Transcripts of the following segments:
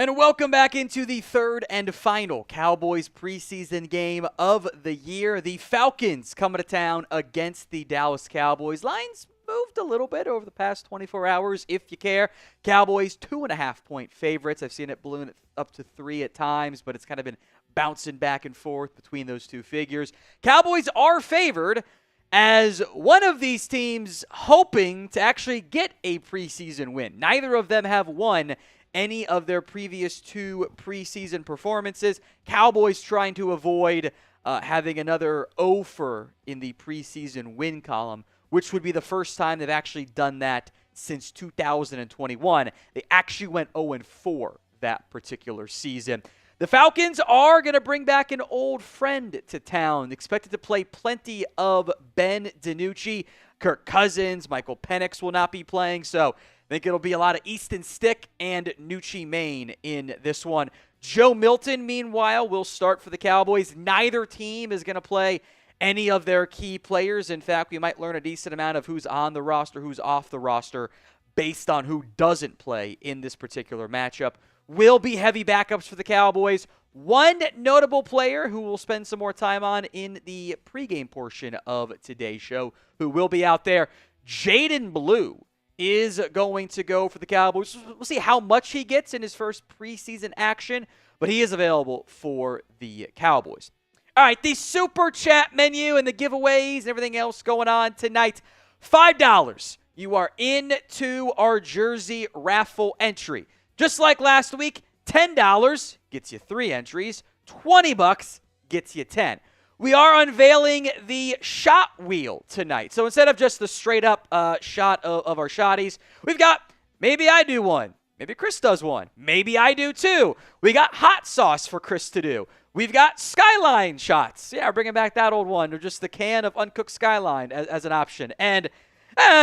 And welcome back into the third and final Cowboys preseason game of the year. The Falcons coming to town against the Dallas Cowboys. Lines moved a little bit over the past 24 hours, if you care. Cowboys 2.5-point favorites. I've seen it balloon up to 3 at times, but it's kind of been bouncing back and forth between those two figures. Cowboys are favored as one of these teams hoping to actually get a preseason win. Neither of them have won any of their previous 2 preseason performances. Cowboys trying to avoid having another offer in the preseason win column, which would be the first time they've actually done that since 2021. They actually went 0-4 that particular season. The Falcons are going to bring back an old friend to town, expected to play plenty of Ben DiNucci. Kirk Cousins, Michael Penix will not be playing, so I think it'll be a lot of Easton Stick and Nucci Main in this one. Joe Milton, meanwhile, will start for the Cowboys. Neither team is going to play any of their key players. In fact, we might learn a decent amount of who's on the roster, who's off the roster, based on who doesn't play in this particular matchup. Will be heavy backups for the Cowboys. One notable player who we'll spend some more time on in the pregame portion of today's show, who will be out there, Jaydon Blue, is going to go for the Cowboys. We'll see how much he gets in his first preseason action, but he is available for the Cowboys. All right, the Super Chat menu and the giveaways and everything else going on tonight. $5. You are into our jersey raffle entry. Just like last week, $10 gets you 3 entries. $20 gets you 10. We are unveiling the shot wheel tonight. So instead of just the straight-up shot of our shotties, we've got maybe I do one. Maybe Chris does one. Maybe I do two. We got hot sauce for Chris to do. We've got Skyline shots. Yeah, we're bringing back that old one, or just the can of uncooked Skyline as an option. And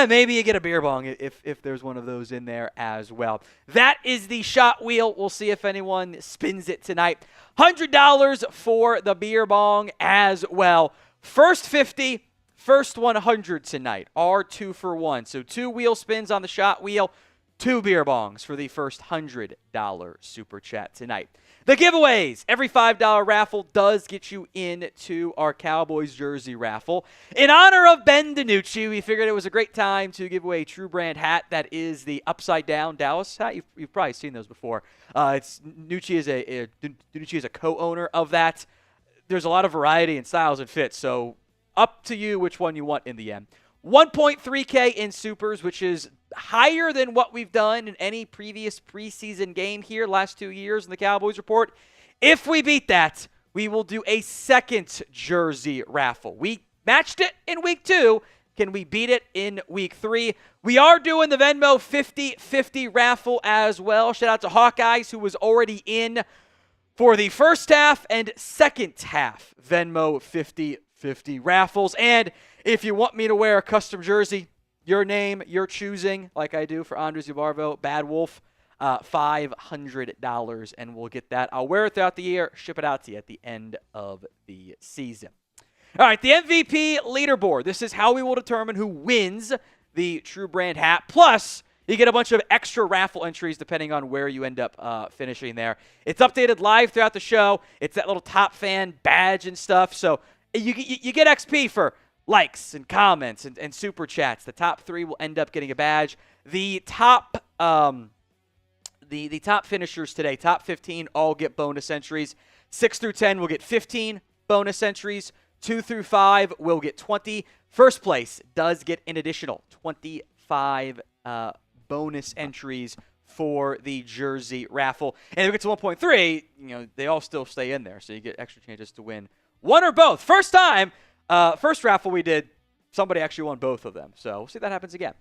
maybe you get a beer bong if there's one of those in there as well. That is the shot wheel. We'll see if anyone spins it tonight. $100 for the beer bong as well. First 50, first 100 tonight are 2 for 1. So 2 wheel spins on the shot wheel, 2 beer bongs for the first $100 Super Chat tonight. The giveaways. Every $5 raffle does get you into our Cowboys jersey raffle. In honor of Ben DiNucci, we figured it was a great time to give away a True Brand hat that is the upside-down Dallas hat. You've probably seen those before. DiNucci is a co-owner of that. There's a lot of variety in styles and fits, so up to you which one you want in the end. 1.3K in supers, which is higher than what we've done in any previous preseason game here last 2 years in the Cowboys Report. If we beat that, we will do a second jersey raffle. We matched it in week 2. Can we beat it in week 3? We are doing the Venmo 50-50 raffle as well. Shout out to Hawkeyes, who was already in for the first half and second half Venmo 50-50 raffles. And if you want me to wear a custom jersey, your name, your choosing, like I do for Andres Ubarvo, Bad Wolf, $500, and we'll get that. I'll wear it throughout the year, ship it out to you at the end of the season. All right, the MVP leaderboard. This is how we will determine who wins the True Brand hat. Plus, you get a bunch of extra raffle entries depending on where you end up finishing there. It's updated live throughout the show. It's that little top fan badge and stuff. So you get XP for likes and comments and super chats. The top 3 will end up getting a badge. The top the top finishers today, top 15, all get bonus entries. 6 through 10 will get 15 bonus entries. 2 through 5 will get 20. First place does get an additional 25 bonus entries for the jersey raffle. And if we get to 1.3, they all still stay in there, so you get extra chances to win one or both. First raffle we did, somebody actually won both of them. So we'll see if that happens again.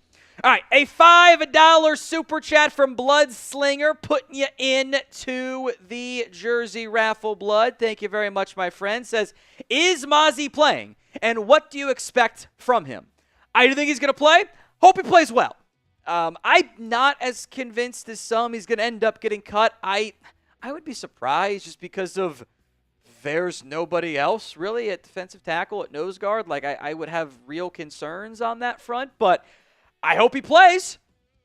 All right, a $5 super chat from Blood Slinger putting you into the jersey raffle, Blood. Thank you very much, my friend. Says, is Mozzie playing? And what do you expect from him? I do think he's going to play. Hope he plays well. I'm not as convinced as some he's going to end up getting cut. I would be surprised just because of there's nobody else really at defensive tackle, at nose guard. I would have real concerns on that front, but I hope he plays.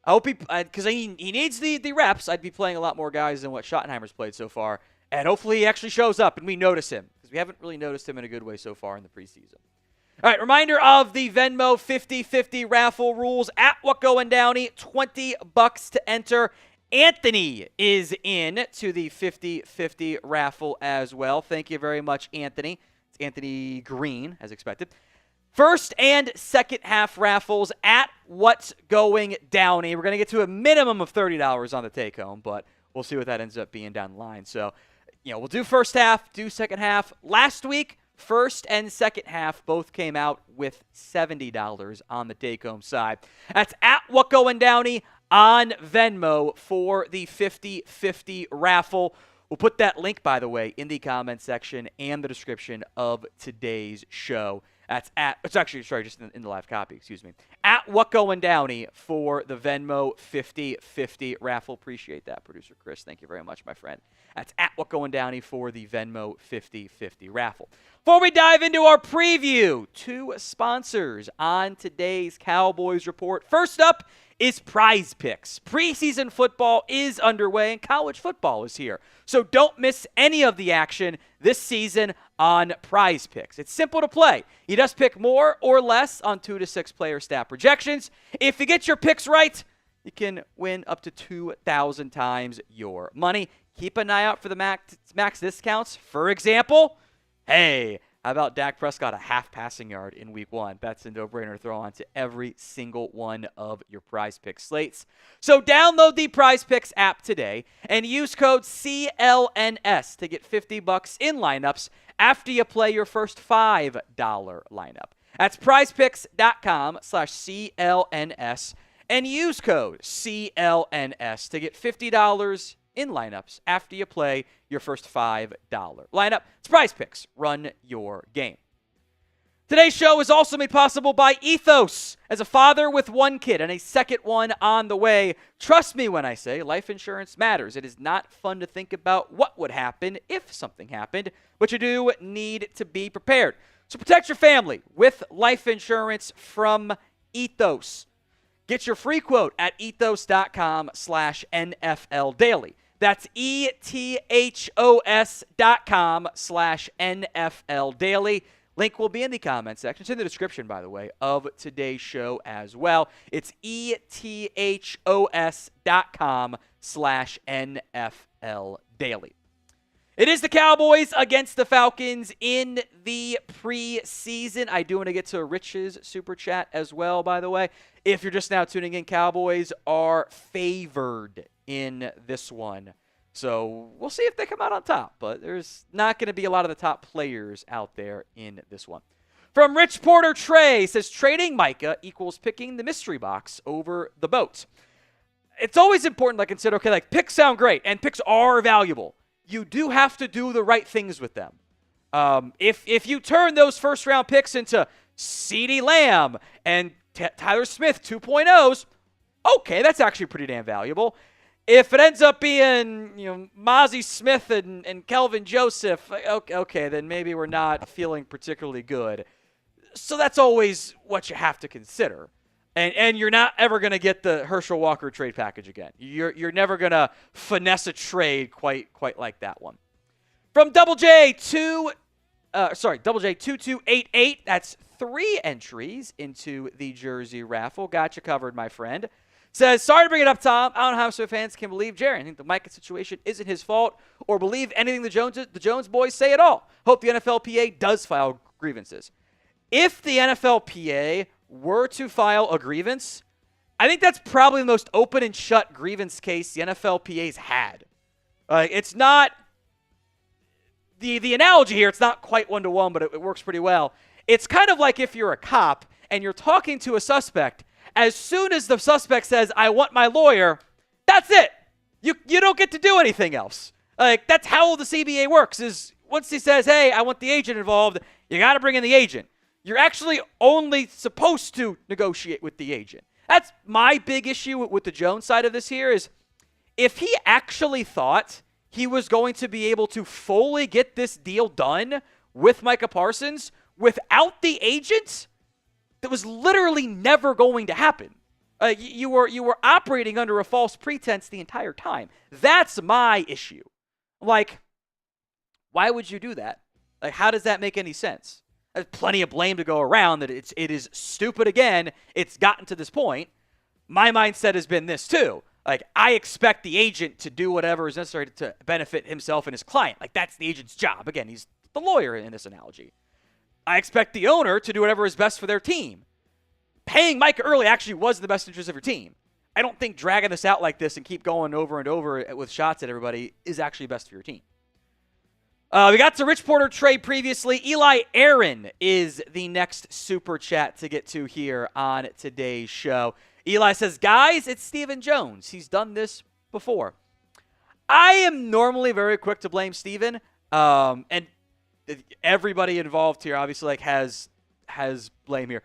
I hope because he needs the reps. I'd be playing a lot more guys than what Schottenheimer's played so far. And hopefully he actually shows up and we notice him, because we haven't really noticed him in a good way so far in the preseason. All right, reminder of the Venmo 50-50 raffle rules. At What Going Downey, $20 to enter. Anthony is in to the 50-50 raffle as well. Thank you very much, Anthony. It's Anthony Green, as expected. First and second half raffles at What's Going Downey. We're going to get to a minimum of $30 on the take-home, but we'll see what that ends up being down the line. So, we'll do first half, do second half. Last week, first and second half both came out with $70 on the take-home side. That's at What Going Downey on Venmo for the 50-50 raffle. We'll put that link, by the way, in the comment section and the description of today's show. That's just in the live copy, excuse me. At What Going Downey for the Venmo 50-50 raffle. Appreciate that, producer Chris. Thank you very much, my friend. That's at What Going Downey for the Venmo 50-50 raffle. Before we dive into our preview, two sponsors on today's Cowboys Report. First up is Prize Picks. Preseason football is underway and college football is here. So don't miss any of the action this season on Prize Picks. It's simple to play. You just pick more or less on 2 to 6 player stat projections. If you get your picks right, you can win up to 2,000 times your money. Keep an eye out for the max discounts. For example, hey, how about Dak Prescott a half passing yard in week 1? That's a no-brainer to throw onto every single one of your Prize Picks slates. So download the Prize Picks app today and use code CLNS to get $50 in lineups after you play your first $5 lineup. That's prizepicks.com/CLNS and use code CLNS to get $50 in lineups after you play your first $5 lineup. It's Prize Picks. Run your game. Today's show is also made possible by Ethos. As a father with one kid and a second one on the way, trust me when I say life insurance matters. It is not fun to think about what would happen if something happened, but you do need to be prepared. So protect your family with life insurance from Ethos. Get your free quote at ethos.com/NFL Daily. That's ethos.com/NFL Daily. Link will be in the comment section. It's in the description, by the way, of today's show as well. It's ethos.com/NFL Daily. It is the Cowboys against the Falcons in the preseason. I do want to get to Rich's super chat as well, by the way. If you're just now tuning in, Cowboys are favored in this one. So we'll see if they come out on top, but there's not going to be a lot of the top players out there in this one. From Rich Porter Trey, says trading Micah equals picking the mystery box over the boat. It's always important to consider, okay, picks sound great and picks are valuable. You do have to do the right things with them. If you turn those first round picks into CeeDee Lamb and Tyler Smith 2.0s, okay, that's actually pretty damn valuable. If it ends up being, Mozzie Smith and Kelvin Joseph, okay, then maybe we're not feeling particularly good. So that's always what you have to consider. And you're not ever going to get the Herschel Walker trade package again. You're never going to finesse a trade quite like that one. From Double J2288, that's 3 entries into the jersey raffle. Got you covered, my friend. Says, sorry to bring it up, Tom. I don't know how some fans can believe Jerry. I think the Micah situation isn't his fault or believe anything the Jones boys say at all. Hope the NFLPA does file grievances. If the NFLPA were to file a grievance, I think that's probably the most open and shut grievance case the NFLPA's had. It's not the analogy here. It's not quite 1-to-1, but it works pretty well. It's kind of like if you're a cop and you're talking to a suspect. As soon as the suspect says, I want my lawyer, that's it. You don't get to do anything else. That's how the CBA works, is once he says, hey, I want the agent involved, you got to bring in the agent. You're actually only supposed to negotiate with the agent. That's my big issue with the Jones side of this here is if he actually thought he was going to be able to fully get this deal done with Micah Parsons without the agent, that was literally never going to happen. You were operating under a false pretense the entire time. That's my issue. Like, why would you do that? Like, how does that make any sense? There's plenty of blame to go around that it is stupid again. It's gotten to this point. My mindset has been this too. Like, I expect the agent to do whatever is necessary to benefit himself and his client. Like, that's the agent's job. Again, he's the lawyer in this analogy. I expect the owner to do whatever is best for their team. Paying Micah early actually was in the best interest of your team. I don't think dragging this out like this and keep going over and over with shots at everybody is actually best for your team. We got to Rich Porter trade previously. Eli Aaron is the next super chat to get to here on today's show. Eli says, guys, it's Stephen Jones. He's done this before. I am normally very quick to blame Stephen. And everybody involved here obviously has blame here.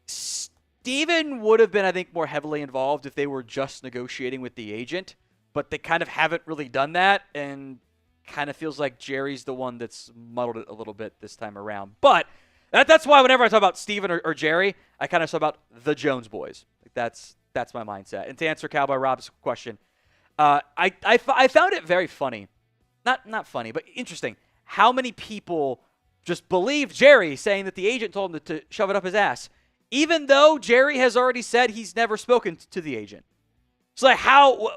Steven would have been, I think, more heavily involved if they were just negotiating with the agent, but they kind of haven't really done that, and kind of feels like Jerry's the one that's muddled it a little bit this time around. But that's why whenever I talk about Steven or Jerry, I kind of talk about the Jones boys. Like that's my mindset. And to answer Cowboy Rob's question, I found it very funny. Not funny, but interesting. How many people just believe Jerry saying that the agent told him to shove it up his ass, even though Jerry has already said he's never spoken to the agent. So like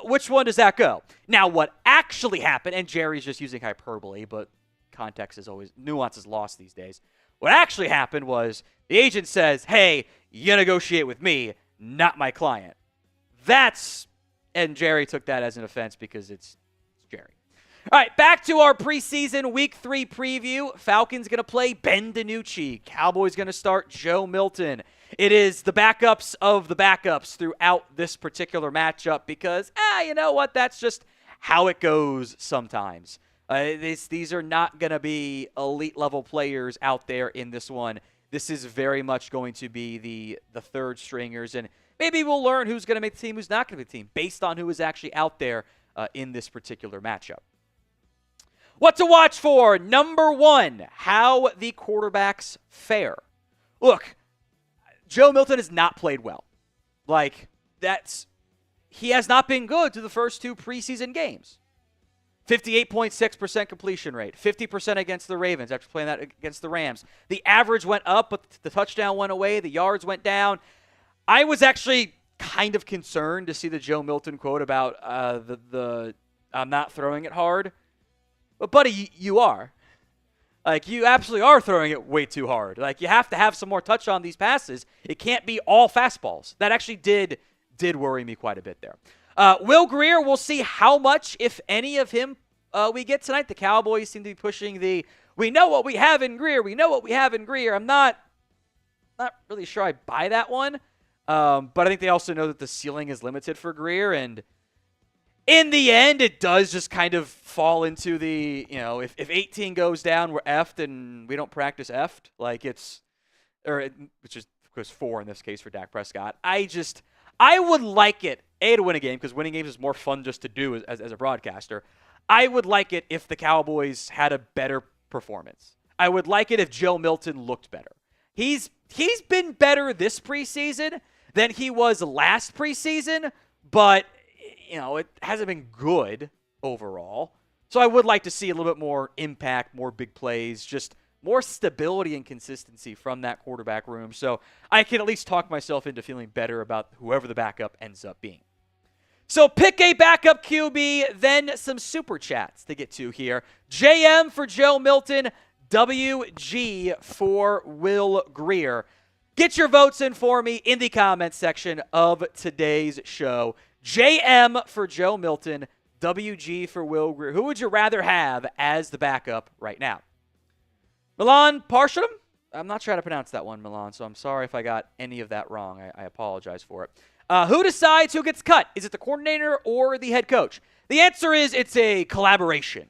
which one does that go? Now, what actually happened, and Jerry's just using hyperbole, but context is always, nuance is lost these days. What actually happened was the agent says, hey, you negotiate with me, not my client. And Jerry took that as an offense because it's Jerry. All right, back to our preseason Week 3 preview. Falcons going to play Ben DiNucci. Cowboys going to start Joe Milton. It is the backups of the backups throughout this particular matchup because, you know what? That's just how it goes sometimes. These are not going to be elite-level players out there in this one. This is very much going to be the third stringers, and maybe we'll learn who's going to make the team, who's not going to make the team, based on who is actually out there in this particular matchup. What to watch for? Number one, how the quarterbacks fare. Look, Joe Milton has not played well. He has not been good through the first two preseason games. 58.6% completion rate, 50% against the Ravens after playing that against the Rams. The average went up, but the touchdown went away. The yards went down. I was actually kind of concerned to see the Joe Milton quote about I'm not throwing it hard. But, buddy, you are. You absolutely are throwing it way too hard. You have to have some more touch on these passes. It can't be all fastballs. That actually did worry me quite a bit there. Will Grier, we'll see how much, if any, of him we get tonight. The Cowboys seem to be pushing we know what we have in Grier. We know what we have in Grier. I'm not really sure I buy that one. But I think they also know that the ceiling is limited for Grier, and in the end, it does just kind of fall into if 18 goes down, we're effed and we don't practice effed. Which is, of course, 4 in this case for Dak Prescott. I would like it, to win a game, because winning games is more fun just to do as a broadcaster. I would like it if the Cowboys had a better performance. I would like it if Joe Milton looked better. He's been better this preseason than he was last preseason, but it hasn't been good overall. So I would like to see a little bit more impact, more big plays, just more stability and consistency from that quarterback room. So I can at least talk myself into feeling better about whoever the backup ends up being. So pick a backup QB, then some super chats to get to here. JM for Joe Milton, WG for Will Grier. Get your votes in for me in the comments section of today's show. JM for Joe Milton, WG for Will Grier. Who would you rather have as the backup right now? Milan Parsharam? I'm not sure how to pronounce that one, Milan, so I'm sorry if I got any of that wrong. I apologize for it. Who decides who gets cut? Is it the coordinator or the head coach? The answer is it's a collaboration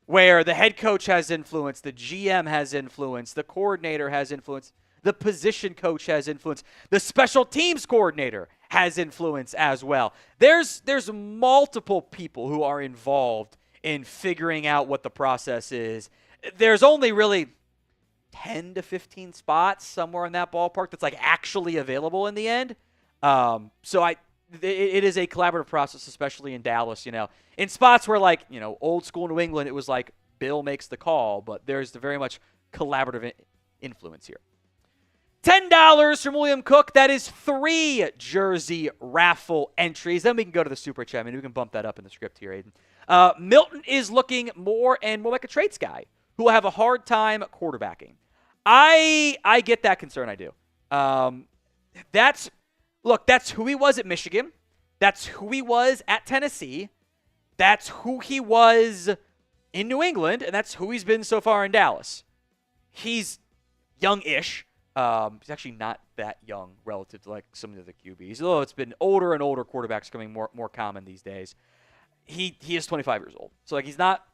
where the head coach has influence, the GM has influence, the coordinator has influence, the position coach has influence, the special teams coordinator has influence as well. There's multiple people who are involved in figuring out what the process is. There's only really 10 to 15 spots, somewhere in that ballpark, that's like actually available in the end. It is a collaborative process, especially in Dallas, in spots where like, old school New England, it was like Bill makes the call, but there's the very much collaborative influence here. $10 from William Cook. That is 3 jersey raffle entries. Then we can go to the super chat. We can bump that up in the script here, Aiden. Milton is looking more and more like a traits guy who will have a hard time quarterbacking. I get that concern. I do. That's who he was at Michigan. That's who he was at Tennessee. That's who he was in New England, and that's who he's been so far in Dallas. He's young-ish. He's actually not that young relative to like some of the QBs. Although it's been older and older quarterbacks becoming more common these days. He is 25 years old, so like he's not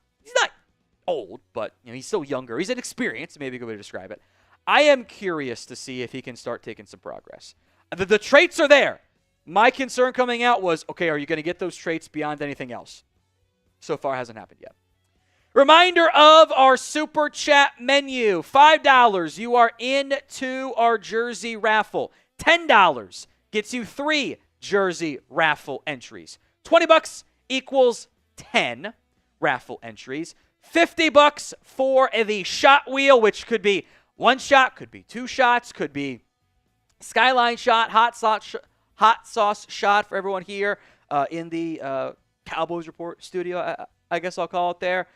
old, but he's still younger. He's inexperienced, maybe a good way to describe it. I am curious to see if he can start taking some progress. The traits are there. My concern coming out was, okay, are you going to get those traits beyond anything else? So far, hasn't happened yet. Reminder of our super chat menu. $5, you are into our jersey raffle. $10 gets you 3 jersey raffle entries. $20 equals 10 raffle entries. $50 for the shot wheel, which could be 1 shot, could be 2 shots, could be skyline shot, hot sauce shot for everyone here in the Cowboys Report studio, I guess I'll call it there.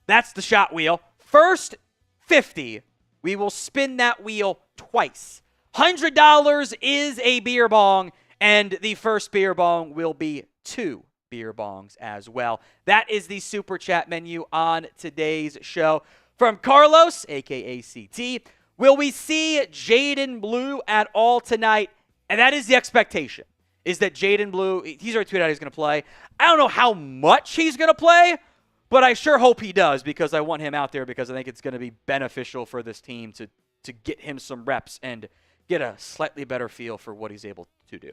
That's the shot wheel. First 50, we will spin that wheel twice. $100 is a beer bong, and the first beer bong will be 2 beer bongs as well. That is the super chat menu on today's show. From Carlos, a.k.a. CT, will we see Jaydon Blue at all tonight? And that is the expectation, is that Jaydon Blue, he's already tweeted out he's going to play. I don't know how much he's going to play, but I sure hope he does, because I want him out there, because I think it's going to be beneficial for this team to get him some reps and get a slightly better feel for what he's able to do.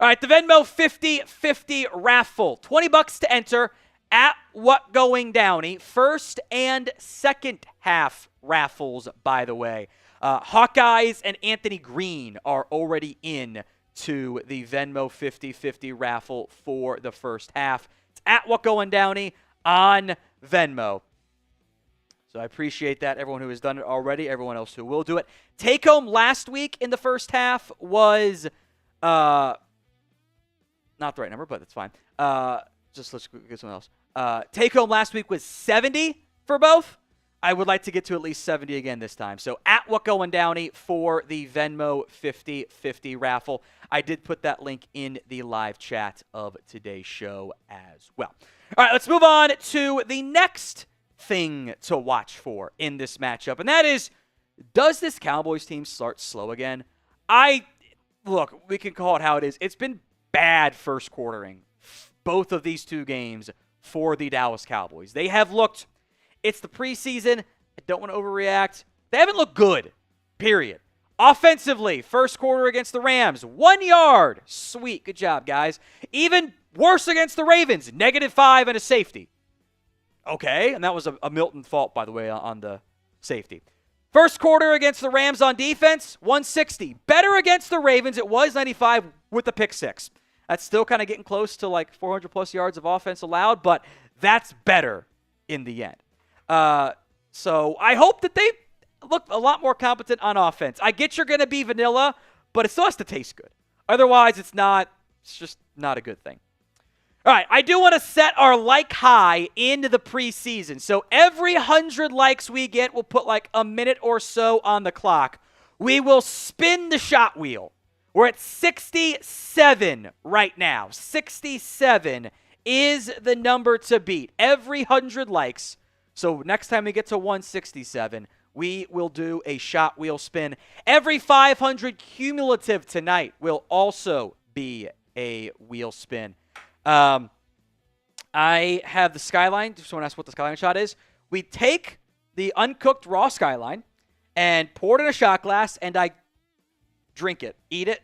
All right, the Venmo 50-50 raffle. $20 to enter at What Going Downey. First and second half raffles, by the way. Hawkeyes and Anthony Green are already in to the Venmo 50-50 raffle for the first half. It's at What Going Downey on Venmo. So I appreciate that, everyone who has done it already, everyone else who will do it. Take home last week in the first half was not the right number, but that's fine. Let's get someone else. Take home last week was 70 for both. I would like to get to at least 70 again this time. So at What Going Downey for the Venmo 50-50 raffle. I did put that link in the live chat of today's show as well. All right, let's move on to the next thing to watch for in this matchup, and that is, does this Cowboys team start slow again? Look, we can call it how it is. It's been bad first quartering, both of these 2 games for the Dallas Cowboys. They have looked, it's the preseason, I don't want to overreact, they haven't looked good, period. Offensively, first quarter against the Rams, 1 yard. Sweet, good job, guys. Even worse against the Ravens, -5 and a safety. Okay, and that was a Milton fault, by the way, on the safety. First quarter against the Rams on defense, 160. Better against the Ravens, it was 95 with the pick 6. That's still kind of getting close to like 400-plus yards of offense allowed, but that's better in the end. So I hope that they look a lot more competent on offense. I get you're going to be vanilla, but it still has to taste good. Otherwise, it's just not a good thing. All right, I do want to set our like high into the preseason. So every 100 likes we get, we'll put like a minute or so on the clock. We will spin the shot wheel. We're at 67 right now. 67 is the number to beat. Every 100 likes. So next time we get to 167, we will do a shot wheel spin. Every 500 cumulative tonight will also be a wheel spin. I have the skyline. If someone asks what the skyline shot is, we take the uncooked raw skyline and pour it in a shot glass, and I drink it, eat it,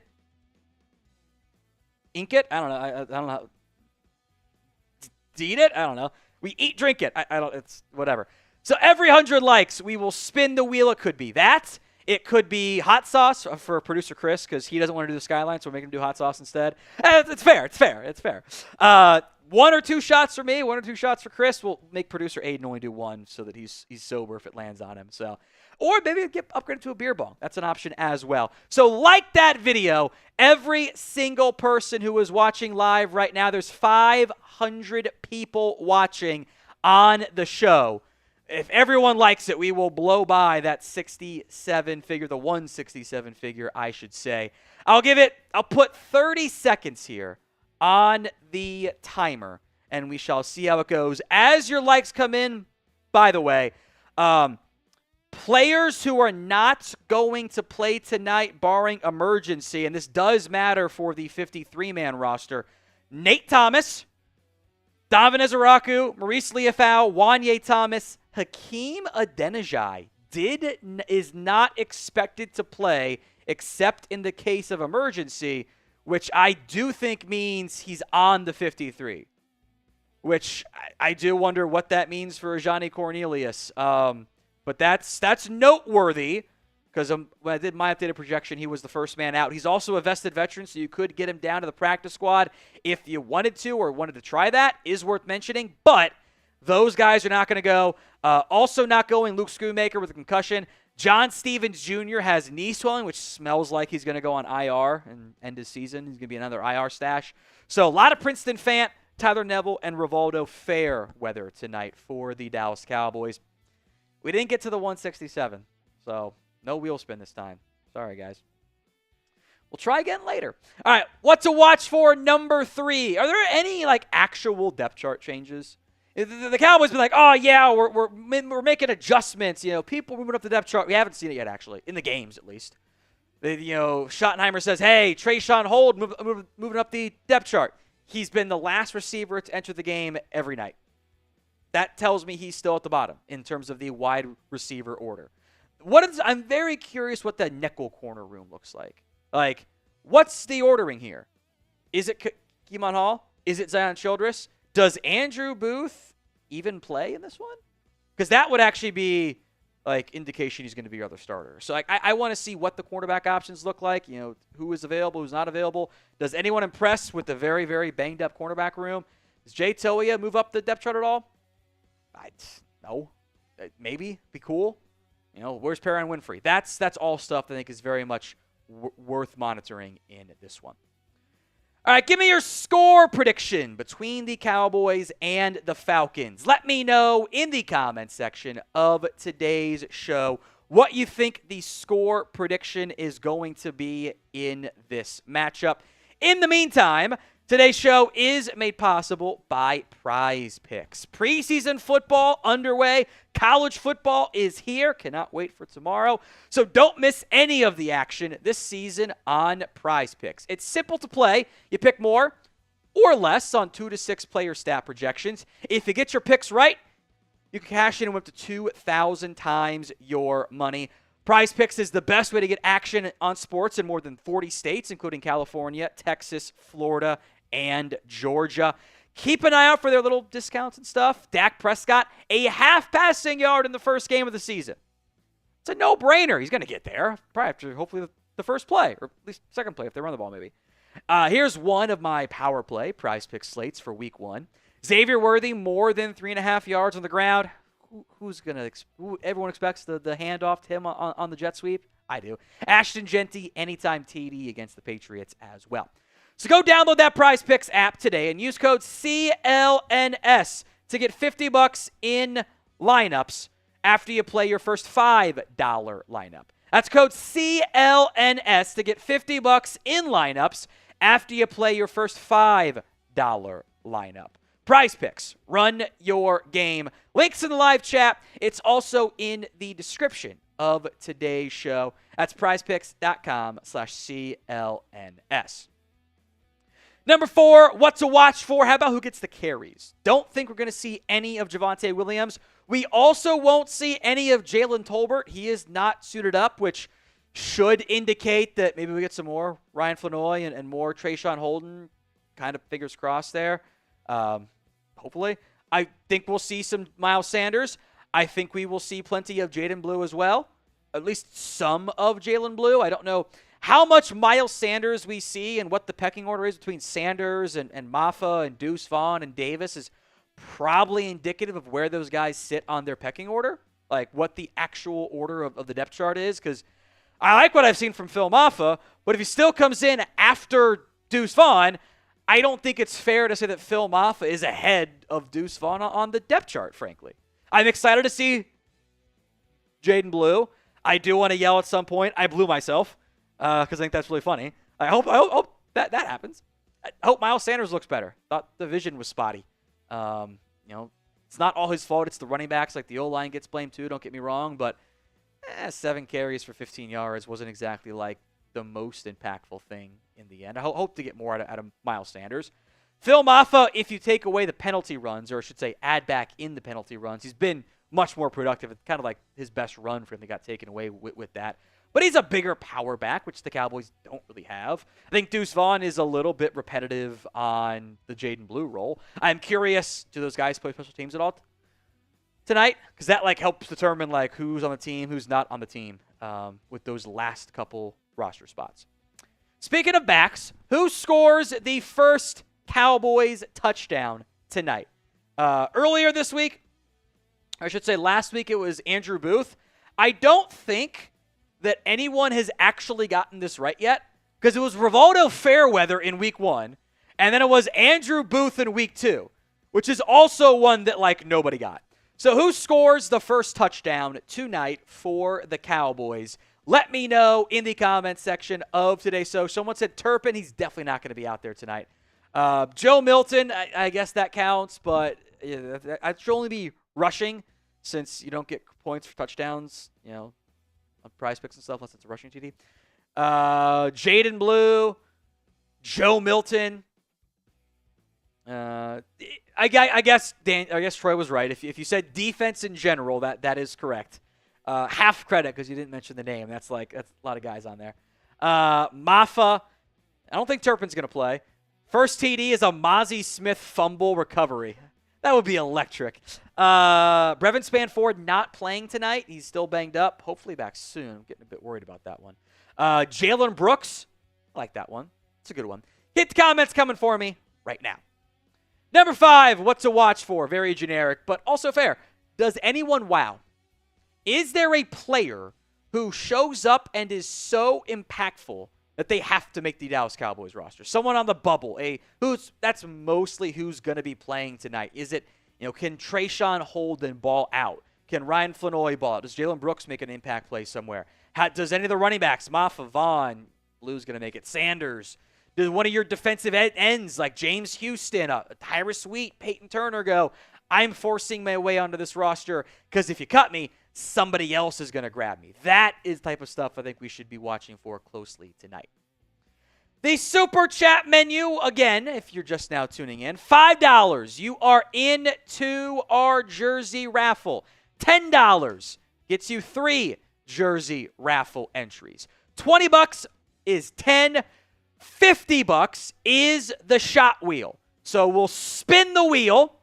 ink it. I don't know. I don't know. Eat it. I don't know. We drink it. I don't. It's whatever. So every 100 likes, we will spin the wheel. It could be that. It could be hot sauce for producer Chris because he doesn't want to do the skyline, so we're making him do hot sauce instead. It's fair. It's fair. It's fair. 1 or 2 shots for me, 1 or 2 shots for Chris. We'll make producer Aiden only do 1 so that he's sober if it lands on him. So, or maybe get upgraded to a beer bong. That's an option as well. So like that video, every single person who is watching live right now, there's 500 people watching on the show. If everyone likes it, we will blow by that 67 figure, the 167 figure, I should say. I'll put 30 seconds here on the timer, and we shall see how it goes. As your likes come in, by the way, players who are not going to play tonight, barring emergency, and this does matter for the 53-man roster, Nate Thomas, Donovan Ezeraku, Maurice Liufau, Wanye Thomas, Hakeem Adeniji is not expected to play except in the case of emergency, which I do think means he's on the 53, which I do wonder what that means for Johnny Cornelius. But that's noteworthy because when I did my updated projection, he was the first man out. He's also a vested veteran, so you could get him down to the practice squad if you wanted to or wanted to try that. Is worth mentioning, but those guys are not going to go. Also not going, Luke Schoonmaker with a concussion. John Stevens Jr. has knee swelling, which smells like he's going to go on IR and end his season. He's going to be another IR stash. So a lot of Princeton Fant, Tyler Neville, and Rivaldo fair weather tonight for the Dallas Cowboys. We didn't get to the 167, so no wheel spin this time. Sorry, guys. We'll try again later. All right, what to watch for number 3. Are there any actual depth chart changes? The Cowboys been like, oh yeah, we're making adjustments. People moving up the depth chart. We haven't seen it yet, actually, in the games at least. Schottenheimer says, hey, Trayshawn Hold moving up the depth chart. He's been the last receiver to enter the game every night. That tells me he's still at the bottom in terms of the wide receiver order. I'm very curious what the nickel corner room looks like. What's the ordering here? Is it Keemon Hall? Is it Zion Childress? Does Andrew Booth even play in this one? Because that would actually be indication he's going to be your other starter. So I want to see what the cornerback options look like. Who is available, who's not available. Does anyone impress with the very, very banged up cornerback room? Does Jay Toia move up the depth chart at all? No. Maybe. Be cool. Where's Perrin Winfrey? That's all stuff that I think is very much worth monitoring in this one. All right, give me your score prediction between the Cowboys and the Falcons. Let me know in the comments section of today's show what you think the score prediction is going to be in this matchup. In the meantime, today's show is made possible by Prize Picks. Preseason football underway. College football is here. Cannot wait for tomorrow. So don't miss any of the action this season on Prize Picks. It's simple to play. You pick more or less on 2 to 6 player stat projections. If you get your picks right, you can cash in and win up to 2,000 times your money. Prize Picks is the best way to get action on sports in more than 40 states, including California, Texas, Florida, and Georgia. Keep an eye out for their little discounts and stuff. Dak Prescott, a half passing yard in the first game of the season. It's a no-brainer. He's going to get there, probably after hopefully the first play, or at least second play if they run the ball maybe. Here's one of my power play Prize Pick slates for week 1. Xavier Worthy, more than 3.5 yards on the ground. Everyone expects the handoff to him on the jet sweep? I do. Ashton Genty, anytime TD against the Patriots as well. So go download that Prize Picks app today and use code CLNS to get $50 in lineups after you play your first $5 lineup. That's code CLNS to get $50 in lineups after you play your first $5 lineup. Prize Picks. Run your game. Links in the live chat. It's also in the description of today's show. That's prizepicks.com/CLNS. Number 4, what to watch for. How about who gets the carries? Don't think we're going to see any of Javonte Williams. We also won't see any of Jalen Tolbert. He is not suited up, which should indicate that maybe we get some more Ryan Flanoy and more Trayshawn Holden. Kind of fingers crossed there. Hopefully. I think we'll see some Miles Sanders. I think we will see plenty of Jaydon Blue as well, at least some of Jaydon Blue. I don't know how much Miles Sanders we see and what the pecking order is between Sanders and Maffa and Deuce Vaughn and Davis is probably indicative of where those guys sit on their pecking order, like what the actual order of the depth chart is, because I like what I've seen from Phil Maffa, but if he still comes in after Deuce Vaughn, I don't think it's fair to say that Phil Maffa is ahead of Deuce Vaughn on the depth chart, frankly. I'm excited to see Jaydon Blue. I do want to yell at some point, I blew myself, because I think that's really funny. I hope that happens. I hope Miles Sanders looks better. Thought the vision was spotty. It's not all his fault. It's the running backs. Like, the O-line gets blamed too, don't get me wrong. But 7 carries for 15 yards wasn't exactly like the most impactful thing in the end. I hope to get more out of Miles Sanders. Phil Maffa, if you take away the penalty runs, or I should say add back in the penalty runs, he's been much more productive. It's kind of like his best run for him that got taken away with that. But he's a bigger power back, which the Cowboys don't really have. I think Deuce Vaughn is a little bit repetitive on the Jaydon Blue role. I'm curious, do those guys play special teams at all tonight? Because that helps determine who's on the team, who's not on the team with those last couple roster spots. Speaking of backs, who scores the first Cowboys touchdown tonight? Earlier this week, I should say last week, it was Andrew Booth. I don't think that anyone has actually gotten this right yet, because it was Rivaldo Fairweather in week 1, and then it was Andrew Booth in week 2, which is also one that nobody got. So who scores the first touchdown tonight for the Cowboys? Let me know in the comments section of today. So someone said Turpin. He's definitely not going to be out there tonight. Joe Milton, I guess that counts, but I should only be rushing since you don't get points for touchdowns, on prize picks and stuff unless it's a rushing TD. Jaydon Blue, Joe Milton. I guess Troy was right. If you said defense in general, that is correct. Half credit because you didn't mention the name. That's a lot of guys on there. Maffa. I don't think Turpin's going to play. First TD is a Mozzie Smith fumble recovery. That would be electric. Brevin Spanford not playing tonight. He's still banged up. Hopefully back soon. I'm getting a bit worried about that one. Jalen Brooks. I like that one. It's a good one. Hit the comments coming for me right now. Number 5, what to watch for. Very generic, but also fair. Does anyone wow? Is there a player who shows up and is so impactful that they have to make the Dallas Cowboys roster? Someone on the bubble, that's mostly who's going to be playing tonight. Is it, can Trayshawn Holden ball out? Can Ryan Flanoy ball out? Does Jalen Brooks make an impact play somewhere? Does any of the running backs, Maffa, Vaughn, Blue's going to make it, Sanders? Does one of your defensive ends like James Houston, Tyrus Wheat, Peyton Turner go, I'm forcing my way onto this roster because if you cut me, somebody else is going to grab me? That is the type of stuff I think we should be watching for closely tonight. The Super Chat menu, again, if you're just now tuning in, $5, you are into our jersey raffle. $10 gets you 3 jersey raffle entries. $20 is 10. $50 is the shot wheel. So we'll spin the wheel,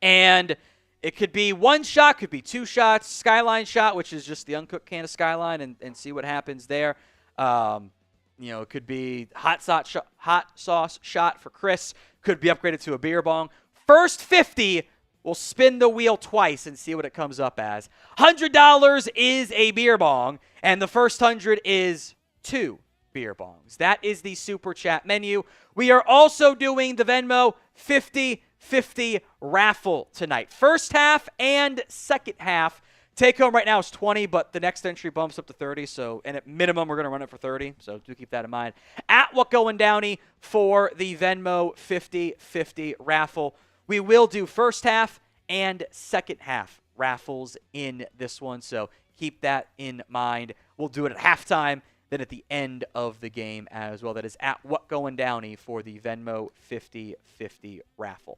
and it could be 1 shot, could be 2 shots, Skyline shot, which is just the uncooked can of Skyline, and see what happens there. It could be hot sauce shot for Chris. Could be upgraded to a beer bong. First 50, we'll spin the wheel twice and see what it comes up as. $100 is a beer bong, and the first 100 is 2 beer bongs. That is the Super Chat menu. We are also doing the Venmo 50-50 raffle tonight. First half and second half. Take home right now is 20, but the next entry bumps up to 30. And at minimum, we're going to run it for 30. So do keep that in mind. At What Going Downey for the Venmo 50-50 raffle. We will do first half and second half raffles in this one. So keep that in mind. We'll do it at halftime, then at the end of the game as well. That is at What Going Downey for the Venmo 50-50 raffle.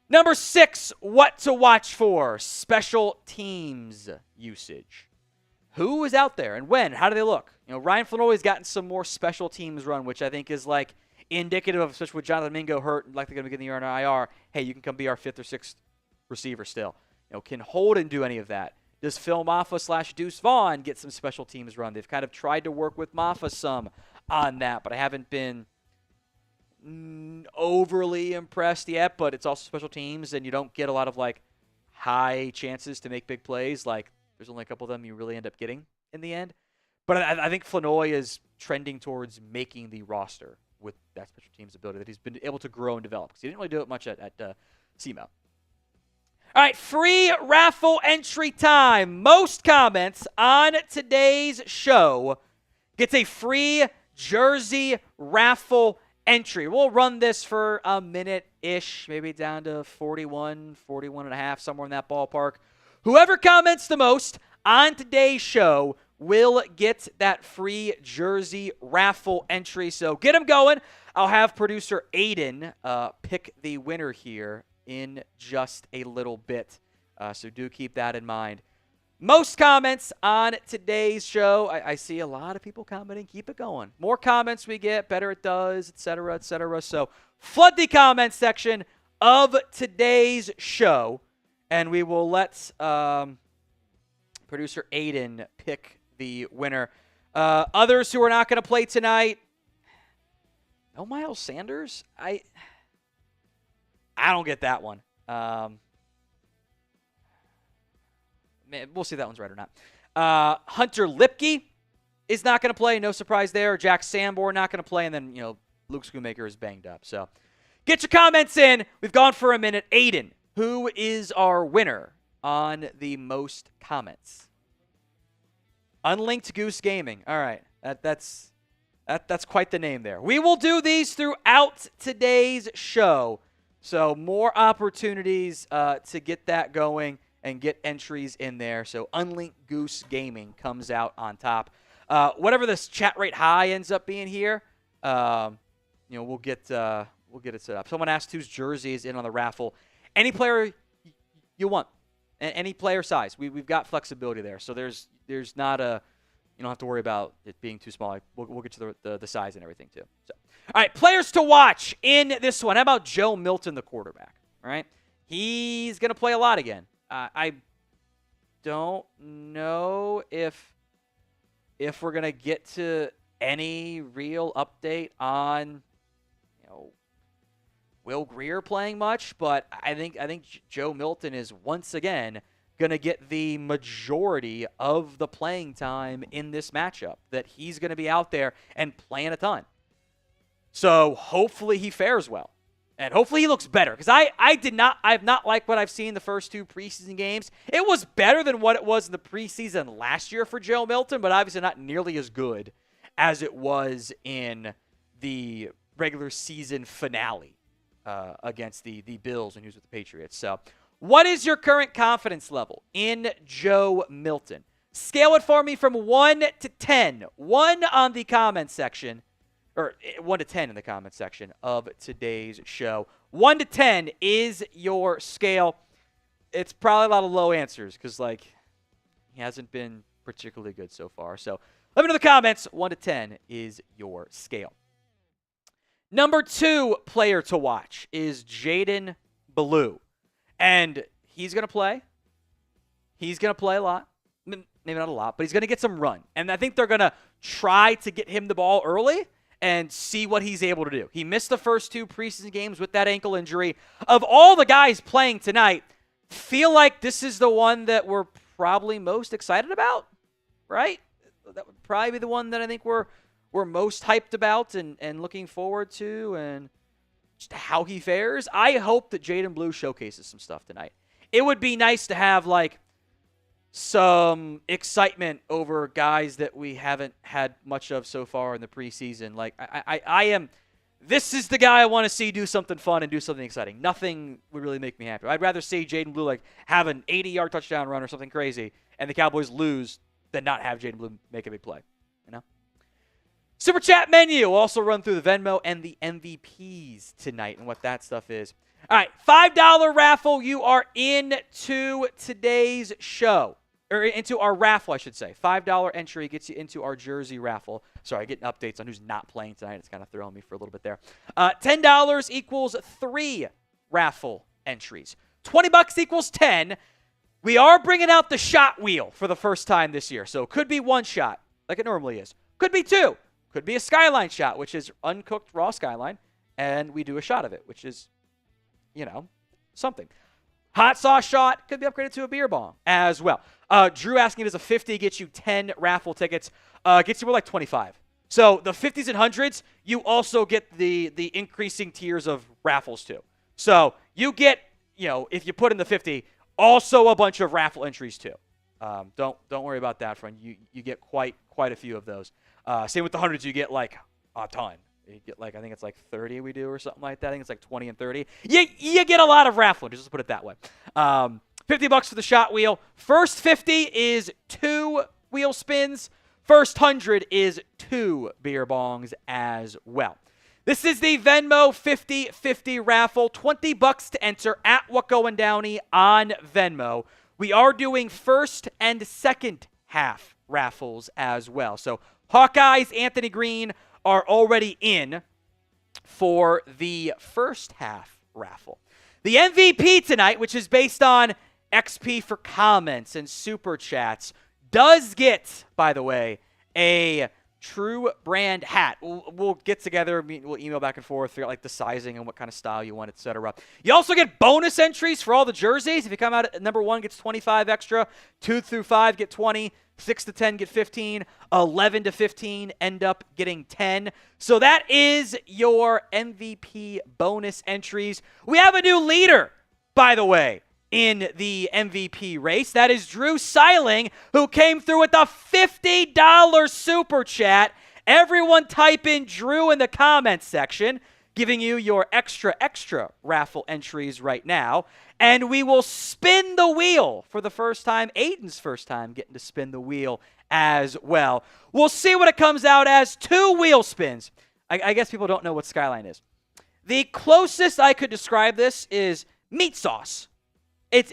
Number 6, what to watch for. Special teams usage. Who is out there and when? How do they look? Ryan Flanoy's gotten some more special teams run, which I think is indicative of, especially with Jonathan Mingo hurt, like they're going to be getting the year on IR. Hey, you can come be our 5th or 6th receiver still. can Holden do any of that? Does Phil Maffa / Deuce Vaughn get some special teams run? They've kind of tried to work with Maffa some on that, but I haven't been overly impressed yet. But it's also special teams, and you don't get a lot of high chances to make big plays. There's only a couple of them you really end up getting in the end. But I think Flanoy is trending towards making the roster with that special teams ability that he's been able to grow and develop, because he didn't really do it much at SEMO. All right, free raffle entry time. Most comments on today's show gets a free jersey raffle entry. We'll run this for a minute-ish, maybe down to 41 and a half, somewhere in that ballpark. Whoever comments the most on today's show will get that free jersey raffle entry. So get them going. I'll have producer Aiden pick the winner here in just a little bit. So do keep that in mind. Most comments on today's show. I see a lot of people commenting. Keep it going. More comments we get, better it does, etc., etc. So flood the comment section of today's show, and we will let producer Aiden pick the winner. Others who are not going to play tonight. No Miles Sanders? I don't get that one. Man, we'll see if that one's right or not. Hunter Lipke is not going to play. No surprise there. Jack Sanborn not going to play. And then, Luke Schoonmaker is banged up. So get your comments in. We've gone for a minute. Aiden, who is our winner on the most comments? Unlinked Goose Gaming. All right. That's quite the name there. We will do these throughout today's show. So more opportunities to get that going and get entries in there. So Unlinked Goose Gaming comes out on top. Whatever this chat rate high ends up being here, we'll get it set up. Someone asked whose jersey is in on the raffle. Any player you want, any player size. We've got flexibility there. So there's not a, you don't have to worry about it being too small. We'll get you the size and everything too. So, all right, players to watch in this one. How about Joe Milton, the quarterback? All right, he's going to play a lot again. I don't know if we're going to get to any real update on, Will Grier playing much, but I think Joe Milton is once again going to get the majority of the playing time in this matchup, that he's going to be out there and playing a ton. So hopefully he fares well. And hopefully he looks better, because I have not liked what I've seen the first two preseason games. It was better than what it was in the preseason last year for Joe Milton, but obviously not nearly as good as it was in the regular season finale against the Bills when he was with the Patriots. So what is your current confidence level in Joe Milton? Scale it for me from 1 to 10. 1 on the comment section. Or 1 to 10 in the comment section of today's show. 1 to 10 is your scale. It's probably a lot of low answers because, he hasn't been particularly good so far. So let me know in the comments. 1 to 10 is your scale. Number 2 player to watch is Jaydon Blue. And he's going to play. He's going to play a lot. Maybe not a lot, but he's going to get some run. And I think they're going to try to get him the ball early and see what he's able to do. He missed the first 2 preseason games with that ankle injury. Of all the guys playing tonight, feel like this is the one that we're probably most excited about, right? That would probably be the one that I think we're most hyped about and looking forward to, and just how he fares. I hope that Jaydon Blue showcases some stuff tonight. It would be nice to have, some excitement over guys that we haven't had much of so far in the preseason. This is the guy I want to see do something fun and do something exciting. Nothing would really make me happy. I'd rather see Jaydon Blue have an 80-yard touchdown run or something crazy and the Cowboys lose than not have Jaydon Blue make a big play. Super Chat menu. We'll also run through the Venmo and the MVPs tonight and what that stuff is. All right, $5 raffle. You are into today's show. Or into our raffle, I should say. $5 entry gets you into our jersey raffle. Sorry, getting updates on who's not playing tonight. It's kind of throwing me for a little bit there. $10 equals 3 raffle entries. $20 equals 10. We are bringing out the shot wheel for the first time this year. So it could be one shot, like it normally is. Could be two. Could be a skyline shot, which is uncooked raw skyline, and we do a shot of it, which is, something. Hot sauce shot could be upgraded to a beer bong as well. Drew asking, does a 50 get you 10 raffle tickets? Gets you more like 25. So the 50s and 100s, you also get the increasing tiers of raffles too. So you get, if you put in the 50, also a bunch of raffle entries too. Don't worry about that, friend. You get quite a few of those. Same with the 100s, you get like a ton. You get I think it's like 30 we do or something like that. I think it's like 20 and 30. You get a lot of raffle, just to put it that way. $50 for the shot wheel. First 50 is 2 wheel spins. First 100 is 2 beer bongs as well. This is the Venmo 50-50 raffle. $20 to enter at What Going Downey on Venmo. We are doing first and second half raffles as well. So Hawkeyes, Anthony Green are already in for the first half raffle. The MVP tonight, which is based on XP for comments and super chats, does get, by the way, a True brand hat. We'll get together. We'll email back and forth, figure out the sizing and what kind of style you want, etc. You also get bonus entries for all the jerseys. If you come out at number 1, gets 25 extra. 2 through 5 get 20. 6 to 10 get 15. 11 to 15 end up getting 10. So that is your MVP bonus entries. We have a new leader, by the way, in the MVP race. That is Drew Seiling, who came through with a $50 super chat. Everyone type in Drew in the comments section, giving you your extra raffle entries right now. And we will spin the wheel for the first time. Aiden's first time getting to spin the wheel as well. We'll see what it comes out as. 2 wheel spins. I guess people don't know what Skyline is. The closest I could describe this is meat sauce. It's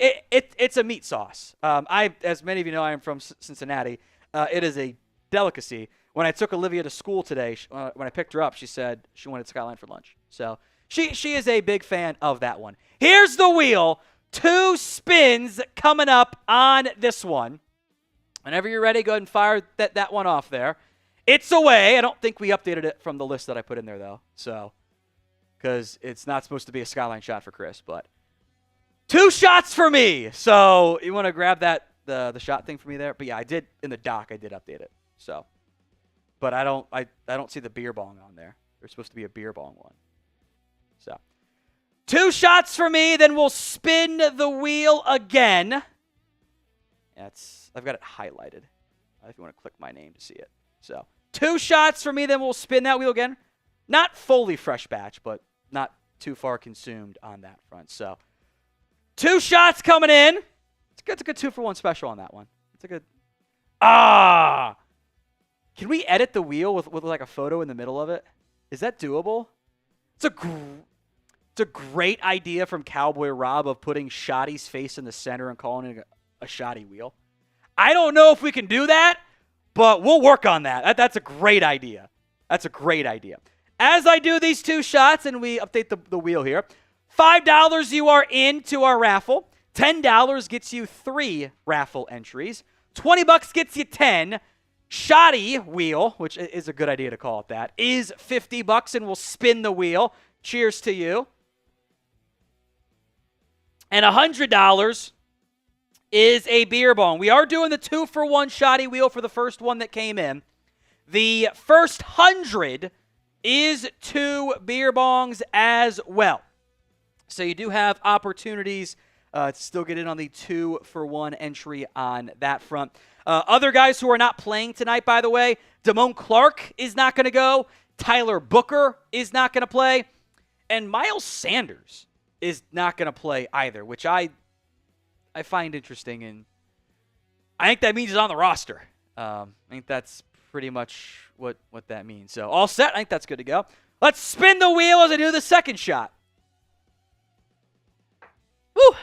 a meat sauce. As many of you know, I am from Cincinnati. It is a delicacy. When I took Olivia to school today, when I picked her up, she said she wanted Skyline for lunch. So she is a big fan of that one. Here's the wheel. 2 spins coming up on this one. Whenever you're ready, go ahead and fire that one off there. It's away. I don't think we updated it from the list that I put in there, though. So, because it's not supposed to be a Skyline shot for Chris, but 2 shots for me. So you want to grab that the shot thing for me there? But yeah, I did in the doc. I did update it. So, but I don't see the beer bong on there. There's supposed to be a beer bong one. So 2 shots for me. Then we'll spin the wheel again. I've got it highlighted. If you want to click my name to see it. So 2 shots for me. Then we'll spin that wheel again. Not fully fresh batch, but not too far consumed on that front. So 2 shots coming in. It's a good 2-for-1 special on that one. It's a good. Can we edit the wheel with like a photo in the middle of it? Is that doable? It's a great idea from Cowboy Rob of putting Shoddy's face in the center and calling it a Shoddy wheel. I don't know if we can do that, but we'll work on that. That's a great idea. That's a great idea. As I do these 2 shots and we update the wheel here, $5 you are into our raffle. $10 gets you 3 raffle entries. $20 gets you 10. Shoddy wheel, which is a good idea to call it that, is $50 and we'll spin the wheel. Cheers to you. And $100 is a beer bong. We are doing the 2-for-1 Shoddy wheel for the first one that came in. The first 100 is 2 beer bongs as well. So you do have opportunities to still get in on the 2-for-1 entry on that front. Other guys who are not playing tonight, by the way, Damone Clark is not going to go. Tyler Booker is not going to play. And Miles Sanders is not going to play either, which I find interesting. And I think that means he's on the roster. I think that's pretty much what that means. So all set. I think that's good to go. Let's spin the wheel as I do the second shot. Woo!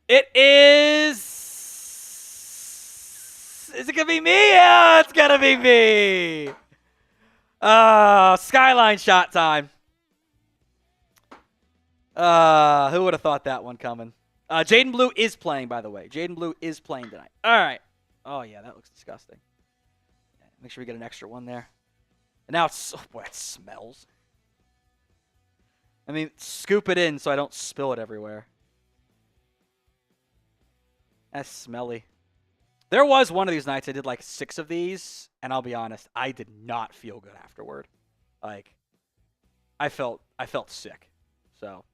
It is... Is it going to be me? Yeah, it's going to be me. Skyline shot time. Who would have thought that one coming? Jaydon Blue is playing, by the way. Jaydon Blue is playing tonight. All right. Oh, yeah, that looks disgusting. Make sure we get an extra one there. And now it's, oh boy, it smells. I mean, scoop it in so I don't spill it everywhere. That's smelly. There was one of these nights I did like 6 of these, and I'll be honest, I did not feel good afterward. Like, I felt sick. So,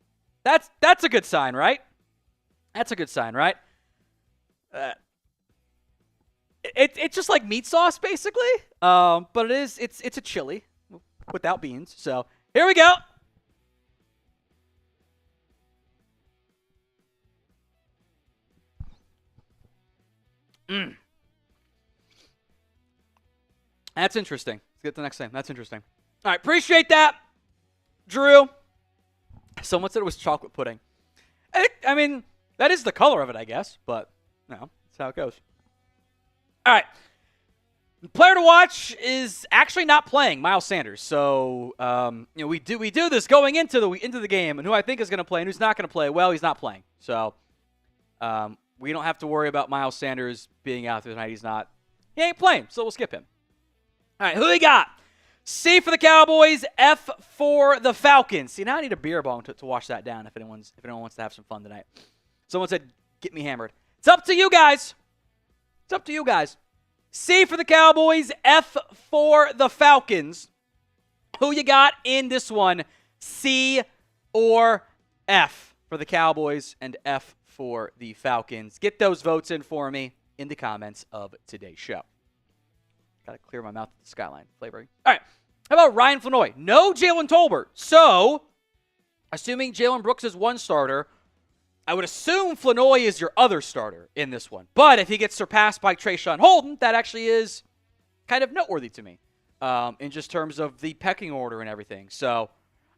that's a good sign, right? That's a good sign, right? It's just like meat sauce, basically. But it's a chili without beans. So, here we go. That's interesting. Let's get to the next thing. That's interesting. All right, appreciate that, Drew. Someone said it was chocolate pudding. I mean, that is the color of it, I guess, but that's how it goes. All right. The player to watch is actually not playing, Miles Sanders. So, we do this going into the game, and who I think is going to play and who's not going to play. Well, he's not playing. So, we don't have to worry about Miles Sanders being out there tonight. He ain't playing, so we'll skip him. All right, who we got? C for the Cowboys, F for the Falcons. See, now I need a beer bong to wash that down if anyone wants to have some fun tonight. Someone said, get me hammered. It's up to you guys. It's up to you guys. C for the Cowboys, F for the Falcons. Who you got in this one? C or F for the Cowboys and F for the Falcons. Get those votes in for me in the comments of today's show. Got to clear my mouth with the Skyline flavoring. All right. How about Ryan Flanoy? No Jalen Tolbert. So, assuming Jalen Brooks is one starter, I would assume Flanoy is your other starter in this one. But if he gets surpassed by Trayshawn Holden, that actually is kind of noteworthy to me in just terms of the pecking order and everything. So,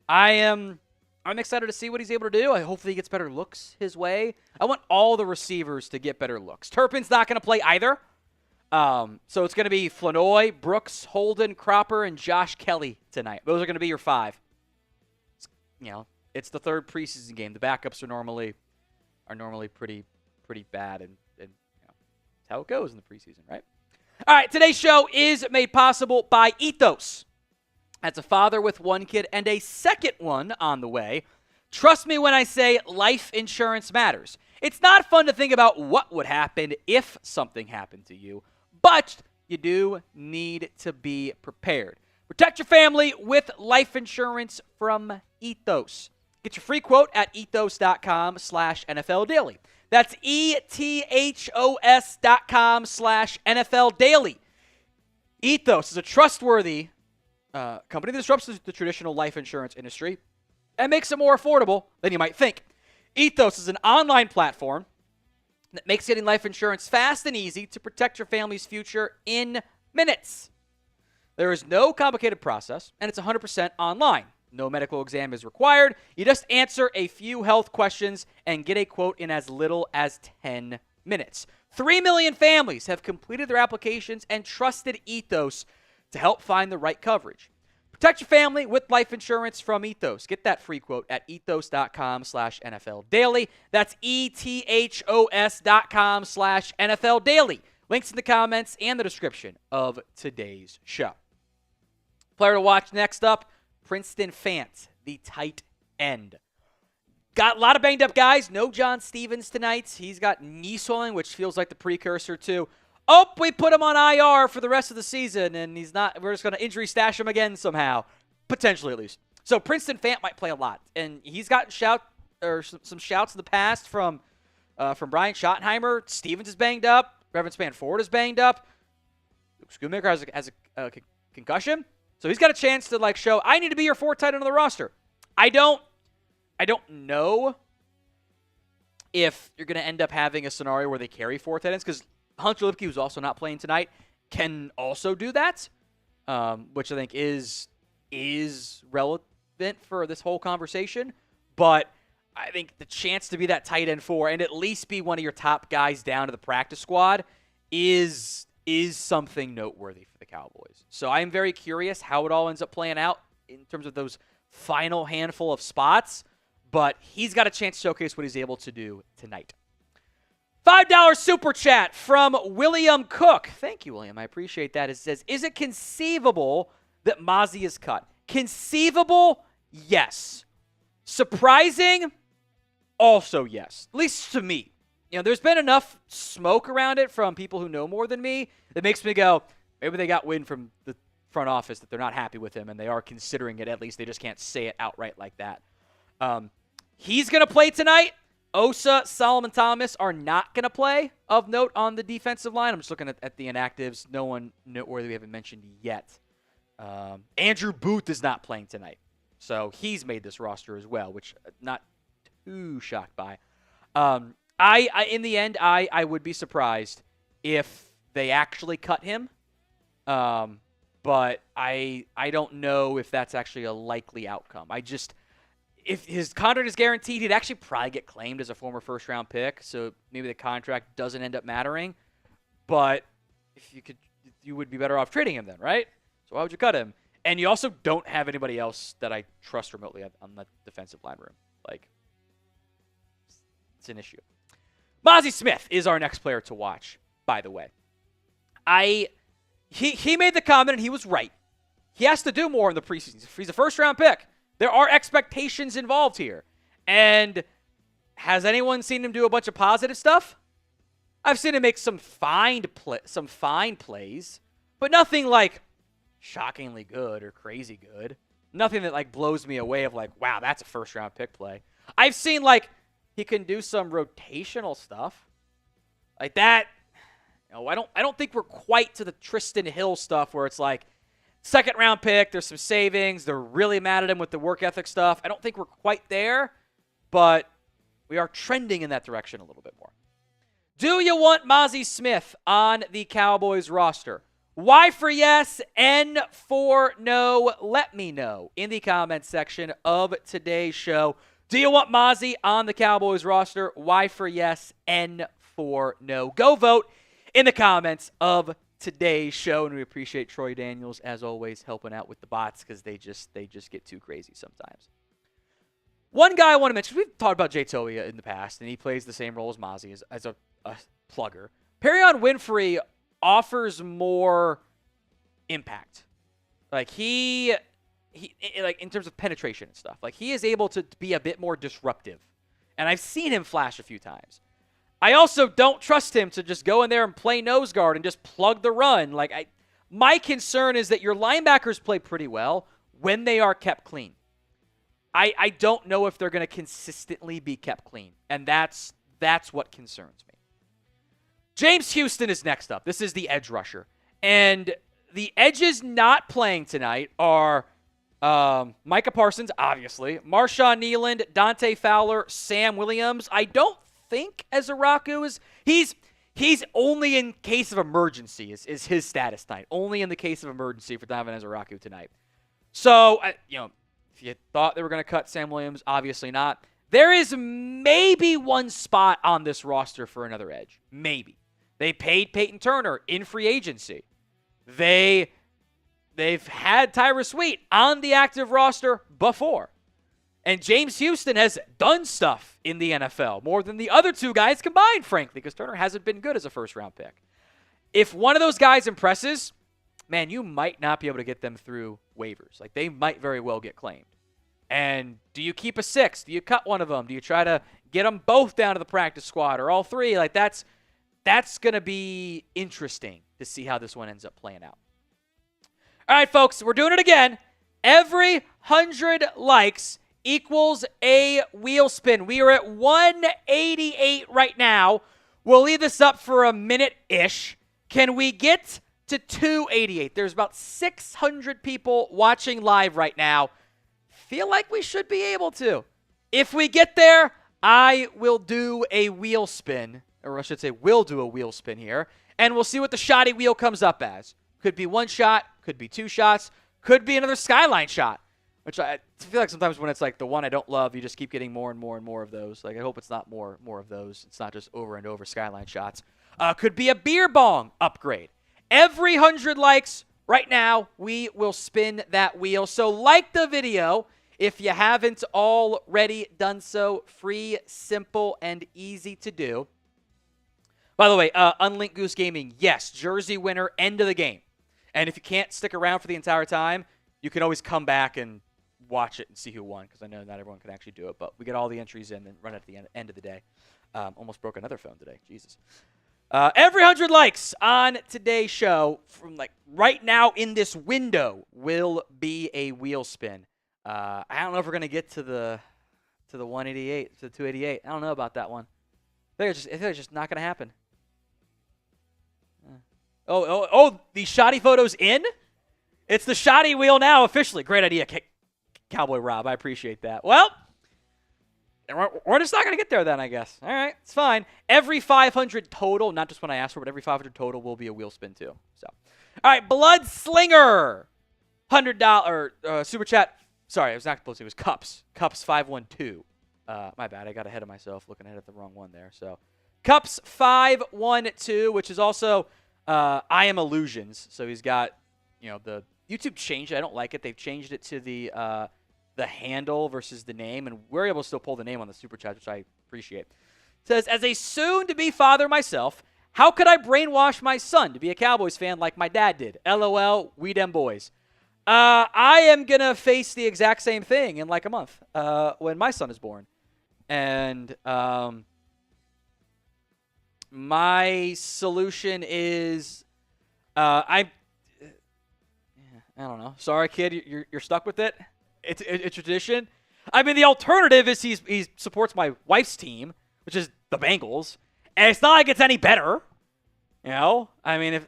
I'm excited to see what he's able to do. Hopefully he gets better looks his way. I want all the receivers to get better looks. Turpin's not going to play either. So it's going to be Flanoy, Brooks, Holden, Cropper, and Josh Kelly tonight. Those are going to be your 5. It's the third preseason game. The backups are normally pretty bad, and that's how it goes in the preseason, right? All right, today's show is made possible by Ethos. That's a father with one kid and a second one on the way. Trust me when I say life insurance matters. It's not fun to think about what would happen if something happened to you, but you do need to be prepared. Protect your family with life insurance from Ethos. Get your free quote at ethos.com/NFL Daily. That's ethos.com/NFL Daily. Ethos is a trustworthy company that disrupts the traditional life insurance industry and makes it more affordable than you might think. Ethos is an online platform that makes getting life insurance fast and easy to protect your family's future in minutes. There is no complicated process, and it's 100% online. No medical exam is required. You just answer a few health questions and get a quote in as little as 10 minutes. 3 million families have completed their applications and trusted Ethos to help find the right coverage. Protect your family with life insurance from Ethos. Get that free quote at ethos.com/NFL Daily. That's ethos.com/NFL Daily. Links in the comments and the description of today's show. Player to watch next up, Princeton Fant, the tight end. Got a lot of banged up guys. No John Stevens tonight. He's got knee swelling, which feels like the precursor to, we put him on IR for the rest of the season, and he's not. We're just going to injury stash him again somehow, potentially at least. So Princeton Fant might play a lot, and he's gotten some shouts in the past from Brian Schottenheimer. Stevens is banged up. Reverend Spanford is banged up. Schoonmaker has a concussion, so he's got a chance to show I need to be your 4th tight end on the roster. I don't know if you're going to end up having a scenario where they carry 4 tight ends, because Hunter Lipke, who's also not playing tonight, can also do that, which I think is relevant for this whole conversation. But I think the chance to be that tight end 4 and at least be one of your top guys down to the practice squad is something noteworthy for the Cowboys. So I'm very curious how it all ends up playing out in terms of those final handful of spots. but he's got a chance to showcase what he's able to do tonight. $5 super chat from William Cook. Thank you, William. I appreciate that. It says, is it conceivable that Mozzie is cut? Conceivable? Yes. Surprising? Also yes. At least to me. There's been enough smoke around it from people who know more than me that makes me go, maybe they got wind from the front office that they're not happy with him and they are considering it. At least they just can't say it outright like that. He's going to play tonight. Osa, Solomon Thomas are not going to play of note on the defensive line. I'm just looking at the inactives. No one noteworthy we haven't mentioned yet. Andrew Booth is not playing tonight. So he's made this roster as well, which not too shocked by. In the end, I would be surprised if they actually cut him. But I don't know if that's actually a likely outcome. If his contract is guaranteed, he'd actually probably get claimed as a former first-round pick, so maybe the contract doesn't end up mattering. But if you would be better off trading him then, right? So why would you cut him? And you also don't have anybody else that I trust remotely on the defensive line room. It's an issue. Mozzie Smith is our next player to watch, by the way. He made the comment, and he was right. He has to do more in the preseason. He's a first-round pick. There are expectations involved here. And has anyone seen him do a bunch of positive stuff? I've seen him make some fine plays, but nothing shockingly good or crazy good. Nothing that blows me away of wow, that's a first-round pick play. I've seen he can do some rotational stuff like that. I don't think we're quite to the Tristan Hill stuff where it's second-round pick, there's some savings, they're really mad at him with the work ethic stuff. I don't think we're quite there, but we are trending in that direction a little bit more. Do you want Mozzie Smith on the Cowboys roster? Y for yes, N for no. Let me know in the comments section of today's show. Do you want Mozzie on the Cowboys roster? Y for yes, N for no. Go vote in the comments of today's show, and we appreciate Troy Daniels, as always, helping out with the bots because they just get too crazy sometimes. One guy I want to mention, we've talked about Jay Toia in the past, and he plays the same role as Mozzie as a plugger. Perion Winfrey offers more impact. He in terms of penetration and stuff. He is able to be a bit more disruptive, and I've seen him flash a few times. I also don't trust him to just go in there and play nose guard and just plug the run. My concern is that your linebackers play pretty well when they are kept clean. I don't know if they're going to consistently be kept clean, and that's what concerns me. James Houston is next up. This is the edge rusher, and the edges not playing tonight are Micah Parsons, obviously, Marshawn Nealand, Dante Fowler, Sam Williams. I don't think Ezeraku is he's only in case of emergency is his status tonight. Only in the case of emergency for Donovan Ezeraku tonight. So, if you thought they were going to cut Sam Williams, obviously not. There is maybe one spot on this roster for another edge. Maybe. They paid Peyton Turner in free agency. They've had Tyrus Wheat on the active roster before. And James Houston has done stuff in the NFL, more than the other two guys combined, frankly, because Turner hasn't been good as a first-round pick. If one of those guys impresses, man, you might not be able to get them through waivers. They might very well get claimed. And do you keep a sixth? Do you cut one of them? Do you try to get them both down to the practice squad or all three? That's going to be interesting to see how this one ends up playing out. All right, folks, we're doing it again. Every 100 likes equals a wheel spin. We are at 188 right now. We'll leave this up for a minute-ish. Can we get to 288? There's about 600 people watching live right now. Feel like we should be able to. If we get there, I will do a wheel spin, or I should say will do a wheel spin here, and we'll see what the shoddy wheel comes up as. Could be one shot, could be two shots, could be another skyline shot. Which I feel like sometimes when it's the one I don't love, you just keep getting more and more and more of those. I hope it's not more of those. It's not just over and over skyline shots. Could be a beer bong upgrade. Every 100 likes right now, we will spin that wheel. So like the video If you haven't already done so, free, simple, and easy to do. By the way, Unlinked Goose Gaming, yes, jersey winner, end of the game. And if you can't stick around for the entire time, you can always come back and watch it and see who won, because I know not everyone can actually do it. But we get all the entries in and run it at the end of the day. Almost broke another phone today. Jesus. Every 100 likes on today's show, from like right now in this window, will be a wheel spin. I don't know if we're gonna get to the 188, to the 288. I don't know about that one. I think it's just not gonna happen. The shoddy photo's in? It's the shoddy wheel now officially. Great idea, Cowboy Rob. I appreciate that. Well, we're just not going to get there then, I guess. All right, it's fine. Every 500 total, not just when I ask for, but every 500 total will be a wheel spin too. So, all right, Blood Slinger, $100 super chat. Sorry, it was not supposed to. It was Cups. Cups 512. My bad. I got ahead of myself, looking ahead at the wrong one there. So, Cups 512, which is also I Am Illusions. So he's got, the YouTube changed it. I don't like it. They've changed it to the handle versus the name, and we're able to still pull the name on the super chat, which I appreciate. It says, as a soon-to-be father myself, how could I brainwash my son to be a Cowboys fan like my dad did? LOL, we dem boys. I am going to face the exact same thing in like a month when my son is born. And my solution is I don't know. Sorry, kid, you're stuck with it. It's a tradition. I mean, the alternative is he supports my wife's team, which is the Bengals, and it's not like it's any better. I mean, if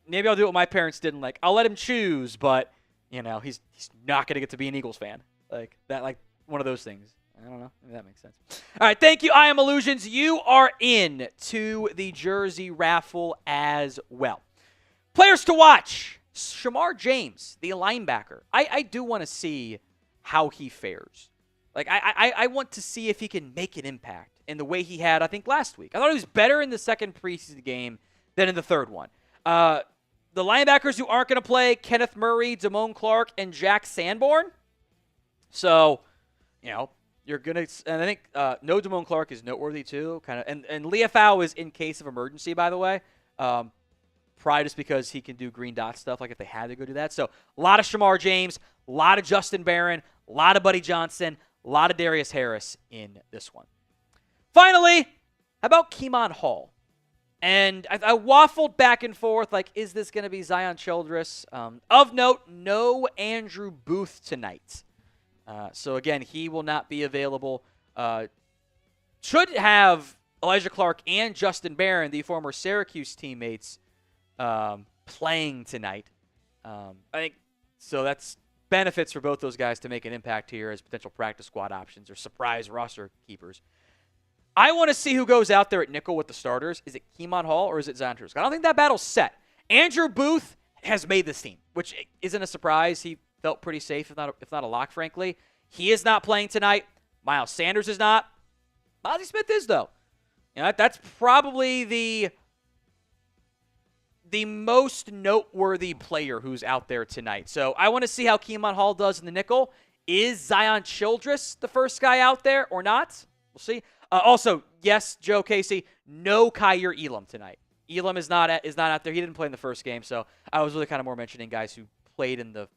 maybe I'll do what my parents did, and I'll let him choose, but he's not gonna get to be an Eagles fan, like that, like one of those things. I don't know. Maybe that makes sense. All right, thank you, I Am Illusions. You are in to the jersey raffle as well. Players to watch. Shamar James, the linebacker. I do want to see how he fares. I want to see if he can make an impact in the way he had, I think, last week. I thought he was better in the second preseason game than in the third one. The linebackers who aren't going to play, Kenneth Murray, Damone Clark, and Jack Sanborn. So, you're going to – and I think no Damone Clark is noteworthy too. And Leafau is in case of emergency, by the way. Probably just because he can do green dot stuff, like if they had to go do that. So a lot of Shamar James, a lot of Justin Barron, a lot of Buddy Johnson, a lot of Darius Harris in this one. Finally, how about Keemon Hall? And I waffled back and forth, is this going to be Zion Childress? Of note, no Andrew Booth tonight. So again, he will not be available. Should have Elijah Clark and Justin Barron, the former Syracuse teammates, playing tonight. I think so. That's benefits for both those guys to make an impact here as potential practice squad options or surprise roster keepers. I want to see who goes out there at nickel with the starters. Is it Keemon Hall or is it Zion Childress? I don't think that battle's set. Andrew Booth has made this team, which isn't a surprise. He felt pretty safe, if not a lock, frankly. He is not playing tonight. Miles Sanders is not. Ozzie Smith is, though. That's probably the most noteworthy player who's out there tonight. So I want to see how Keemon Hall does in the nickel. Is Zion Childress the first guy out there or not? We'll see. Also, yes, Joe Casey, no Kyer Elam tonight. Elam is not out there. He didn't play in the first game, so I was really kind of more mentioning guys who played in the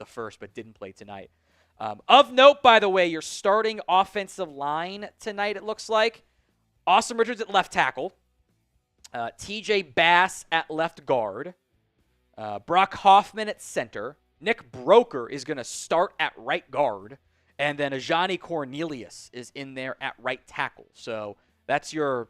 first but didn't play tonight. Of note, by the way, your starting offensive line tonight, it looks like. Austin Richards at left tackle. TJ Bass at left guard. Brock Hoffman at center. Nick Broker is going to start at right guard. And then Ajani Cornelius is in there at right tackle. So that's your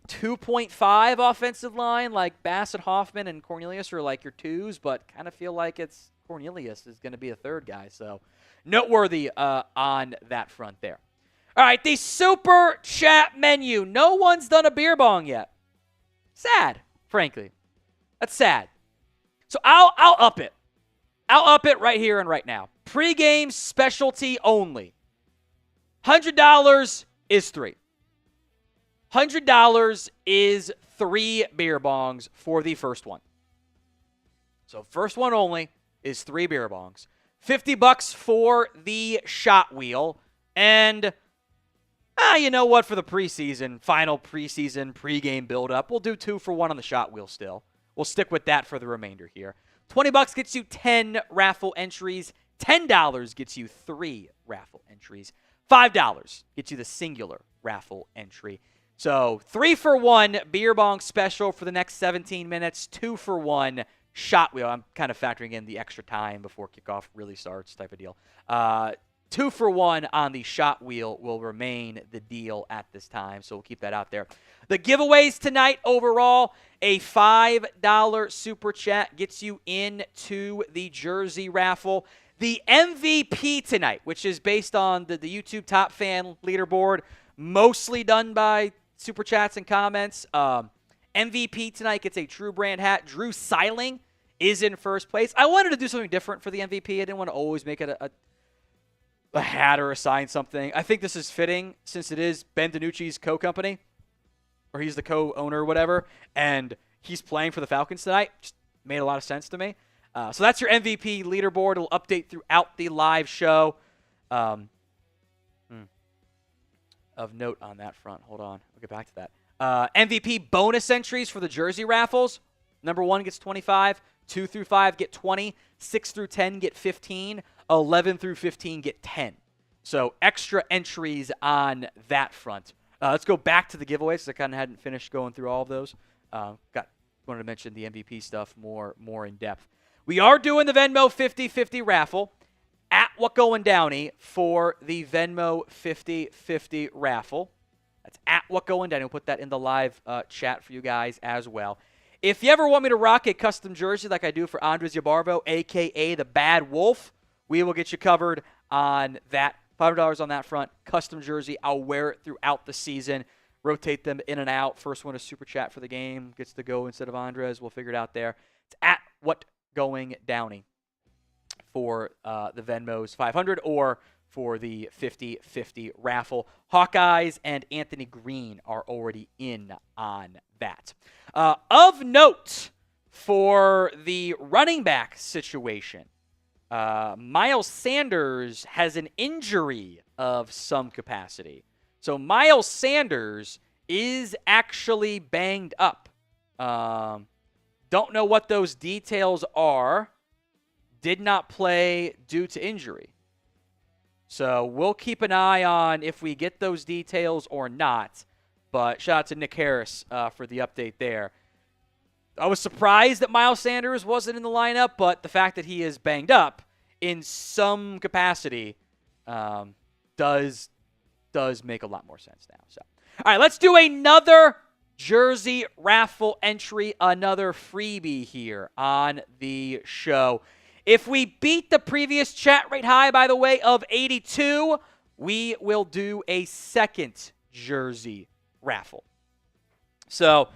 2.5 offensive line. Like Bass and Hoffman and Cornelius are like your twos, but kind of feel like it's Cornelius is going to be a third guy. So noteworthy on that front there. All right, the super chat menu. No one's done a beer bong yet. Sad, frankly. That's sad. So I'll up it. I'll up it right here and right now. Pre-game specialty only. $100 is 3. $100 is 3 beer bongs for the first one. So first one only is 3 beer bongs. $50 for the shot wheel. And you know what? For the final preseason pregame build-up, we'll do 2 for 1 on the shot wheel still. We'll stick with that for the remainder here. $20 gets you 10 raffle entries. $10 gets you 3 raffle entries. $5 gets you the singular raffle entry. So 3 for 1 beer bong special for the next 17 minutes. 2 for 1 shot wheel. I'm kind of factoring in the extra time before kickoff really starts type of deal. 2 for 1 on the shot wheel will remain the deal at this time, so we'll keep that out there. The giveaways tonight overall, a $5 super chat gets you into the jersey raffle. The MVP tonight, which is based on the YouTube top fan leaderboard, mostly done by super chats and comments. MVP tonight gets a True Brand hat. Drew Seiling is in first place. I wanted to do something different for the MVP. I didn't want to always make it a hat or assign something. I think this is fitting since it is Ben DiNucci's co-company, or he's the co-owner or whatever, and he's playing for the Falcons tonight. Just made a lot of sense to me. So that's your MVP leaderboard. It'll update throughout the live show. Of note on that front. Hold on. I'll get back to that. MVP bonus entries for the jersey raffles. Number 1 gets 25. 2 through 5 get 20. 6 through 10 get 15. 11 through 15 get 10. So extra entries on that front. Let's go back to the giveaways because I kind of hadn't finished going through all of those. Wanted to mention the MVP stuff more in depth. We are doing the Venmo 50-50 raffle at What Going Downey for the Venmo 50-50 raffle. That's at What Going Downey. We'll put that in the live chat for you guys as well. If you ever want me to rock a custom jersey like I do for Andres Yabarvo, a.k.a. the Bad Wolf, we will get you covered on that. $500 on that front. Custom jersey. I'll wear it throughout the season. Rotate them in and out. First one is Super Chat for the game. Gets to go instead of Andres. We'll figure it out there. It's at What Going Downey for the Venmos 500 or for the 50-50 raffle. Hawkeyes and Anthony Green are already in on that. Of note for the running back situation, Miles Sanders has an injury of some capacity. So Miles Sanders is actually banged up. Don't know what those details are. Did not play due to injury. So we'll keep an eye on if we get those details or not. But shout out to Nick Harris for the update there. I was surprised that Miles Sanders wasn't in the lineup, but the fact that he is banged up in some capacity does make a lot more sense now. So, all right, let's do another jersey raffle entry, another freebie here on the show. If we beat the previous chat rate high, by the way, of 82, we will do a second jersey raffle. So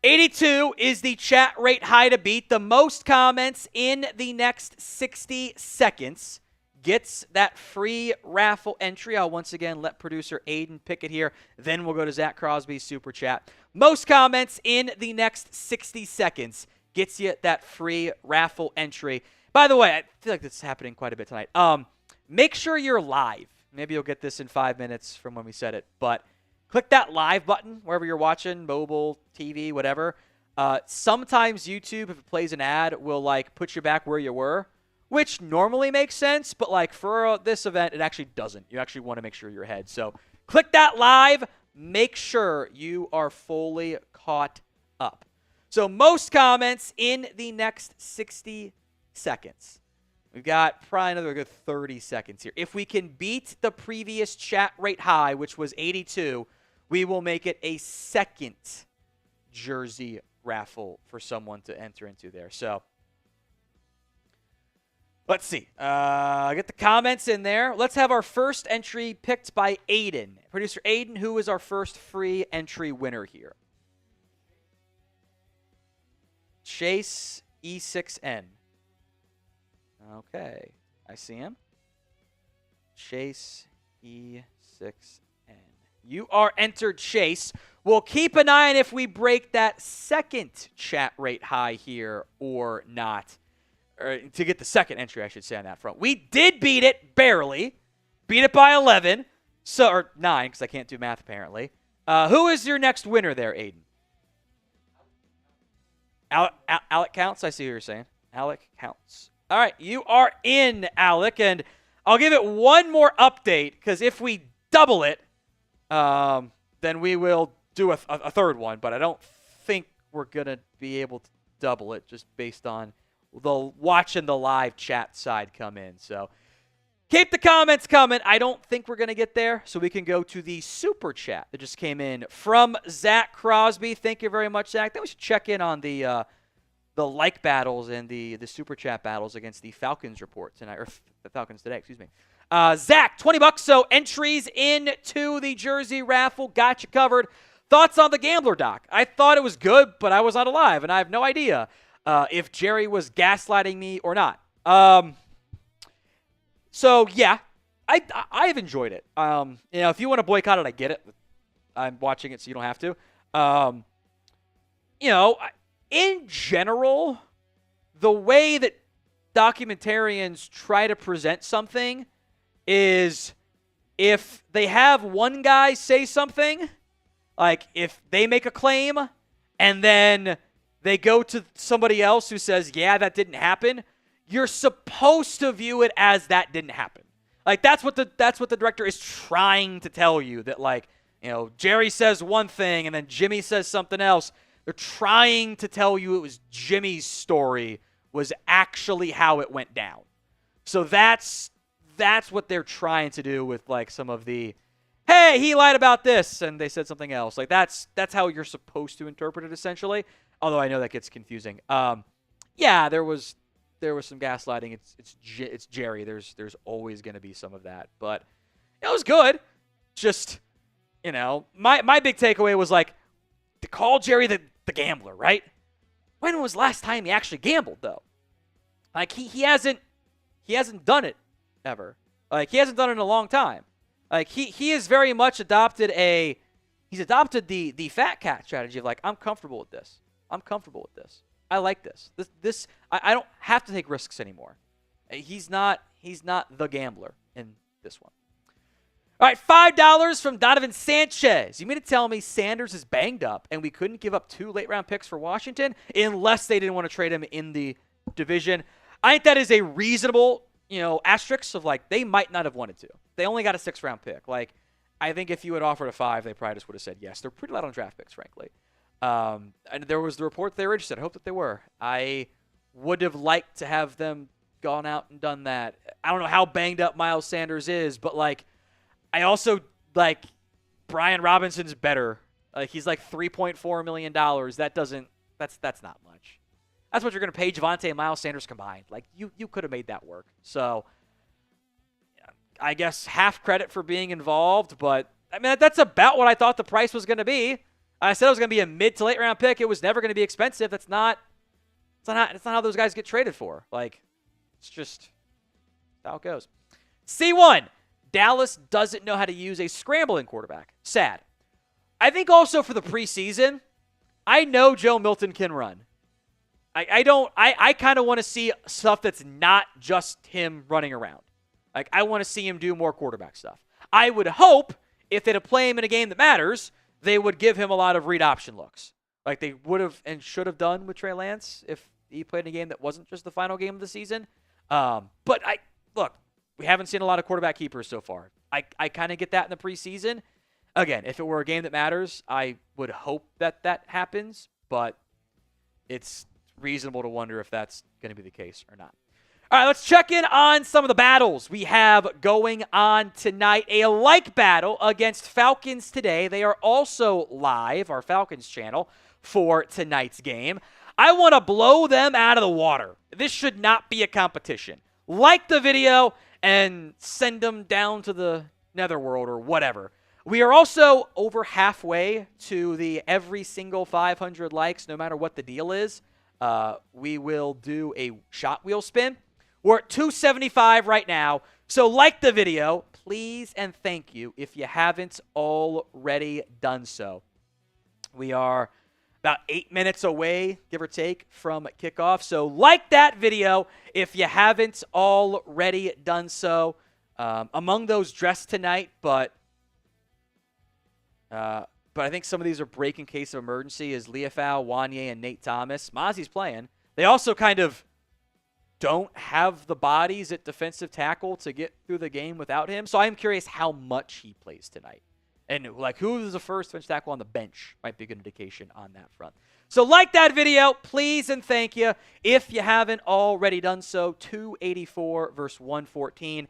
82 is the chat rate high to beat. The most comments in the next 60 seconds gets that free raffle entry. I'll once again let producer Aiden pick it here. Then we'll go to Zach Crosby's super chat. Most comments in the next 60 seconds gets you that free raffle entry. By the way, I feel like this is happening quite a bit tonight. Make sure you're live. Maybe you'll get this in 5 minutes from when we said it. But click that live button wherever you're watching, mobile, TV, whatever. Sometimes YouTube, if it plays an ad, will like put you back where you were, which normally makes sense. But like for this event, it actually doesn't. You actually want to make sure you're ahead. So click that live. Make sure you are fully caught up. So most comments in the next 60 seconds. We've got probably another good 30 seconds here. If we can beat the previous chat rate high, which was 82, we will make it a second jersey raffle for someone to enter into there. So let's see. Get the comments in there. Let's have our first entry picked by Aiden. Producer Aiden, who is our first free entry winner here? Chase E6N. Okay, I see him. Chase E6N. You are entered, Chase. We'll keep an eye on if we break that second chat rate high here or not. or to get the second entry, I should say, on that front. We did beat it, barely. Beat it by 11, or 9, because I can't do math, apparently. Who is your next winner there, Aiden? Alec counts? I see what you're saying. Alec counts. All right, you are in, Alec, and I'll give it one more update, because if we double it, then we will do a third one, but I don't think we're going to be able to double it just based on watching the live chat side come in. So keep the comments coming. I don't think we're going to get there, so we can go to the super chat that just came in from Zach Crosby. Thank you very much, Zach. Then we should check in on the like battles and the super chat battles against the Falcons report tonight, or the Falcons today, excuse me. Zach, $20, so entries into the jersey raffle. Got you covered. Thoughts on the Gambler doc? I thought it was good, but I was not alive, and I have no idea if Jerry was gaslighting me or not. So, yeah, I've enjoyed it. If you want to boycott it, I get it. I'm watching it, so you don't have to. In general, the way that documentarians try to present something is if they have one guy say something, like if they make a claim and then they go to somebody else who says, yeah, that didn't happen, you're supposed to view it as that didn't happen. Like that's what the director is trying to tell you, that Jerry says one thing and then Jimmy says something else. They're trying to tell you it was Jimmy's story was actually how it went down. So that's what they're trying to do with some of the, hey, he lied about this and they said something else. That's how you're supposed to interpret it, essentially. Although I know that gets confusing. Yeah, there was some gaslighting. It's Jerry. There's always going to be some of that, but it was good. Just my big takeaway was to call Jerry the gambler, right? When was last time he actually gambled though? He hasn't done it ever. He hasn't done it in a long time. He has very much adopted the fat cat strategy of I'm comfortable with this. I'm comfortable with this. I like this. I don't have to take risks anymore. He's not the gambler in this one. All right, $5 from Donovan Sanchez. You mean to tell me Sanders is banged up and we couldn't give up 2 late-round picks for Washington unless they didn't want to trade him in the division? I think that is a reasonable, asterisk of they might not have wanted to. They only got a 6th-round pick. I think if you had offered a 5, they probably just would have said yes. They're pretty light on draft picks, frankly. And there was the report they were interested. I hope that they were. I would have liked to have them gone out and done that. I don't know how banged up Miles Sanders is, but I also Brian Robinson's better. He's $3.4 million. That's not much. That's what you're going to pay Javonte and Miles Sanders combined. You could have made that work. So I guess half credit for being involved, but I mean that's about what I thought the price was going to be. I said it was going to be a mid to late round pick. It was never going to be expensive. It's not how those guys get traded for. It's just how it goes. C1. Dallas doesn't know how to use a scrambling quarterback. Sad. I think also for the preseason, I know Joe Milton can run. I kind of want to see stuff that's not just him running around. I want to see him do more quarterback stuff. I would hope if they'd play him in a game that matters, they would give him a lot of read option looks. They would have and should have done with Trey Lance if he played in a game that wasn't just the final game of the season. But we haven't seen a lot of quarterback keepers so far. I kind of get that in the preseason. Again, if it were a game that matters, I would hope that happens, but it's reasonable to wonder if that's going to be the case or not. All right, let's check in on some of the battles we have going on tonight. A like battle against Falcons today. They are also live, our Falcons channel, for tonight's game. I want to blow them out of the water. This should not be a competition. Like the video and send them down to the netherworld or whatever. We are also over halfway to the every single 500 likes, no matter what the deal is. We will do a shot wheel spin. We're at 275 right now. So like the video, please and thank you if you haven't already done so. We are about 8 minutes away, give or take, from kickoff. So like that video if you haven't already done so. Among those dressed tonight, but I think some of these are break in case of emergency is Leafau, Wanye, and Nate Thomas. Mozzie's playing. They also kind of don't have the bodies at defensive tackle to get through the game without him. So I'm curious how much he plays tonight. And, like, who is the first defensive tackle on the bench might be a good indication on that front. So like that video, please and thank you. If you haven't already done so, 284 versus 114.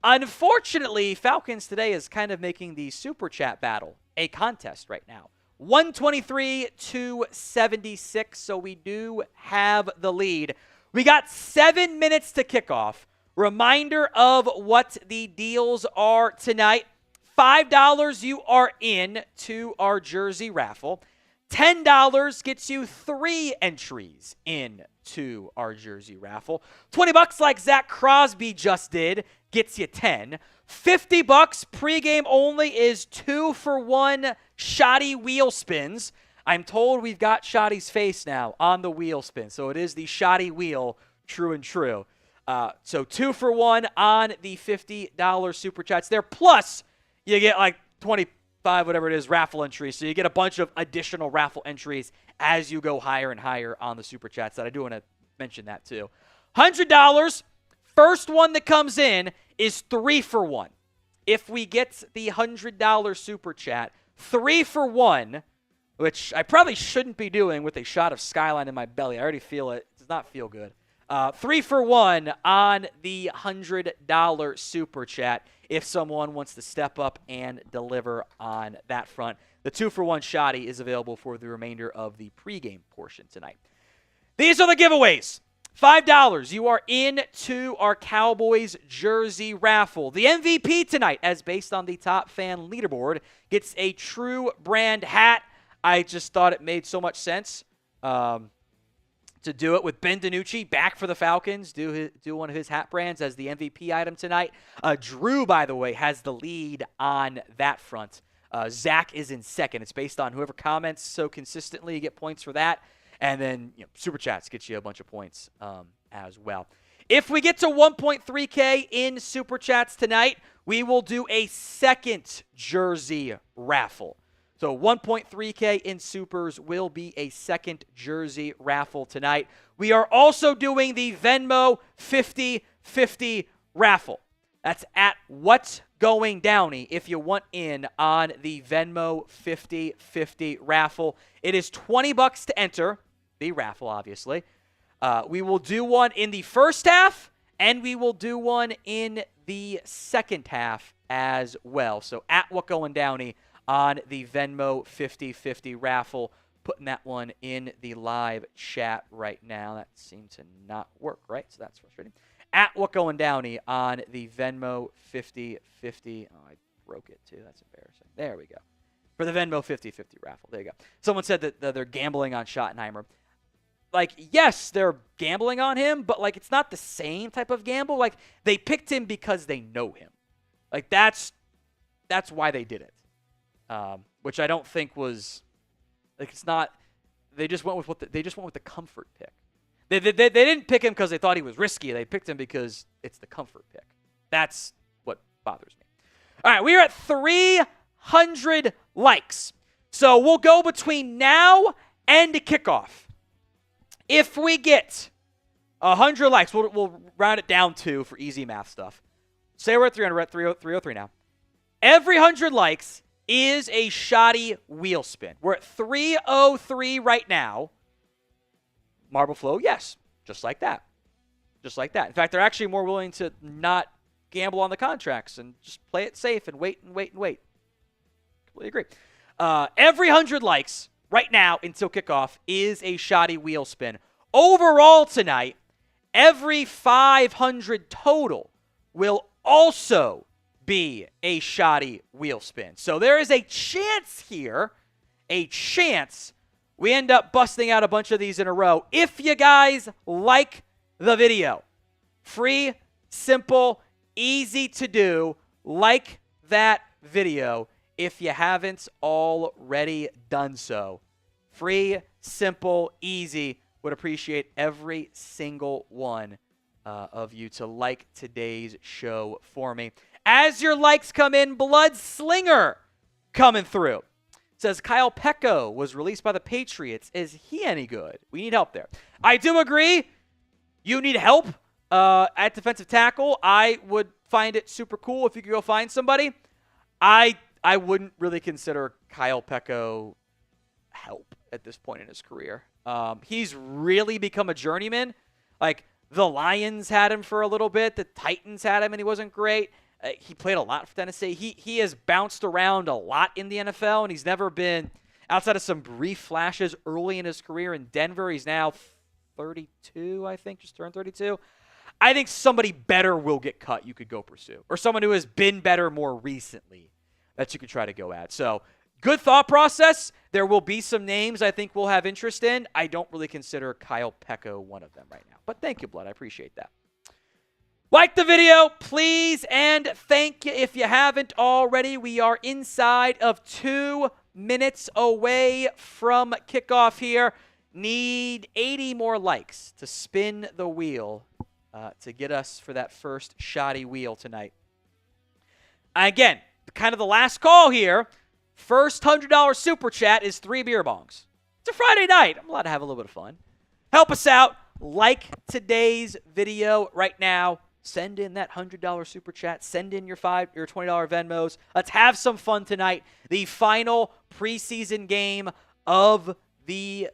Unfortunately, Falcons today is kind of making the Super Chat battle a contest right now. 123-76, so we do have the lead. We got 7 minutes to kickoff. Reminder of what the deals are tonight. $5, you are in to our jersey raffle. $10 gets you 3 entries in to our jersey raffle. $20, like Zach Crosby just did, gets you 10. $50 pregame only is 2-for-1 shoddy wheel spins. I'm told we've got Shoddy's face now on the wheel spin, so it is the shoddy wheel, true and true. So 2-for-1 on the $50 Super Chats there. Plus, you get like 25, whatever it is, raffle entries. So you get a bunch of additional raffle entries as you go higher and higher on the Super Chats. I do want to mention that too. $100, first one that comes in is 3-for-1. If we get the $100 Super Chat, 3-for-1, which I probably shouldn't be doing with a shot of Skyline in my belly. I already feel it. It does not feel good. 3-for-1 on the $100 Super Chat if someone wants to step up and deliver on that front. The 2-for-1 shoddy is available for the remainder of the pregame portion tonight. These are the giveaways. $5, you are in to our Cowboys jersey raffle. The MVP tonight, as based on the top fan leaderboard, gets a True Brand hat. I just thought it made so much sense to do it with Ben DiNucci back for the Falcons, do one of his hat brands as the MVP item tonight. Drew, by the way, has the lead on that front. Zach is in second. It's based on whoever comments so consistently, you get points for that. And then Super Chats gets you a bunch of points as well. If we get to 1.3K in Super Chats tonight, we will do a second jersey raffle. So 1.3K in Supers will be a second jersey raffle tonight. We are also doing the Venmo 50/50 raffle. That's at What's Going Downey if you want in on the Venmo 50/50 raffle. It is $20 to enter the raffle, obviously. We will do one in the first half, and we will do one in the second half as well. So at What Going Downey on the Venmo 50/50 raffle. Putting that one in the live chat right now. That seemed to not work, right? So that's frustrating. At What Going Downey on the Venmo 50/50. Oh, I broke it too. That's embarrassing. There we go. For the Venmo 50/50 raffle. There you go. Someone said that they're gambling on Schottenheimer. Like, yes, they're gambling on him, but, like, it's not the same type of gamble. Like, they picked him because they know him. Like, that's why they did it. Which I don't think was, like, it's not. They just went with the comfort pick. They didn't pick him because they thought he was risky. They picked him because it's the comfort pick. That's what bothers me. All right, we are at 300 likes. So we'll go between now and kickoff. If we get 100 likes, we'll round it down to for easy math stuff. Say we're at 300, we're at 303 now. Every 100 likes is a shoddy wheel spin. We're at 303 right now. Marble flow, yes, just like that. Just like that. In fact, they're actually more willing to not gamble on the contracts and just play it safe and wait and wait and wait. Completely agree. Every 100 likes right now until kickoff is a shoddy wheel spin. Overall tonight, every 500 total will also be a shoddy wheel spin. So there is a chance here, we end up busting out a bunch of these in a row. If you guys like the video, free, simple, easy to do, like that video if you haven't already done so. Free, simple, easy. Would appreciate every single one of you to like today's show for me. As your likes come in, Blood Slinger coming through. Says Kyle Pecco was released by the Patriots. Is he any good? We need help there. I do agree. You need help at defensive tackle. I would find it super cool if you could go find somebody. I wouldn't really consider Kyle Pecco help at this point in his career. He's really become a journeyman. Like, the Lions had him for a little bit. The Titans had him, and he wasn't great. He played a lot for Tennessee. He has bounced around a lot in the NFL, and he's never been, outside of some brief flashes early in his career in Denver, he's now 32, I think, just turned 32. I think somebody better will get cut you could go pursue, or someone who has been better more recently that you could try to go at. So, good thought process. There will be some names I think we'll have interest in. I don't really consider Kyle Pecco one of them right now. But thank you, Blood. I appreciate that. Like the video, please, and thank you if you haven't already. We are inside of 2 minutes away from kickoff here. Need 80 more likes to spin the wheel to get us for that first shoddy wheel tonight. Again, kind of the last call here. First $100 super chat is 3 beer bongs. It's a Friday night. I'm allowed to have a little bit of fun. Help us out. Like today's video right now. Send in that $100 super chat. Send in your $20 Venmos. Let's have some fun tonight. The final preseason game of the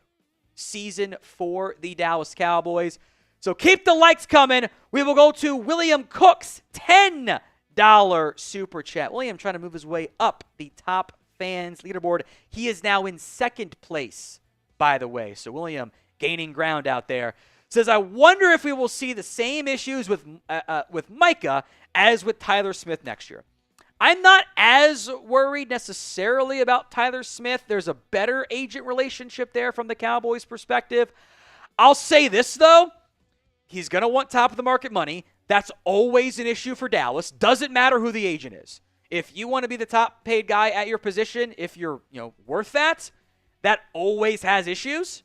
season for the Dallas Cowboys. So keep the likes coming. We will go to William Cook's $10 super chat. William trying to move his way up the top fans leaderboard. He is now in second place, by the way. So William gaining ground out there. Says, I wonder if we will see the same issues with Micah as with Tyler Smith next year. I'm not as worried necessarily about Tyler Smith. There's a better agent relationship there from the Cowboys' perspective. I'll say this, though. He's going to want top-of-the-market money. That's always an issue for Dallas. Doesn't matter who the agent is. If you want to be the top-paid guy at your position, if you're worth that always has issues.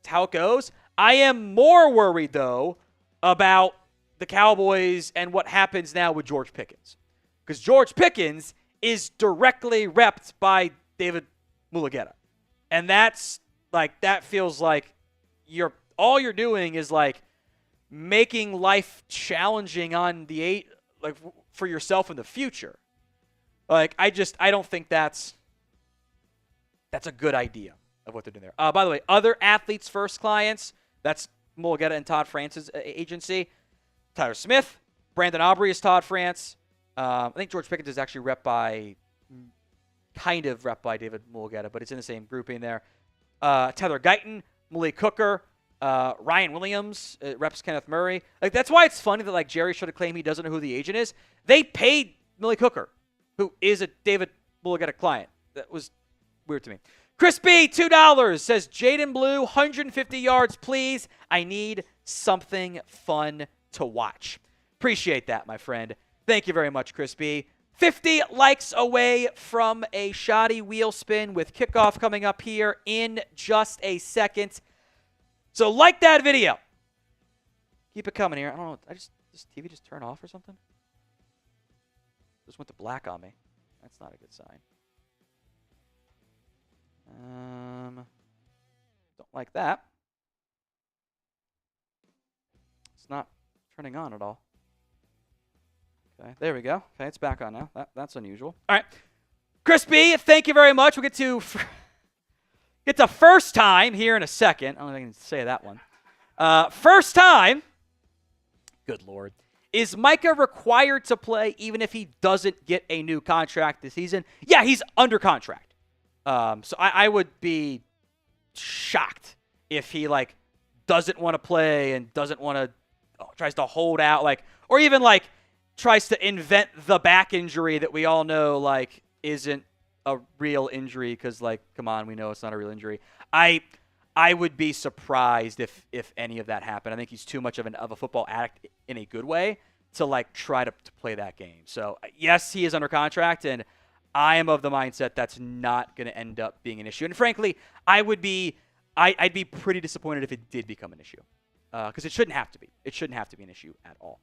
How it goes. I am more worried, though, about the Cowboys and what happens now with George Pickens. Because George Pickens is directly repped by David Mulugeta. And that feels like all you're doing is making life challenging on for yourself in the future. I don't think that's a good idea of what they're doing there. By the way, other athletes first clients, that's Mulugeta and Todd France's agency. Tyler Smith, Brandon Aubrey is Todd France. I think George Pickens is actually kind of rep by David Mulugeta, but it's in the same grouping there. Tyler Guyton, Malik Hooker, Ryan Williams reps Kenneth Murray. That's why it's funny that Jerry should have claimed he doesn't know who the agent is. They paid Malik Hooker, who is a David Mulugeta client. That was weird to me. Chris B, $2, says, Jaydon Blue, 150 yards, please. I need something fun to watch. Appreciate that, my friend. Thank you very much, Chris B. 50 likes away from a shoddy wheel spin with kickoff coming up here in just a second. So like that video. Keep it coming here. I don't know. Does TV just turn off or something? Just went to black on me. That's not a good sign. Don't like that. It's not turning on at all. Okay, there we go. Okay, it's back on now. That's unusual. All right. Chris B, thank you very much. We'll get to first time here in a second. I don't think I can say that one. First time, good Lord, is Micah required to play even if he doesn't get a new contract this season? Yeah, he's under contract. So I would be shocked if he doesn't want to play and doesn't want to tries to hold out or even tries to invent the back injury that we all know isn't a real injury because come on, we know it's not a real injury. I would be surprised if any of that happened. I think he's too much of a football addict in a good way to try to play that game. So yes, he is under contract, and I am of the mindset that's not going to end up being an issue. And frankly, I'd be pretty disappointed if it did become an issue, because it shouldn't have to be. It shouldn't have to be an issue at all.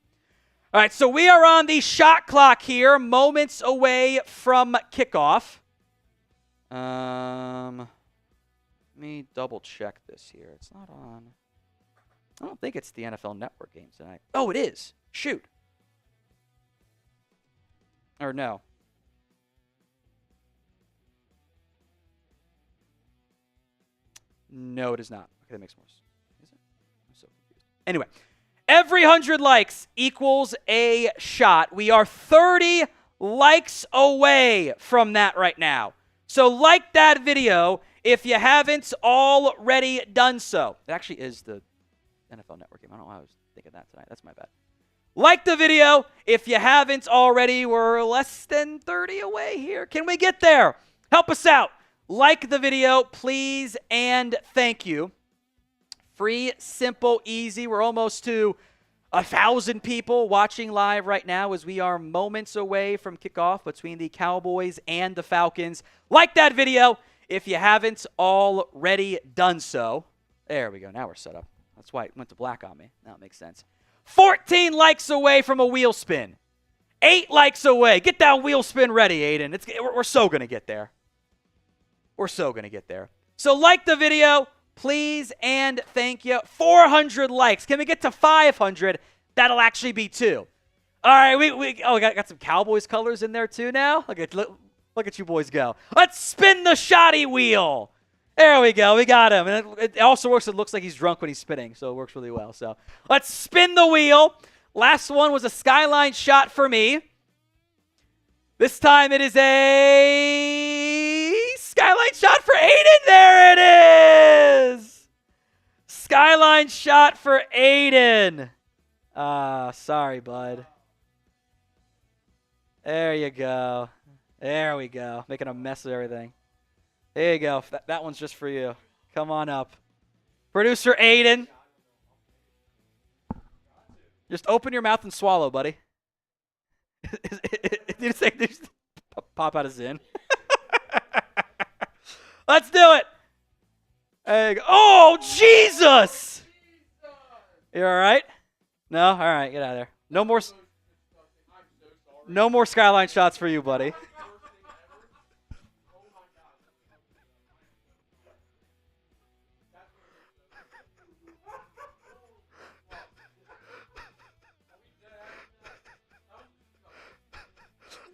All right, so we are on the shot clock here, moments away from kickoff. Let me double check this here. It's not on. I don't think it's the NFL Network games tonight. Oh, it is. Shoot. Or no. No, it is not. Okay, that makes more sense. Is it? I'm so confused. Anyway, every 100 likes equals a shot. We are 30 likes away from that right now. So like that video if you haven't already done so. It actually is the NFL Network game. I don't know why I was thinking that tonight. That's my bad. Like the video if you haven't already. We're less than 30 away here. Can we get there? Help us out. Like the video, please, and thank you. Free, simple, easy. We're almost to 1,000 people watching live right now as we are moments away from kickoff between the Cowboys and the Falcons. Like that video if you haven't already done so. There we go. Now we're set up. That's why it went to black on me. Now it makes sense. 14 likes away from a wheel spin. 8 likes away. Get that wheel spin ready, Aiden. We're so going to get there. We're so going to get there. So like the video, please, and thank you. 400 likes. Can we get to 500? That'll actually be 2. All right, we got some Cowboys colors in there too now. Look at you boys go. Let's spin the shoddy wheel. There we go. We got him. And it also works. It looks like he's drunk when he's spinning, so it works really well. So let's spin the wheel. Last one was a skyline shot for me. This time it is a skyline shot for Aiden. There it is. Skyline shot for Aiden. Sorry, bud. There you go. There we go. Making a mess of everything. There you go. That one's just for you. Come on up. Producer Aiden. Just open your mouth and swallow, buddy. Did you just pop out a Zin? Let's do it. There you go. Oh, Jesus! You all right? No? All right, get out of there. No more skyline shots for you, buddy.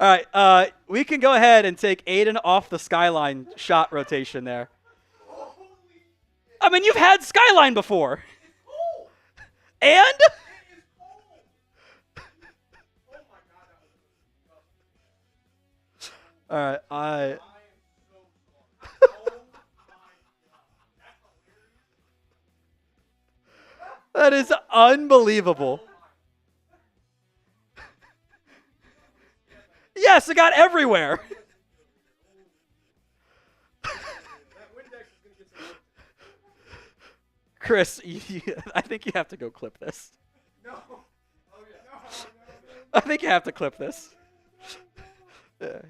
All right, we can go ahead and take Aiden off the skyline shot rotation there. I mean, you've had skyline before. And? All right, that is unbelievable. Yes, it got everywhere. Chris, I think you have to go clip this. No. I think you have to clip this. Yeah.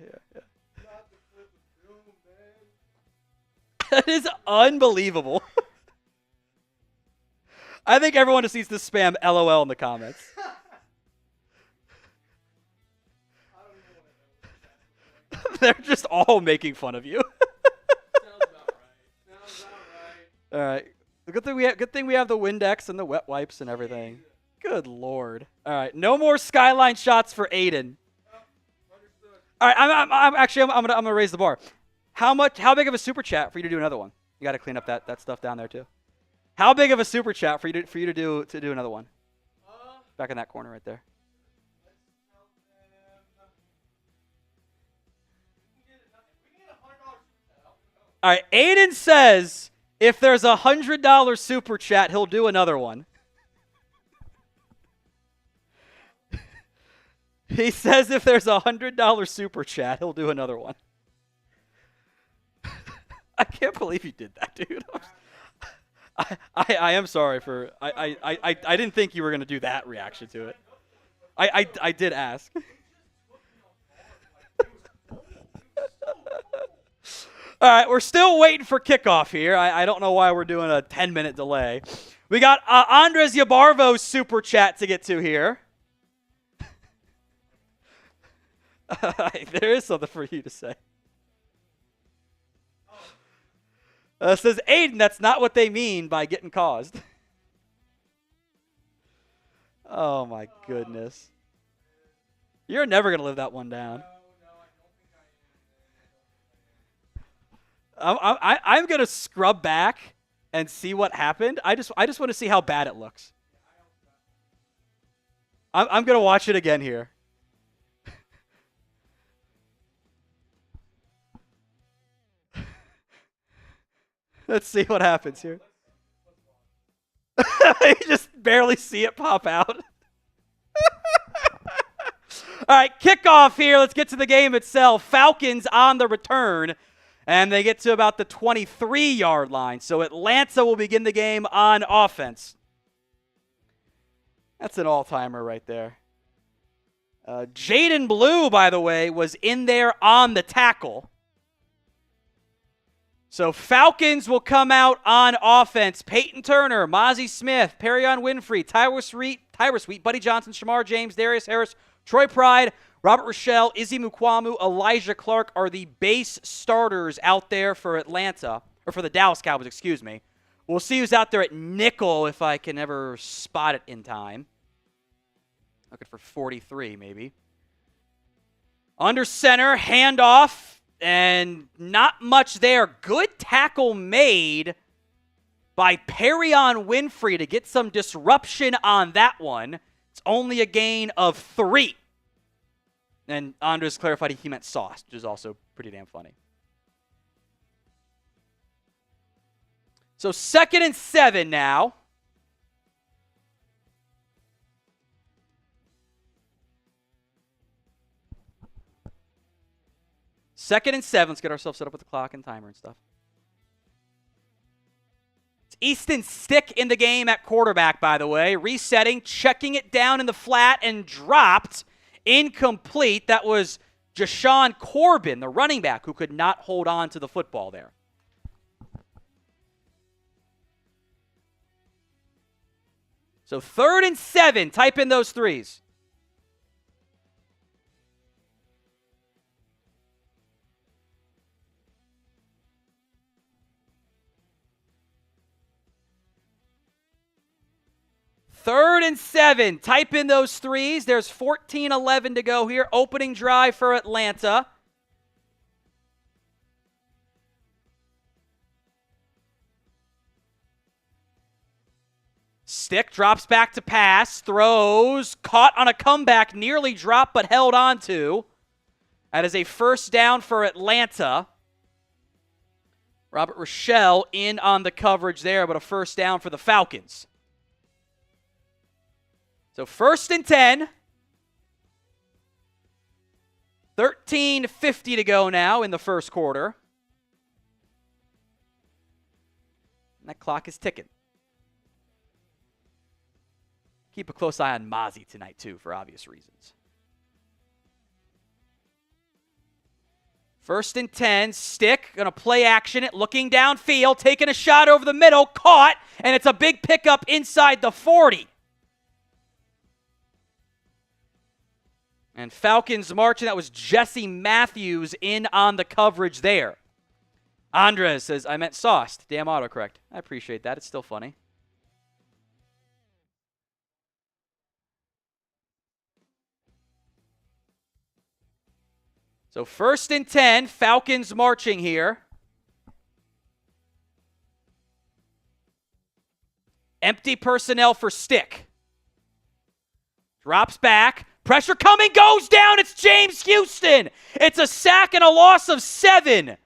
That is unbelievable. I think everyone just needs to spam LOL in the comments. They're just all making fun of you. Sounds about right. All right. Good thing we have the Windex and the wet wipes and everything. Good Lord. All right. No more skyline shots for Aiden. All right. I'm gonna raise the bar. How big of a super chat for you to do another one? You got to clean up that stuff down there too. How big of a super chat for you to do another one? Back in that corner right there. All right, Aiden says if there's a $100 super chat, he'll do another one. He says if there's a $100 super chat, he'll do another one. I can't believe you did that, dude. I am sorry for I didn't think you were gonna do that reaction to it. I did ask. All right, we're still waiting for kickoff here. I don't know why we're doing a 10-minute delay. We got Andres Yabarvo's super chat to get to here. There is something for you to say. Says Aiden, that's not what they mean by getting caused. Oh, my goodness. You're never going to live that one down. I'm going to scrub back and see what happened. I just want to see how bad it looks. I'm going to watch it again here. Let's see what happens here. You just barely see it pop out. All right, kickoff here. Let's get to the game itself. Falcons on the return, and they get to about the 23-yard line. So Atlanta will begin the game on offense. That's an all-timer right there. Jaydon Blue, by the way, was in there on the tackle. So Falcons will come out on offense. Peyton Turner, Mozzie Smith, Perion Winfrey, Tyrus Wheat, Buddy Johnson, Shamar James, Darius Harris, Troy Pride, Robert Rochelle, Izzy Mukwamu, Elijah Clark are the base starters out there for Atlanta, or for the Dallas Cowboys, excuse me. We'll see who's out there at nickel if I can ever spot it in time. Looking for 43 maybe. Under center, handoff. And not much there. Good tackle made by Perion Winfrey to get some disruption on that one. It's only a gain of 3. And Andres clarified he meant sauce, which is also pretty damn funny. So 2nd and 7 now. Second and 7. Let's get ourselves set up with the clock and timer and stuff. It's Easton Stick in the game at quarterback, by the way. Resetting, checking it down in the flat, and dropped. Incomplete. That was Jashawn Corbin, the running back, who could not hold on to the football there. So 3rd and 7. Type in those threes. Third and 7. Type in those threes. There's 14:11 to go here. Opening drive for Atlanta. Stick drops back to pass. Throws. Caught on a comeback. Nearly dropped but held on to. That is a first down for Atlanta. Robert Rochelle in on the coverage there, but a first down for the Falcons. So 1st and 10. 13:50 to go now in the first quarter. And that clock is ticking. Keep a close eye on Mozzie tonight, too, for obvious reasons. 1st and 10. Stick, going to play action it, looking downfield, taking a shot over the middle, caught, and it's a big pickup inside the 40. And Falcons marching. That was Jesse Matthews in on the coverage there. Andres says, I meant sauced. Damn autocorrect. I appreciate that. It's still funny. So 1st and 10. Falcons marching here. Empty personnel for Stick. Drops back. Pressure coming, goes down. It's James Houston. It's a sack and a loss of 7.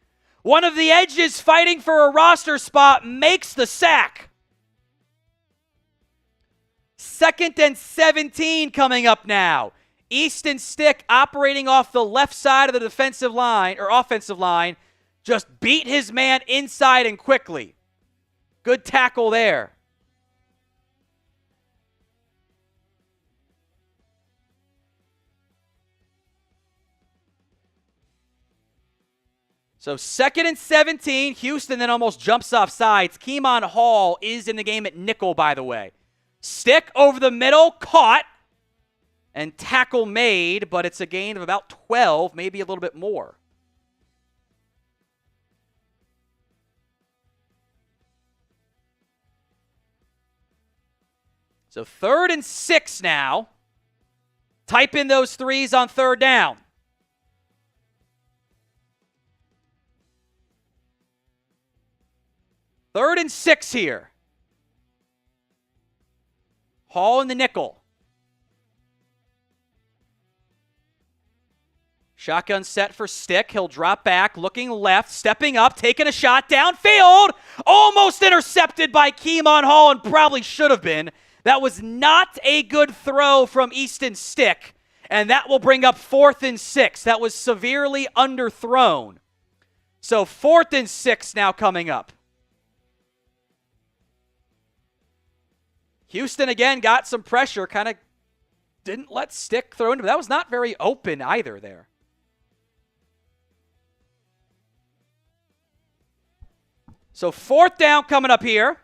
One of the edges fighting for a roster spot makes the sack. 2nd and 17 coming up now. Easton Stick operating off the left side of the defensive line, or offensive line, just beat his man inside and quickly. Good tackle there. So 2nd and 17. Houston then almost jumps off sides. Keemon Hall is in the game at nickel, by the way. Stick over the middle, caught, and tackle made, but it's a gain of about 12, maybe a little bit more. So 3rd and 6 now. Type in those threes on 3rd down. Third and 6 here. Hall in the nickel. Shotgun set for Stick. He'll drop back, looking left, stepping up, taking a shot downfield. Almost intercepted by Keemon Hall and probably should have been. That was not a good throw from Easton Stick, and that will bring up 4th and 6. That was severely underthrown. So 4th and 6 now coming up. Houston again got some pressure, kind of didn't let Stick throw into, but that was not very open either there. So 4th down coming up here.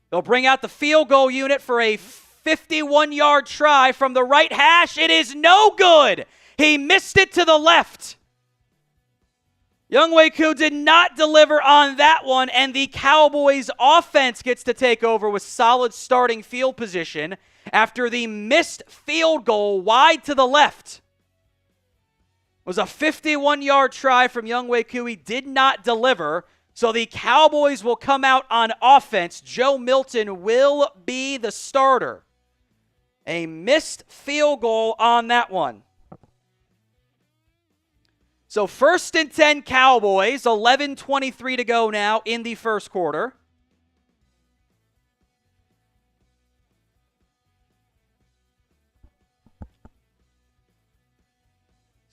They'll bring out the field goal unit for a 51-yard try from the right hash. It is no good. He missed it to the left. Younghoe Koo did not deliver on that one, and the Cowboys offense gets to take over with solid starting field position after the missed field goal wide to the left. It was a 51-yard try from Younghoe Koo. He did not deliver. So the Cowboys will come out on offense. Joe Milton will be the starter. A missed field goal on that one. So 1st and 10 Cowboys, 11:23 to go now in the first quarter.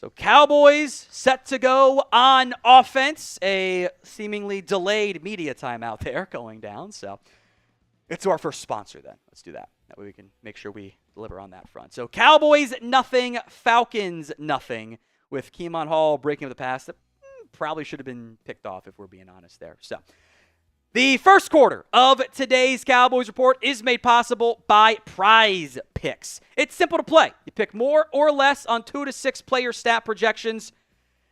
So Cowboys set to go on offense. A seemingly delayed media timeout there going down. So it's our first sponsor then. Let's do that. That way we can make sure we deliver on that front. So Cowboys nothing, Falcons nothing, with Keemon Hall breaking up the pass that probably should have been picked off if we're being honest there. So the first quarter of today's Cowboys Report is made possible by Prize Picks. It's simple to play. You pick more or less on 2 to 6 player stat projections.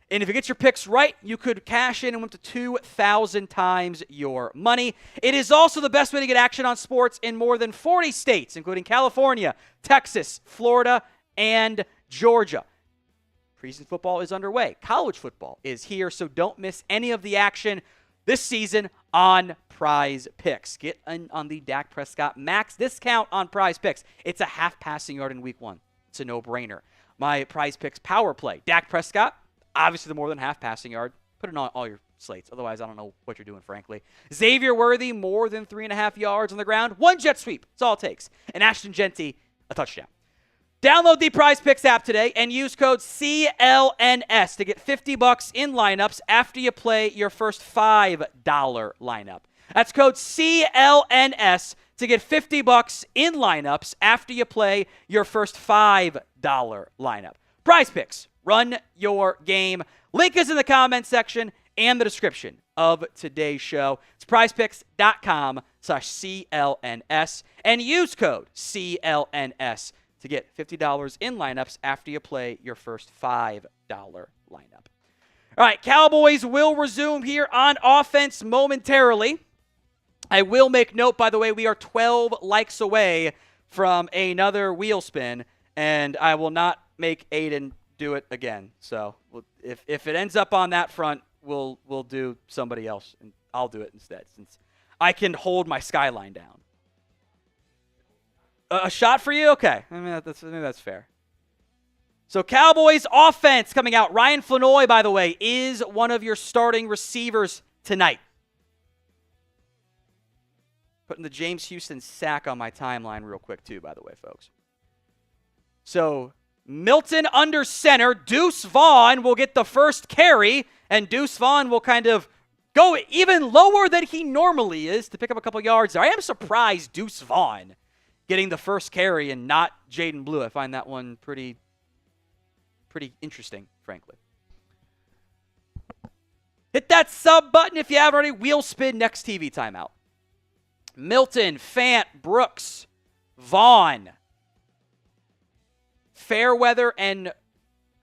And if you get your picks right, you could cash in and win up to 2,000 times your money. It is also the best way to get action on sports in more than 40 states, including California, Texas, Florida, and Georgia. Preseason football is underway. College football is here, so don't miss any of the action this season on Prize Picks. Get in on the Dak Prescott max discount on Prize Picks. It's a half passing yard in week 1. It's a no-brainer. My Prize Picks power play. Dak Prescott, obviously the more than half passing yard. Put it on all your slates. Otherwise, I don't know what you're doing, frankly. Xavier Worthy, more than 3.5 yards on the ground. 1 jet sweep. That's all it takes. And Ashton Genty, a touchdown. Download the Prize Picks app today and use code CLNS to get $50 in lineups after you play your first $5 lineup. That's code CLNS to get $50 in lineups after you play your first $5 lineup. Prize Picks. Run your game. Link is in the comment section and the description of today's show. It's prizepicks.com/CLNS and use code CLNS to get $50 in lineups after you play your first $5 lineup. All right, Cowboys will resume here on offense momentarily. I will make note, by the way, we are 12 likes away from another wheel spin, and I will not make Aiden do it again. So if it ends up on that front, we'll do somebody else, and I'll do it instead, since I can hold my skyline down. A shot for you? Okay. I mean, that's fair. So Cowboys offense coming out. Ryan Flanoy, by the way, is one of your starting receivers tonight. Putting the James Houston sack on my timeline real quick too, by the way, folks. So Milton under center. Deuce Vaughn will get the first carry, and Deuce Vaughn will kind of go even lower than he normally is to pick up a couple yards there. I am surprised Deuce Vaughn getting the first carry and not Jaydon Blue. I find that one pretty interesting, frankly. Hit that sub button if you haven't already. Wheel spin, next TV timeout. Milton, Fant, Brooks, Vaughn, Fairweather, and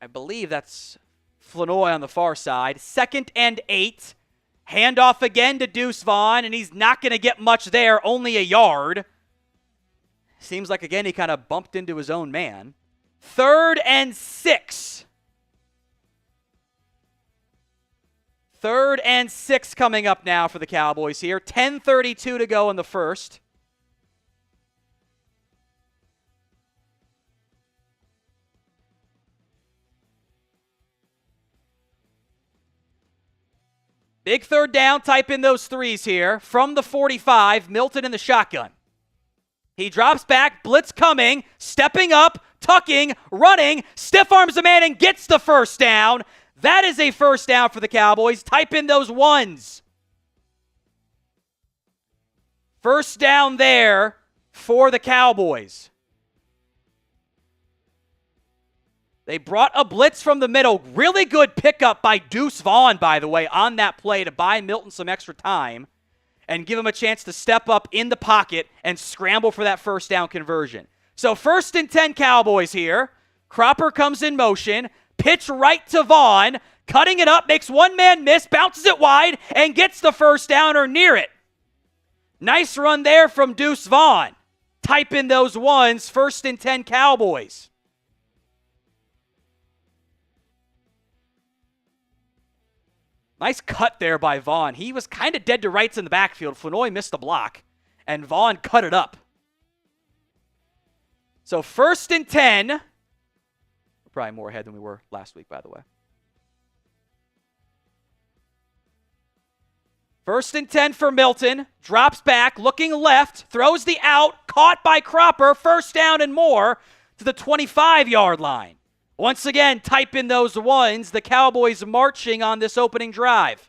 I believe that's Flanoy on the far side. 2nd and 8. Handoff again to Deuce Vaughn, and he's not going to get much there, only a yard. Seems like, again, he kind of bumped into his own man. 3rd and 6. 3rd and 6 coming up now for the Cowboys here. 10:32 to go in the first. Big 3rd down, type in those threes here. From the 45, Milton in the shotgun. He drops back, blitz coming, stepping up, tucking, running, stiff arms a man and gets the first down. That is a first down for the Cowboys. Type in those ones. First down there for the Cowboys. They brought a blitz from the middle. Really good pickup by Deuce Vaughn, by the way, on that play to buy Milton some extra time and give him a chance to step up in the pocket and scramble for that first down conversion. So 1st and 10 Cowboys here. Cropper comes in motion. Pitch right to Vaughn. Cutting it up, makes one man miss, bounces it wide, and gets the first down or near it. Nice run there from Deuce Vaughn. Type in those ones. 1st and 10 Cowboys. Nice cut there by Vaughn. He was kind of dead to rights in the backfield. Flanoy missed the block, and Vaughn cut it up. So 1st and 10. We're probably more ahead than we were last week, by the way. 1st and 10 for Milton. Drops back, looking left, throws the out, caught by Cropper. First down and more to the 25-yard line. Once again, type in those ones. The Cowboys marching on this opening drive.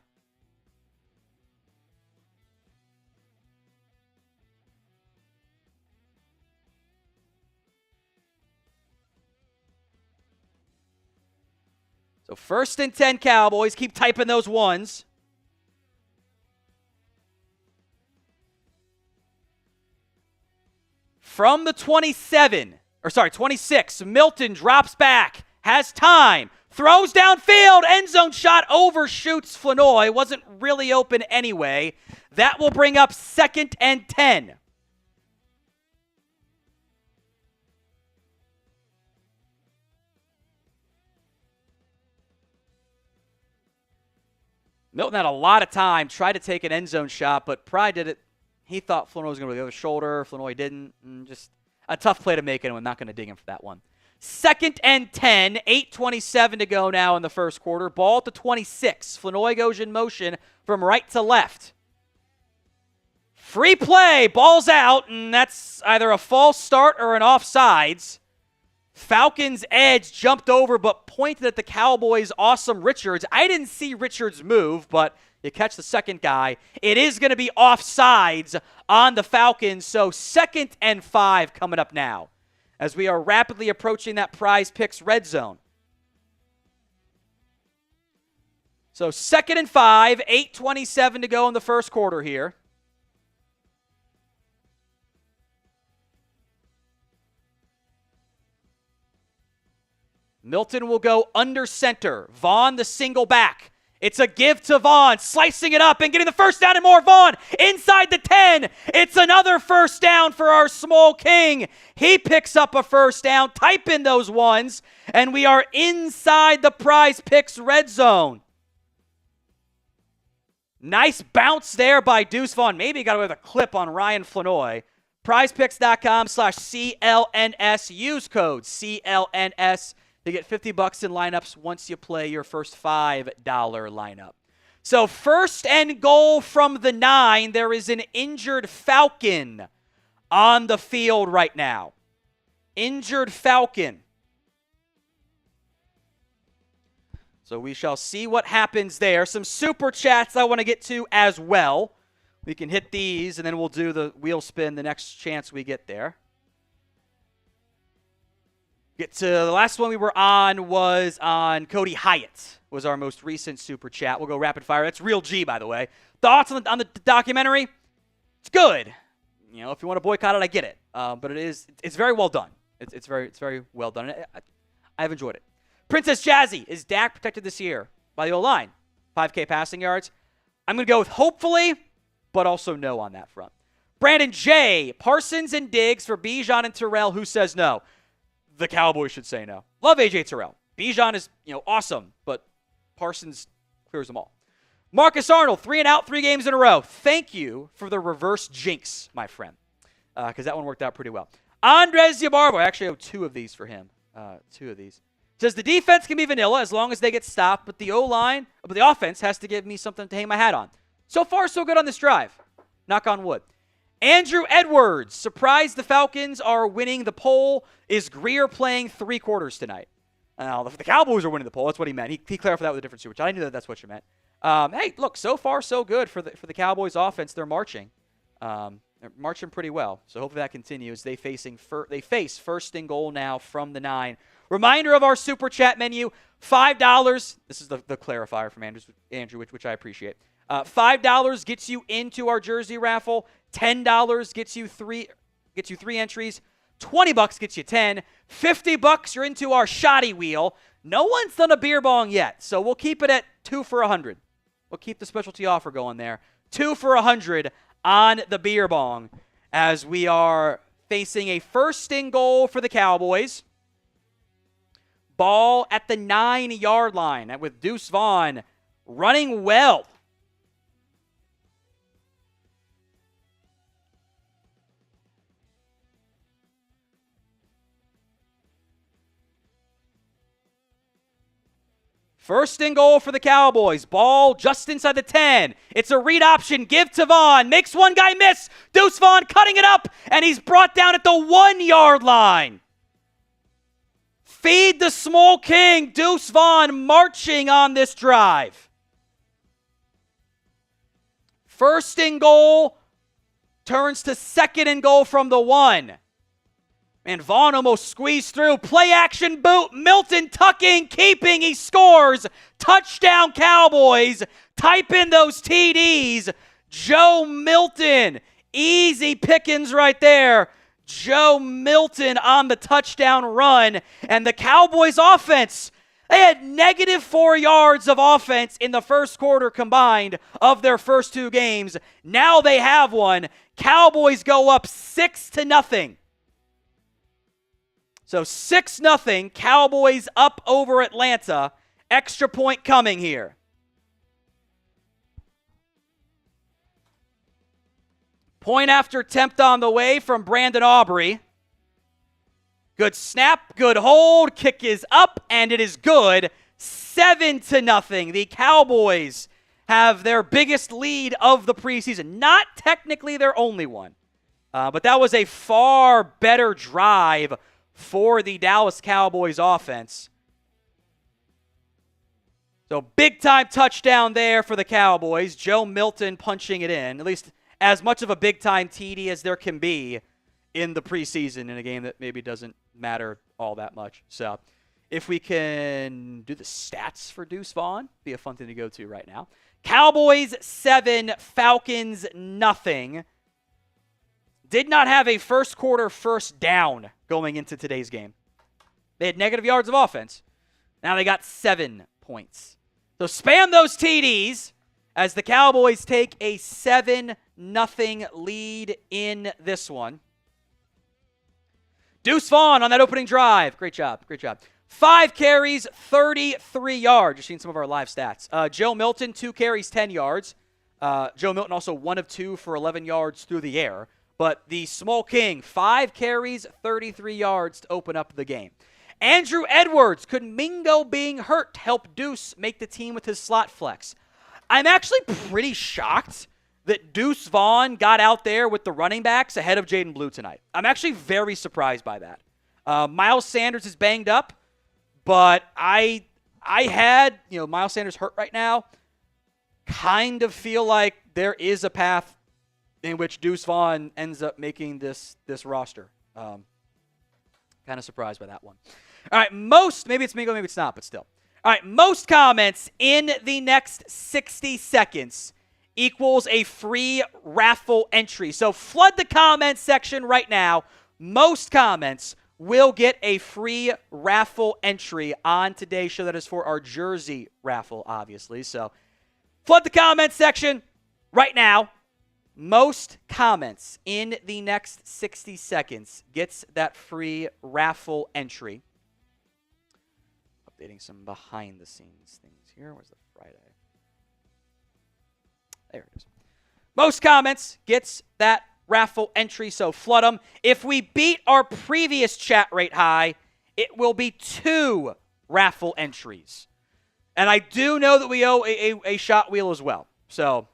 So 1st and 10 Cowboys. Keep typing those ones. From the 26, Milton drops back, has time, throws downfield, end zone shot, overshoots Flanoy. Wasn't really open anyway. That will bring up 2nd and 10. Milton had a lot of time, tried to take an end zone shot, but Pry did it. He thought Flanoy was going to go to the other shoulder. Flanoy didn't. Just a tough play to make, and I'm not going to dig him for that one. 2nd and 10, 8:27 to go now in the first quarter. Ball to 26. Flanoy goes in motion from right to left. Free play. Ball's out, and that's either a false start or an offsides. Falcons' edge jumped over but pointed at the Cowboys' awesome Richards. I didn't see Richards move, but you catch the second guy. It is going to be offsides on the Falcons, so 2nd and 5 coming up now as we are rapidly approaching that Prize Picks red zone. So 2nd and 5, 8:27 to go in the first quarter here. Milton will go under center. Vaughn the single back. It's a give to Vaughn, slicing it up and getting the first down and more. Vaughn inside the 10. It's another first down for our small king. He picks up a first down. Type in those ones, and we are inside the Prize Picks red zone. Nice bounce there by Deuce Vaughn. Maybe he got away with a clip on Ryan Flanoy. PrizePicks.com/CLNS. Use code CLNS. to get $50 in lineups once you play your first $5 lineup. So 1st and goal from the 9. There is an injured Falcon on the field right now. Injured Falcon. So we shall see what happens there. Some super chats I want to get to as well. We can hit these, and then we'll do the wheel spin the next chance we get there. Get to the last one we were on was on Cody Hyatt, was our most recent super chat. We'll go rapid fire. That's Real G, by the way. Thoughts on the documentary? It's good. You know, if you want to boycott it, I get it. But it's very well done. It's very well done. I've enjoyed it. Princess Jazzy, is Dak protected this year by the O-line? 5K passing yards. I'm going to go with hopefully, but also no on that front. Brandon J, Parsons and Diggs for Bijan and Terrell. Who says no? The Cowboys should say no. Love A.J. Terrell. Bijan is, awesome, but Parsons clears them all. Marcus Arnold, 3 and out, 3 games in a row. Thank you for the reverse jinx, my friend, because that one worked out pretty well. Andres Yabarbo, I actually owe 2 of these for him. 2 of these. Says the defense can be vanilla as long as they get stopped, but the offense has to give me something to hang my hat on. So far, so good on this drive. Knock on wood. Andrew Edwards, surprised the Falcons are winning the poll. Is Greer playing 3 quarters tonight? The Cowboys are winning the poll. That's what he meant. He clarified that with a different super chat. I knew that's what you meant. Hey, look, so far so good for the Cowboys offense. They're marching. They're marching pretty well. So hopefully that continues. They face first and goal now from the 9. Reminder of our super chat menu, $5. This is the clarifier from Andrew, which I appreciate. $5 gets you into our jersey raffle. $10 gets you 3 entries. $20 gets you 10. $50 you're into our shoddy wheel. No one's done a beer bong yet, so we'll keep it at 2 for $100. We'll keep the specialty offer going there. 2 for $100 on the beer bong as we are facing a first and goal for the Cowboys. Ball at the 9-yard line with Deuce Vaughn running well. First and goal for the Cowboys. Ball just inside the 10. It's a read option. Give to Vaughn. Makes one guy miss. Deuce Vaughn cutting it up, and he's brought down at the 1-yard line. Feed the small king. Deuce Vaughn marching on this drive. First and goal turns to second and goal from the 1. And Vaughn almost squeezed through. Play action boot. Milton tucking, keeping. He scores. Touchdown Cowboys. Type in those TDs. Joe Milton. Easy pickings right there. Joe Milton on the touchdown run. And the Cowboys offense, they had -4 yards of offense in the first quarter combined of their first 2 games. Now they have one. Cowboys go up 6-0. So 6-0, Cowboys up over Atlanta. Extra point coming here. Point after attempt on the way from Brandon Aubrey. Good snap, good hold, kick is up, and it is good. 7-0. The Cowboys have their biggest lead of the preseason. Not technically their only one, but that was a far better drive for the Dallas Cowboys offense. So big-time touchdown there for the Cowboys. Joe Milton punching it in, at least as much of a big-time TD as there can be in the preseason in a game that maybe doesn't matter all that much. So if we can do the stats for Deuce Vaughn, be a fun thing to go to right now. Cowboys 7, Falcons nothing. Did not have a first quarter first down going into today's game. They had negative yards of offense. Now they got 7 points. So spam those TDs as the Cowboys take a 7-0 lead in this one. Deuce Vaughn on that opening drive. Great job. 5 carries, 33 yards. You're seeing some of our live stats. Joe Milton, 2 carries, 10 yards. Joe Milton also 1 of 2 for 11 yards through the air. But the small king, 5 carries, 33 yards to open up the game. Andrew Edwards, could Mingo being hurt help Deuce make the team with his slot flex? I'm actually pretty shocked that Deuce Vaughn got out there with the running backs ahead of Jaydon Blue tonight. I'm actually very surprised by that. Miles Sanders is banged up, but I had, Miles Sanders hurt right now. Kind of feel like there is a path in which Deuce Vaughn ends up making this roster. Kind of surprised by that one. All right, maybe it's Mingo, maybe it's not, but still. All right, most comments in the next 60 seconds equals a free raffle entry. So flood the comments section right now. Most comments will get a free raffle entry on today's show. That is for our jersey raffle, obviously. So flood the comments section right now. Most comments in the next 60 seconds gets that free raffle entry. Updating some behind-the-scenes things here. Where's the Friday? There it is. Most comments gets that raffle entry, so flood them. If we beat our previous chat rate high, it will be 2 raffle entries. And I do know that we owe a shot wheel as well. So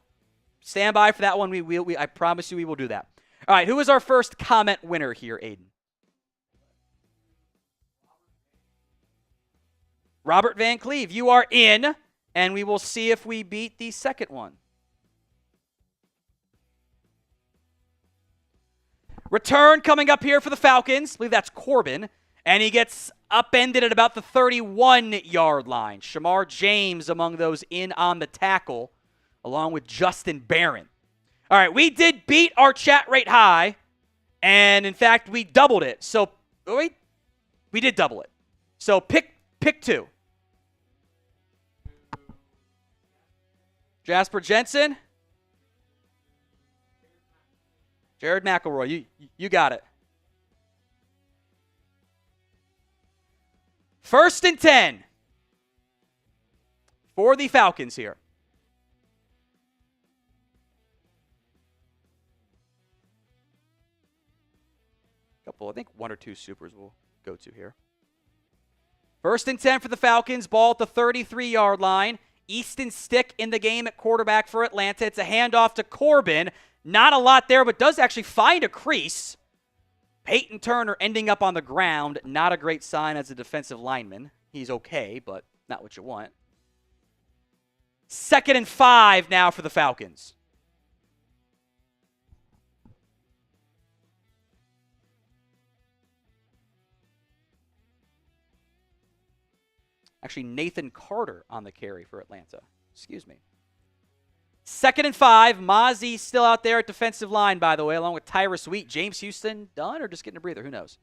stand by for that one. I promise you we will do that. All right, who is our first comment winner here, Aiden? Robert Van Cleve, you are in, and we will see if we beat the second one. Return coming up here for the Falcons. I believe that's Corbin. And he gets upended at about the 31-yard line. Shamar James among those in on the tackle, along with Justin Barron. All right, we did beat our chat rate high, and in fact, we doubled it. So, wait, we did double it. So pick 2. Jasper Jensen. Jared McElroy, you got it. 1st and 10 for the Falcons here. I think 1 or 2 supers we'll go to here. 1st and 10 for the Falcons. Ball at the 33-yard line. Easton Stick in the game at quarterback for Atlanta. It's a handoff to Corbin. Not a lot there, but does actually find a crease. Peyton Turner ending up on the ground. Not a great sign as a defensive lineman. He's okay, but not what you want. 2nd and 5 now for the Falcons. Actually, Nathan Carter on the carry for Atlanta. Excuse me. 2nd and 5. Mozzie still out there at defensive line, by the way, along with Tyrus Wheat. James Houston done or just getting a breather? Who knows?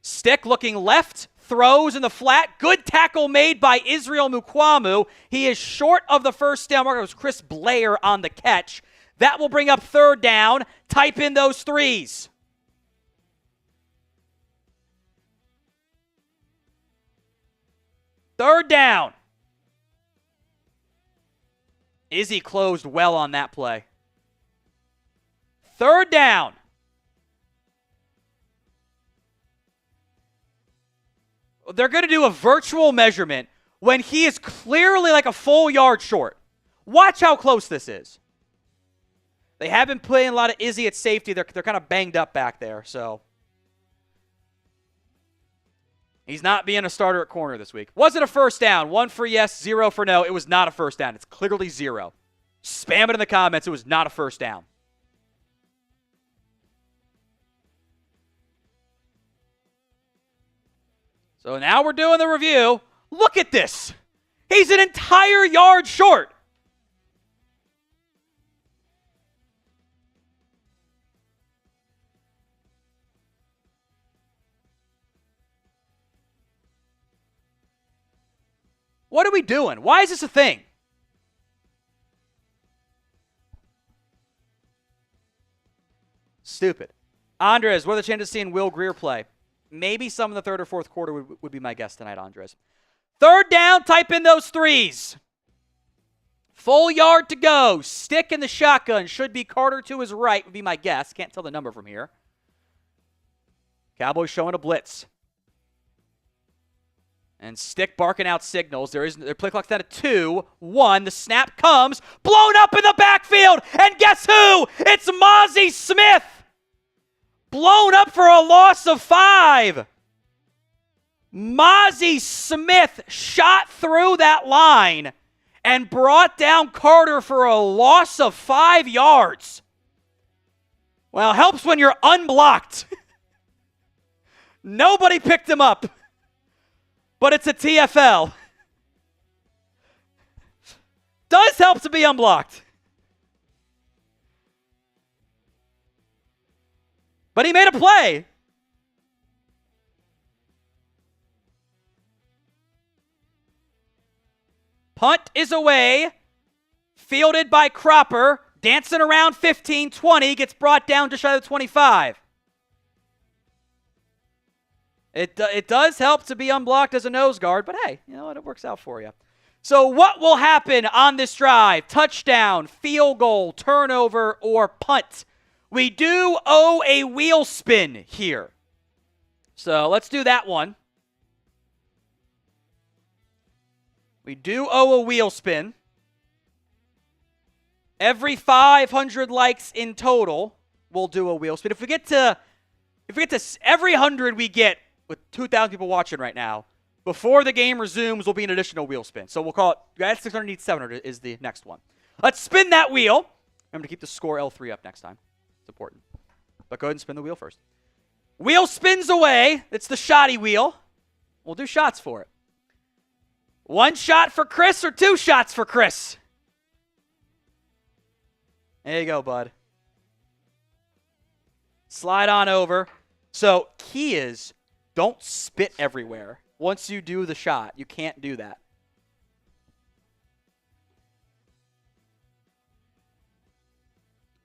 Stick looking left. Throws in the flat. Good tackle made by Israel Mukwamu. He is short of the first down mark. It was Chris Blair on the catch. That will bring up 3rd down. Type in those 3s. Third down. Izzy closed well on that play. 3rd down. They're going to do a virtual measurement when he is clearly like a full yard short. Watch how close this is. They have been playing a lot of Izzy at safety. They're kind of banged up back there, so he's not being a starter at corner this week. Was it a first down? 1 for yes, 0 for no. It was not a first down. It's clearly 0. Spam it in the comments. It was not a first down. So now we're doing the review. Look at this. He's an entire yard short. What are we doing? Why is this a thing? Stupid. Andres, what are the chances of seeing Will Greer play? Maybe some in the 3rd or 4th quarter would be my guess tonight, Andres. 3rd down, type in those 3s. Full yard to go. Stick in the shotgun. Should be Carter to his right would be my guess. Can't tell the number from here. Cowboys showing a blitz. And Stick barking out signals. Their play clock's down to 2-1. The snap comes. Blown up in the backfield. And guess who? It's Mozzie Smith. Blown up for a loss of 5. Mozzie Smith shot through that line and brought down Carter for a loss of 5 yards. Well, helps when you're unblocked. Nobody picked him up. but it's a TFL. Does help to be unblocked. But he made a play. Punt is away. Fielded by Cropper. Dancing around 15, 20. Gets brought down just shy of 25. It does help to be unblocked as a nose guard, but hey, you know what? It works out for you. So what will happen on this drive? Touchdown, field goal, turnover, or punt? We do owe a wheel spin here. So let's do that one. We do owe a wheel spin. Every 500 likes in total, we'll do a wheel spin. If we get to every 100 we get with 2,000 people watching right now, before the game resumes, will be an additional wheel spin. So we'll call it, add 600 needs 700 is the next one. Let's spin that wheel. Remember to keep the score L3 up next time. It's important. But go ahead and spin the wheel first. Wheel spins away. It's the shoddy wheel. We'll do shots for it. 1 shot for Chris or 2 shots for Chris? There you go, bud. Slide on over. So key is don't spit everywhere. Once you do the shot, you can't do that.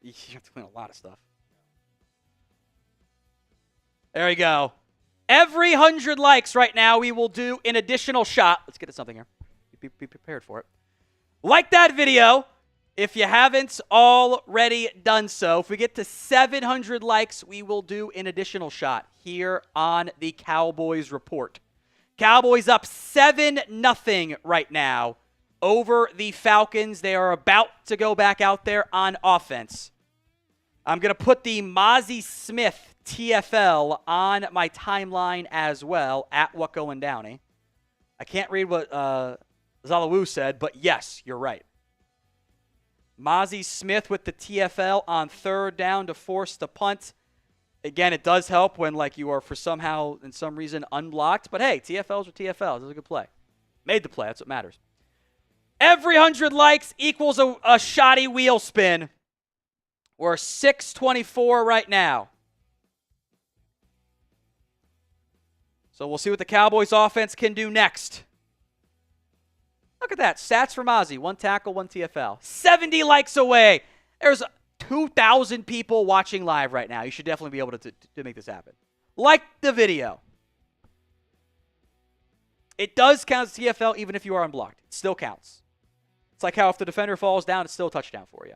You have to clean a lot of stuff. There we go. Every 100 likes right now, we will do an additional shot. Let's get to something here. Be prepared for it. Like that video if you haven't already done so. If we get to 700 likes, we will do an additional shot here on the Cowboys Report. Cowboys up 7-0 right now over the Falcons. They are about to go back out there on offense. I'm going to put the Mozzie Smith TFL on my timeline as well, at What Going Downey. I can't read what Zalawu said, but yes, you're right. Mozzie Smith with the TFL on 3rd down to force the punt. Again, it does help when you are for somehow, in some reason, unblocked. But hey, TFLs are TFLs. It was a good play. Made the play. That's what matters. Every 100 likes equals a shoddy wheel spin. We're 624 right now. So we'll see what the Cowboys offense can do next. Look at that. Stats for Mozzie. 1 tackle, 1 TFL. 70 likes away. There's 2,000 people watching live right now. You should definitely be able to make this happen. Like the video. It does count as TFL even if you are unblocked. It still counts. It's like how if the defender falls down, it's still a touchdown for you.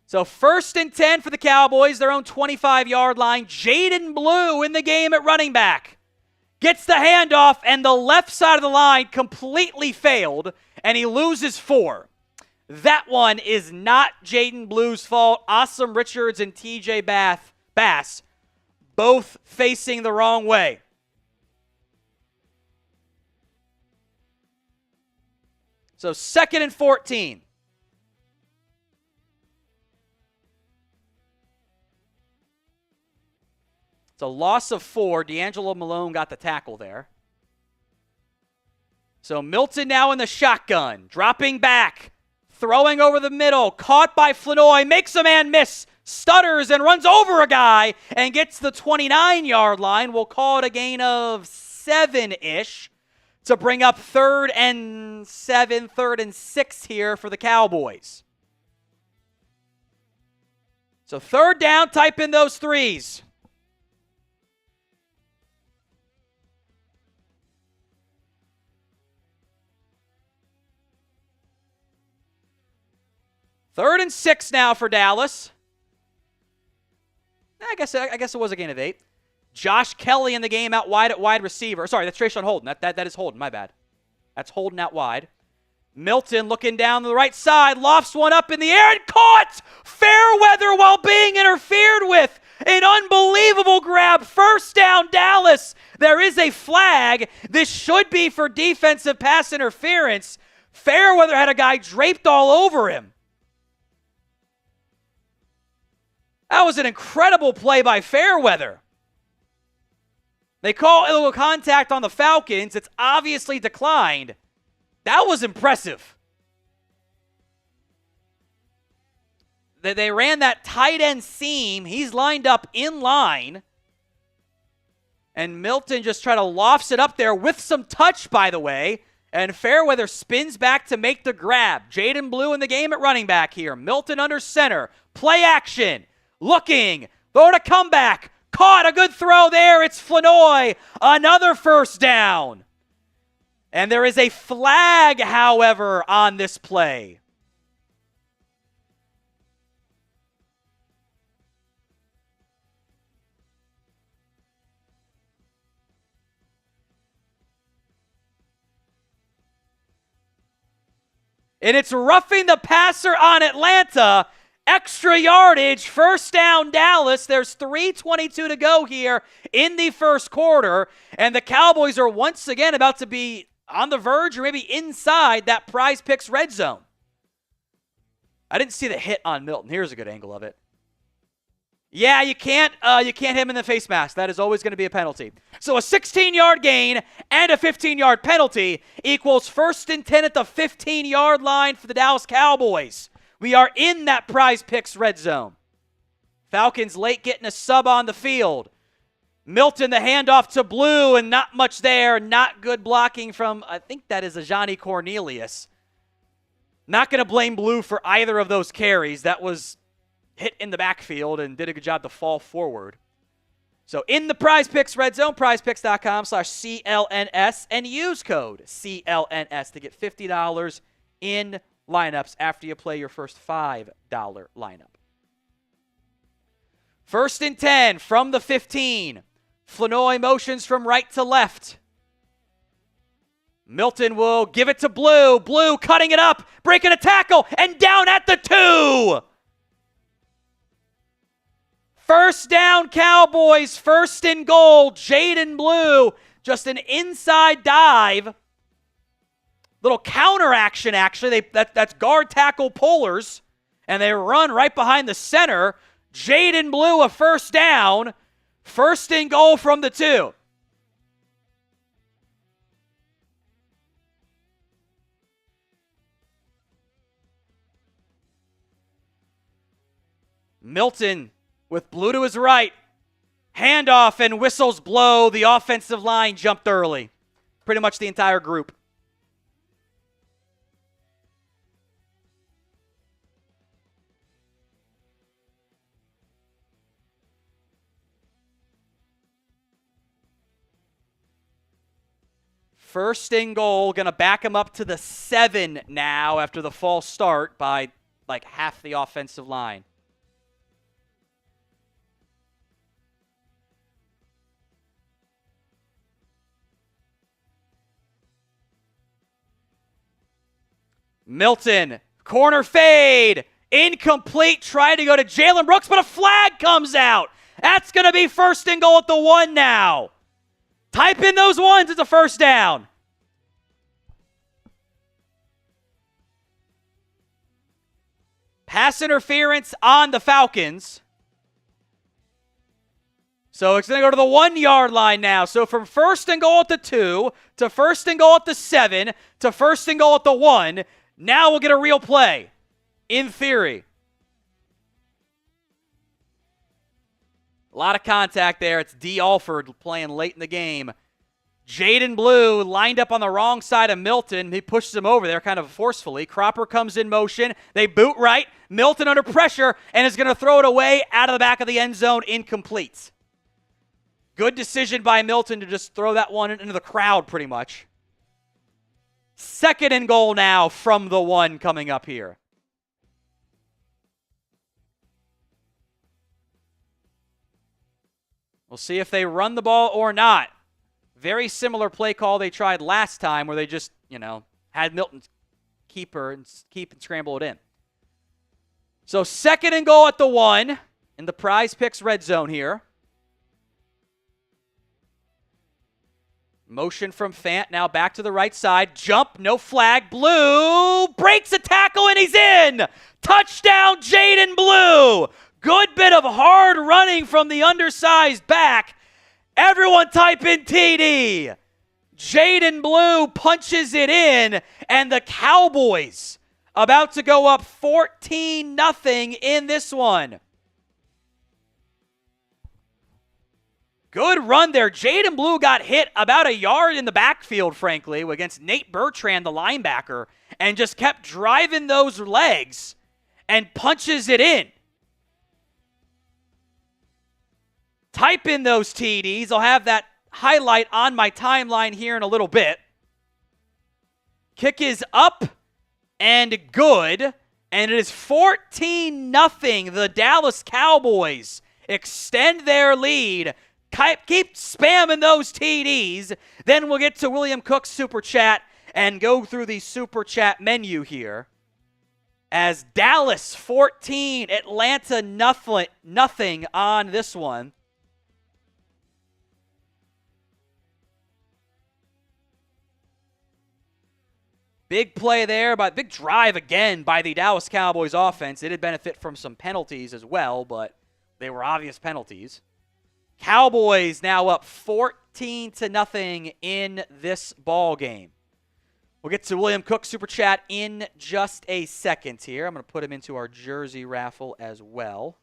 So 1st and 10 for the Cowboys, their own 25-yard line. Jaydon Blue in the game at running back. Gets the handoff, and the left side of the line completely failed, and he loses 4. That one is not Jaydon Blue's fault. Awesome Richards and TJ Bass both facing the wrong way. So 2nd and 14. It's a loss of 4. D'Angelo Malone got the tackle there. So Milton now in the shotgun, dropping back, throwing over the middle, caught by Flanoy, makes a man miss, stutters and runs over a guy and gets the 29-yard line. We'll call it a gain of 7-ish to bring up 3rd and 7, 3rd and 6 here for the Cowboys. So 3rd down, type in those 3s. Third and 6 now for Dallas. I guess it was a gain of 8. Josh Kelly in the game out wide at wide receiver. Sorry, that's Trayshawn Holden. That is Holden, my bad. That's Holden out wide. Milton looking down the right side, lofts one up in the air and caught! Fairweather while being interfered with. An unbelievable grab. 1st down, Dallas. There is a flag. This should be for defensive pass interference. Fairweather had a guy draped all over him. That was an incredible play by Fairweather. They call illegal contact on the Falcons. It's obviously declined. That was impressive. They ran that tight end seam. He's lined up in line. And Milton just trying to lofts it up there with some touch, by the way. And Fairweather spins back to make the grab. Jaydon Blue in the game at running back here. Milton under center. Play action. Looking. Throwing a comeback. Caught a good throw there. It's Flanoy. Another first down. And there is a flag, however, on this play. And it's roughing the passer on Atlanta. Extra yardage, first down Dallas. There's 3:22 to go here in the first quarter. And the Cowboys are once again about to be on the verge or maybe inside that Prize Picks red zone. I didn't see the hit on Milton. Here's a good angle of it. Yeah, you can't hit him in the face mask. That is always going to be a penalty. So a 16-yard gain and a 15-yard penalty equals 1st and 10 at the 15-yard line for the Dallas Cowboys. We are in that Prize Picks red zone. Falcons late getting a sub on the field. Milton the handoff to Blue and not much there. Not good blocking from, I think that is a Johnny Cornelius. Not going to blame Blue for either of those carries. That was hit in the backfield and did a good job to fall forward. So in the Prize Picks red zone, prizepicks.com/CLNS, and use code CLNS to get $50 in lineups after you play your first $5 lineup. 1st and 10 from the 15. Flanoy motions from right to left. Milton will give it to Blue. Blue cutting it up, breaking a tackle, and down at the 2. First down, Cowboys. 1st and goal. Jaydon Blue, just an inside dive. Little counter action, actually. That's guard tackle pullers. And they run right behind the center. Jaydon Blue, a first down. 1st and goal from the 2. Milton with Blue to his right. Handoff and whistles blow. The offensive line jumped early. Pretty much the entire group. First and goal, going to back him up to the 7 now after the false start by like half the offensive line. Milton, corner fade, incomplete, trying to go to Jalen Brooks, but a flag comes out. That's going to be 1st and goal at the 1 now. Type in those ones, it's a first down. Pass interference on the Falcons. So it's going to go to the 1-yard line now. So from 1st and goal at the 2 to 1st and goal at the 7 to 1st and goal at the 1. Now we'll get a real play, in theory. A lot of contact there. It's D. Alford playing late in the game. Jaydon Blue lined up on the wrong side of Milton. He pushes him over there kind of forcefully. Cropper comes in motion. They boot right. Milton under pressure and is going to throw it away out of the back of the end zone, incomplete. Good decision by Milton to just throw that one into the crowd pretty much. 2nd and goal now from the 1 coming up here. We'll see if they run the ball or not. Very similar play call they tried last time where they just, had Milton keep and scramble it in. So 2nd and goal at the 1 in the Prize Picks red zone here. Motion from Fant, now back to the right side. Jump, no flag. Blue breaks a tackle and he's in. Touchdown, Jaydon Blue. Good bit of hard running from the undersized back. Everyone type in TD. Jaydon Blue punches it in, and the Cowboys about to go up 14-0 in this one. Good run there. Jaydon Blue got hit about a yard in the backfield, frankly, against Nate Bertrand, the linebacker, and just kept driving those legs and punches it in. Type in those TDs. I'll have that highlight on my timeline here in a little bit. Kick is up and good, and it is 14-0. The Dallas Cowboys extend their lead. Keep spamming those TDs. Then we'll get to William Cook's Super Chat and go through the Super Chat menu here. As Dallas 14, Atlanta nothing on this one. Big play there, but big drive again by the Dallas Cowboys offense. It did benefit from some penalties as well, but they were obvious penalties. Cowboys now up 14-0 in this ball game. We'll get to William Cook Super Chat in just a second here. I'm going to put him into our jersey raffle as well.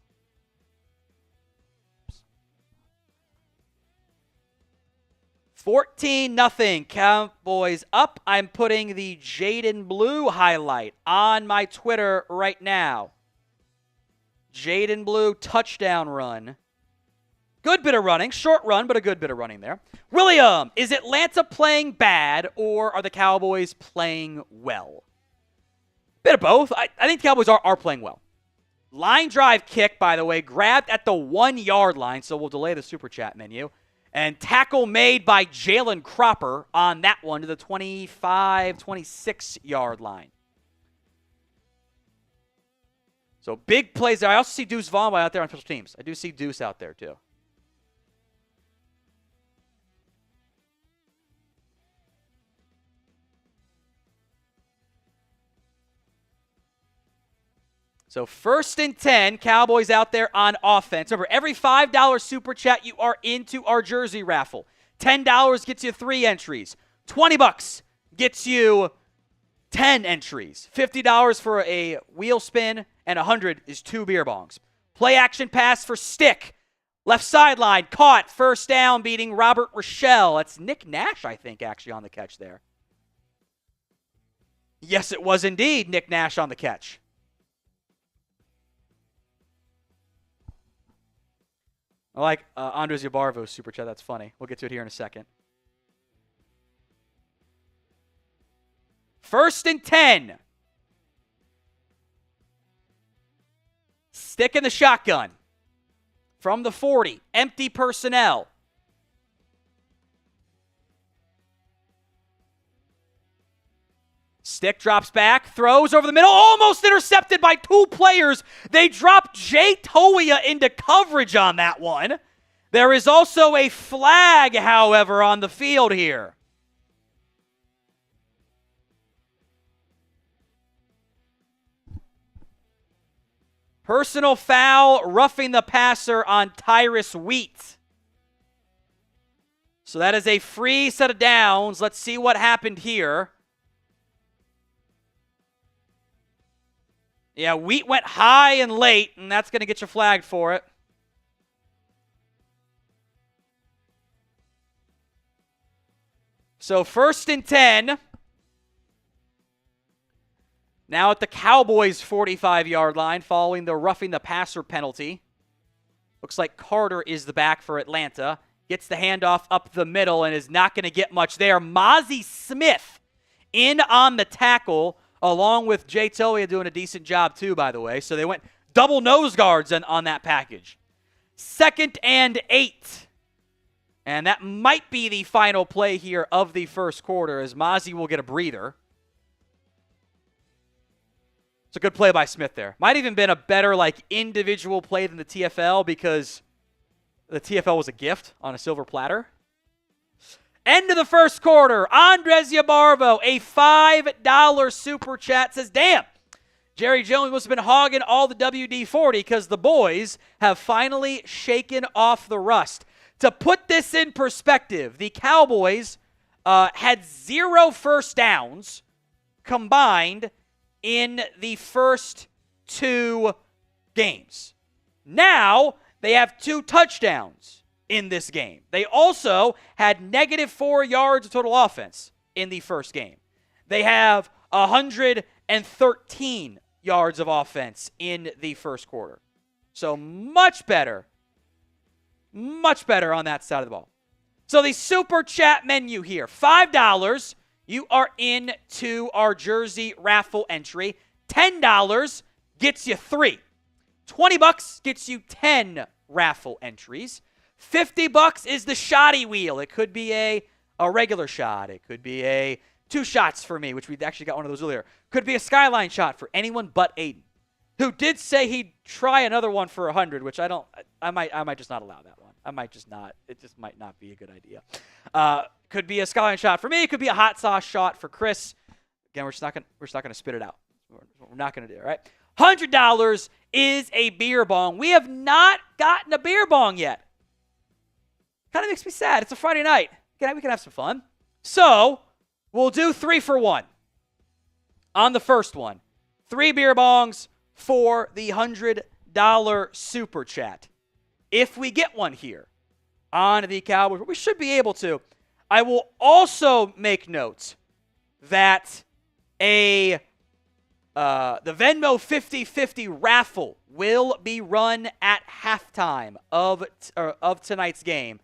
14-0 Cowboys up. I'm putting the Jaydon Blue highlight on my Twitter right now. Jaydon Blue touchdown run. Good bit of running. Short run, but a good bit of running there. William, is Atlanta playing bad or are the Cowboys playing well? Bit of both. I think the Cowboys are playing well. Line drive kick, by the way, grabbed at the 1-yard line, so we'll delay the Super Chat menu. And tackle made by Jalen Cropper on that one to the 25, 26-yard line. So big plays there. I also see Deuce Vaughn out there on special teams. I do see Deuce out there too. So 1st and 10, Cowboys out there on offense. Remember, every $5 Super Chat, you are into our jersey raffle. $10 gets you 3 entries. $20 gets you 10 entries. $50 for a wheel spin, and $100 is 2 beer bongs. Play action pass for Stick. Left sideline, caught. First down, beating Robert Rochelle. That's Nick Nash, I think, actually on the catch there. Yes, it was indeed Nick Nash on the catch. I like Andres Yabarvo's Super Chat. That's funny. We'll get to it here in a second. 1st and 10. Stick in the shotgun. From the 40. Empty personnel. Stick drops back, throws over the middle, almost intercepted by 2 players. They dropped Jay Toia into coverage on that one. There is also a flag, however, on the field here. Personal foul, roughing the passer on Tyrus Wheat. So that is a free set of downs. Let's see what happened here. Yeah, Wheat went high and late, and that's going to get you flagged for it. So 1st and 10. Now at the Cowboys' 45-yard line following the roughing the passer penalty. Looks like Carter is the back for Atlanta. Gets the handoff up the middle and is not going to get much there. Mozzie Smith in on the tackle, along with Jay Toia doing a decent job too, by the way. So they went double nose guards on that package. 2nd and 8. And that might be the final play here of the first quarter, as Mozzie will get a breather. It's a good play by Smith there. Might even been a better individual play than the TFL, because the TFL was a gift on a silver platter. End of the first quarter. Andres Yabarvo, a $5 Super Chat, says, damn, Jerry Jones must have been hogging all the WD-40 because the boys have finally shaken off the rust. To put this in perspective, the Cowboys had 0 first downs combined in the first 2 games. Now, they have 2 touchdowns in this game. They also had -4 yards of total offense in the first game. They have 113 yards of offense in the first quarter. So much better on that side of the ball. So the Super Chat menu here, $5, you are into our jersey raffle entry. $10 gets you 3. $20 gets you 10 raffle entries. $50 is the shoddy wheel. It could be a regular shot. It could be a 2 shots for me, which we actually got one of those earlier. Could be a skyline shot for anyone but Aiden, who did say he'd try another one for 100, which I might just not allow that one. I might just not. It just might not be a good idea. Could be a skyline shot for me. It could be a hot sauce shot for Chris. Again, we're just not gonna spit it out. We're not gonna do it, right? $100 is a beer bong. We have not gotten a beer bong yet. Kind of makes me sad. It's a Friday night. We can have some fun. So we'll do 3 for 1 on the first one. 3 beer bongs for the $100 Super Chat. If we get one here on the Cowboys, we should be able to. I will also make note that the Venmo 50/50 raffle will be run at halftime of tonight's game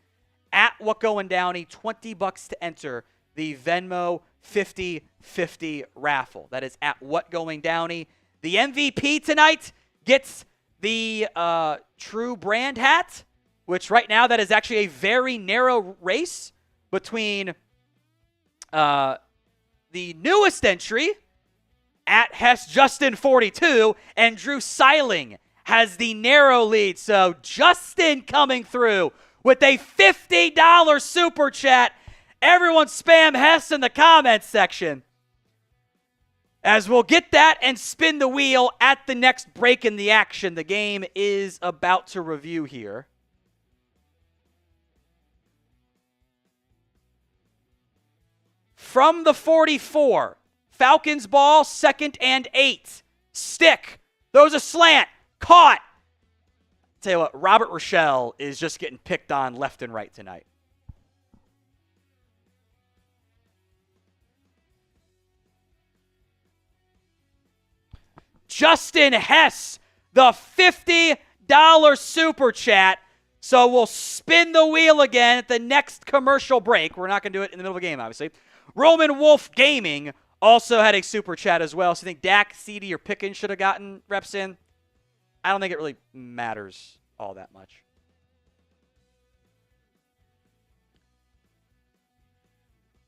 at What Going Downey. $20 to enter the Venmo 50/50 raffle. That is at What Going Downey. The MVP tonight gets the True Brand hat, which right now that is actually a very narrow race between the newest entry at Hess Justin 42 and Drew Seiling has the narrow lead. So Justin coming through with a $50 Super Chat. Everyone spam Hess in the comments section, as we'll get that and spin the wheel at the next break in the action. The game is about to review here. From the 44, Falcons ball, 2nd and 8. Stick. Throws a slant. Caught. Tell you what, Robert Rochelle is just getting picked on left and right tonight. Justin Hess, the $50 Super Chat. So we'll spin the wheel again at the next commercial break. We're not going to do it in the middle of the game, obviously. Roman Wolf Gaming also had a Super Chat as well. So you think Dak, CD, or Pickens should have gotten reps in? I don't think it really matters all that much.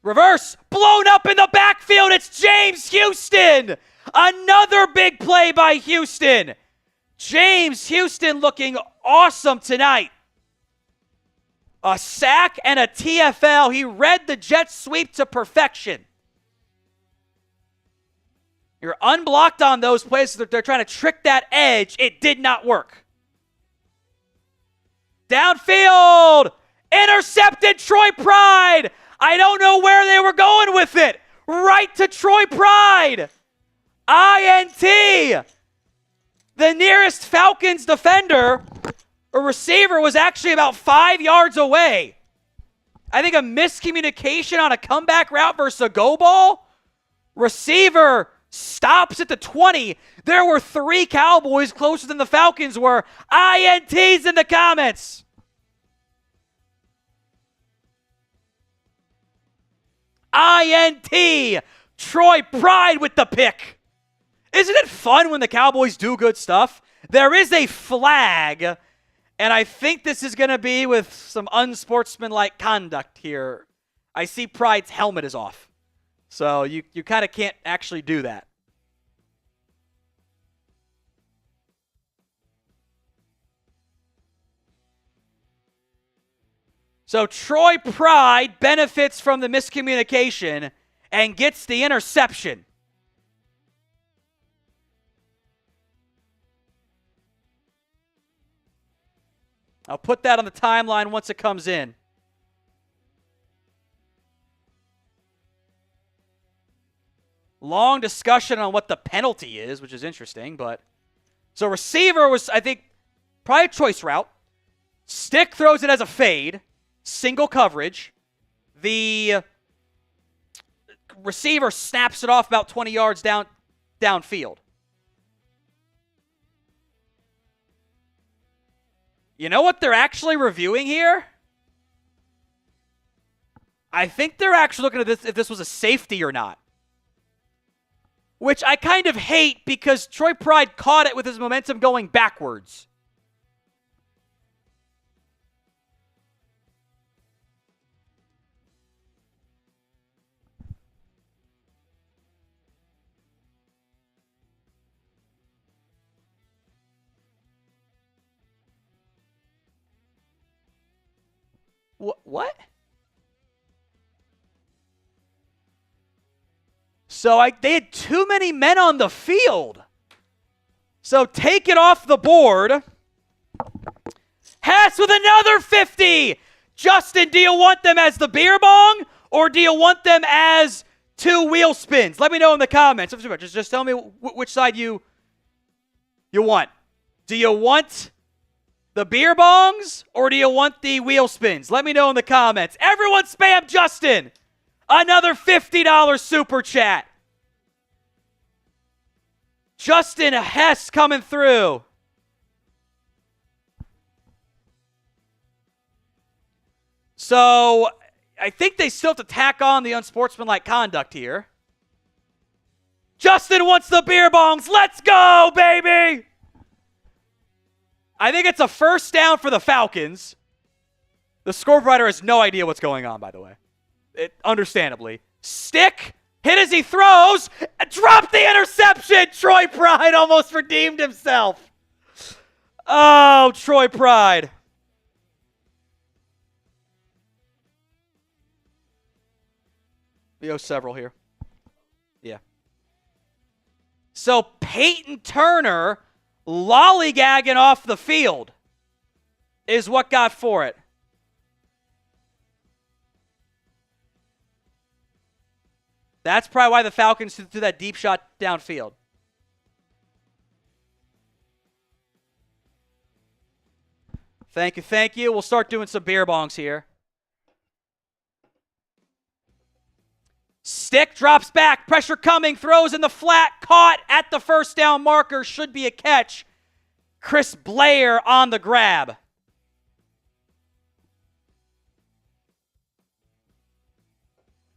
Reverse, blown up in the backfield. It's James Houston. Another big play by Houston. James Houston looking awesome tonight. A sack and a TFL. He read the jet sweep to perfection. You're unblocked on those plays. They're trying to trick that edge. It did not work. Downfield. Intercepted Troy Pride. I don't know where they were going with it. Right to Troy Pride. INT. The nearest Falcons defender or receiver was actually about 5 yards away. I think a miscommunication on a comeback route versus a go ball. Receiver stops at the 20. There were 3 Cowboys closer than the Falcons were. INTs in the comments. INT. Troy Pride with the pick. Isn't it fun when the Cowboys do good stuff? There is a flag, and I think this is going to be with some unsportsmanlike conduct here. I see Pride's helmet is off. So you kind of can't actually do that. So Troy Pride benefits from the miscommunication and gets the interception. I'll put that on the timeline once it comes in. Long discussion on what the penalty is, which is interesting, but... So receiver was, I think, probably a choice route. Stick throws it as a fade. Single coverage. The receiver snaps it off about 20 yards downfield. You know what they're actually reviewing here? I think they're actually looking at this if this was a safety or not. Which I kind of hate because Troy Pride caught it with his momentum going backwards. What? So they had too many men on the field. So take it off the board. Hess with another 50. Justin, do you want them as the beer bong or do you want them as 2 wheel spins? Let me know in the comments. Just tell me which side you want. Do you want the beer bongs or do you want the wheel spins? Let me know in the comments. Everyone spam Justin. Another $50 super chat. Justin Hess coming through. So, I think they still have to tack on the unsportsmanlike conduct here. Justin wants the beer bongs. Let's go, baby! I think it's a first down for the Falcons. The scoreboard writer has no idea what's going on, by the way. Understandably. Stick, hit as he throws, drop the interception. Troy Pride almost redeemed himself. Oh, Troy Pride. We owe several here. Yeah. So Peyton Turner lollygagging off the field is what got for it. That's probably why the Falcons threw that deep shot downfield. Thank you. We'll start doing some beer bongs here. Stick drops back, pressure coming, throws in the flat, caught at the first down marker, should be a catch. Chris Blair on the grab.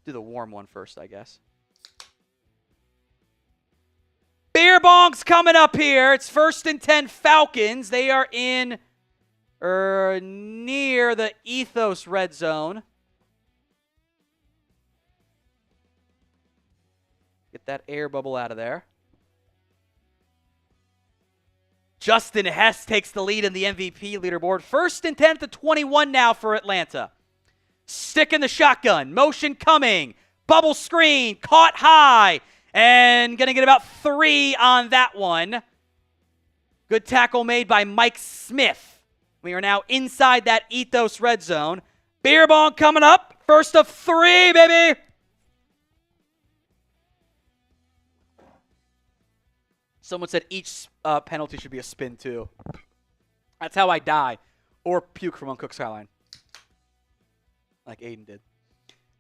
Do the warm one first, I guess. Beer bongs coming up here. It's 1st and 10 Falcons. They are in near the Ethos red zone. Get that air bubble out of there. Justin Hess takes the lead in the MVP leaderboard. 1st and 10 at the 21 now for Atlanta. Stick in the shotgun. Motion coming. Bubble screen. Caught high. And going to get about 3 on that one. Good tackle made by Mike Smith. We are now inside that Ethos red zone. Beer bong coming up. First of 3, baby. Someone said each penalty should be a spin, too. That's how I die. Or puke from Uncooked Skyline. Like Aiden did.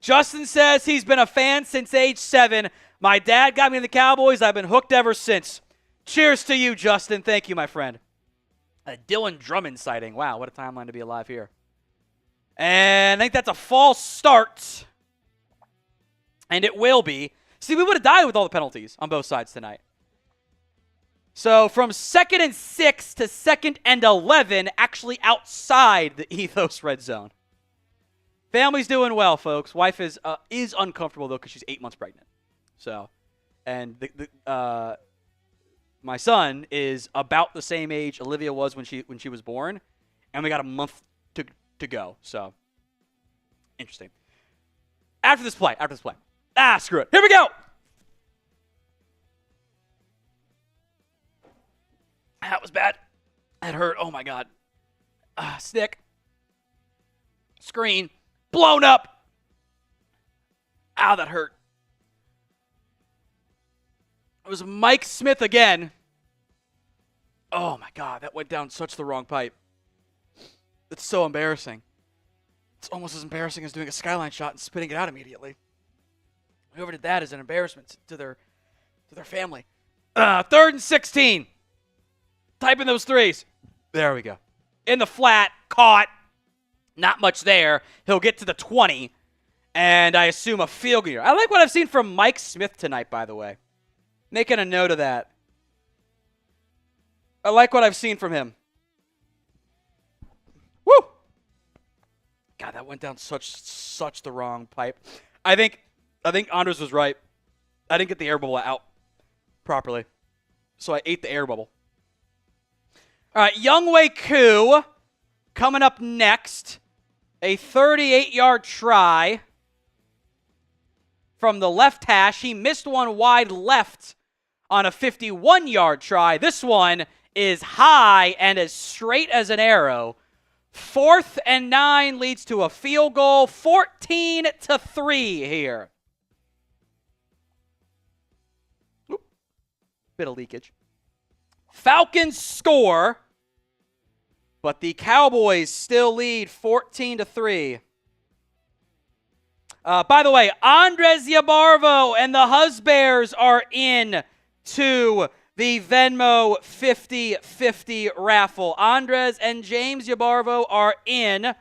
Justin says he's been a fan since age 7. My dad got me in the Cowboys. I've been hooked ever since. Cheers to you, Justin. Thank you, my friend. A Dylan Drummond sighting. Wow, what a timeline to be alive here. And I think that's a false start. And it will be. See, we would have died with all the penalties on both sides tonight. So from 2nd and 6 to 2nd and 11, actually outside the Ethos red zone. Family's doing well, folks. Wife is uncomfortable, though, because she's 8 months pregnant. So, and my son is about the same age Olivia was when she was born, and we got a month to go. So, interesting. After this play. Screw it. Here we go. That was bad. That hurt. Oh, my God. Stick. Screen. Blown up. Ow, that hurt. It was Mike Smith again. Oh, my God. That went down such the wrong pipe. It's so embarrassing. It's almost as embarrassing as doing a skyline shot and spitting it out immediately. Whoever did that is an embarrassment to their family. 3rd and 16. Type in those threes. There we go. In the flat. Caught. Not much there. He'll get to the 20. And I assume a field goal. I like what I've seen from Mike Smith tonight, by the way. Making a note of that. I like what I've seen from him. Woo! God, that went down such the wrong pipe. I think Andres was right. I didn't get the air bubble out properly. So I ate the air bubble. All right, Younghoe Koo coming up next. A 38-yard try from the left hash. He missed one wide left on a 51-yard try. This one is high and as straight as an arrow. 4th and 9 leads to a field goal. 14-3 here. Oop. Bit of leakage. Falcons score, but the Cowboys still lead 14-3. By the way, Andres Yabarvo and the Husbears are in to the Venmo 50-50 raffle. Andres and James Yabarvo are in.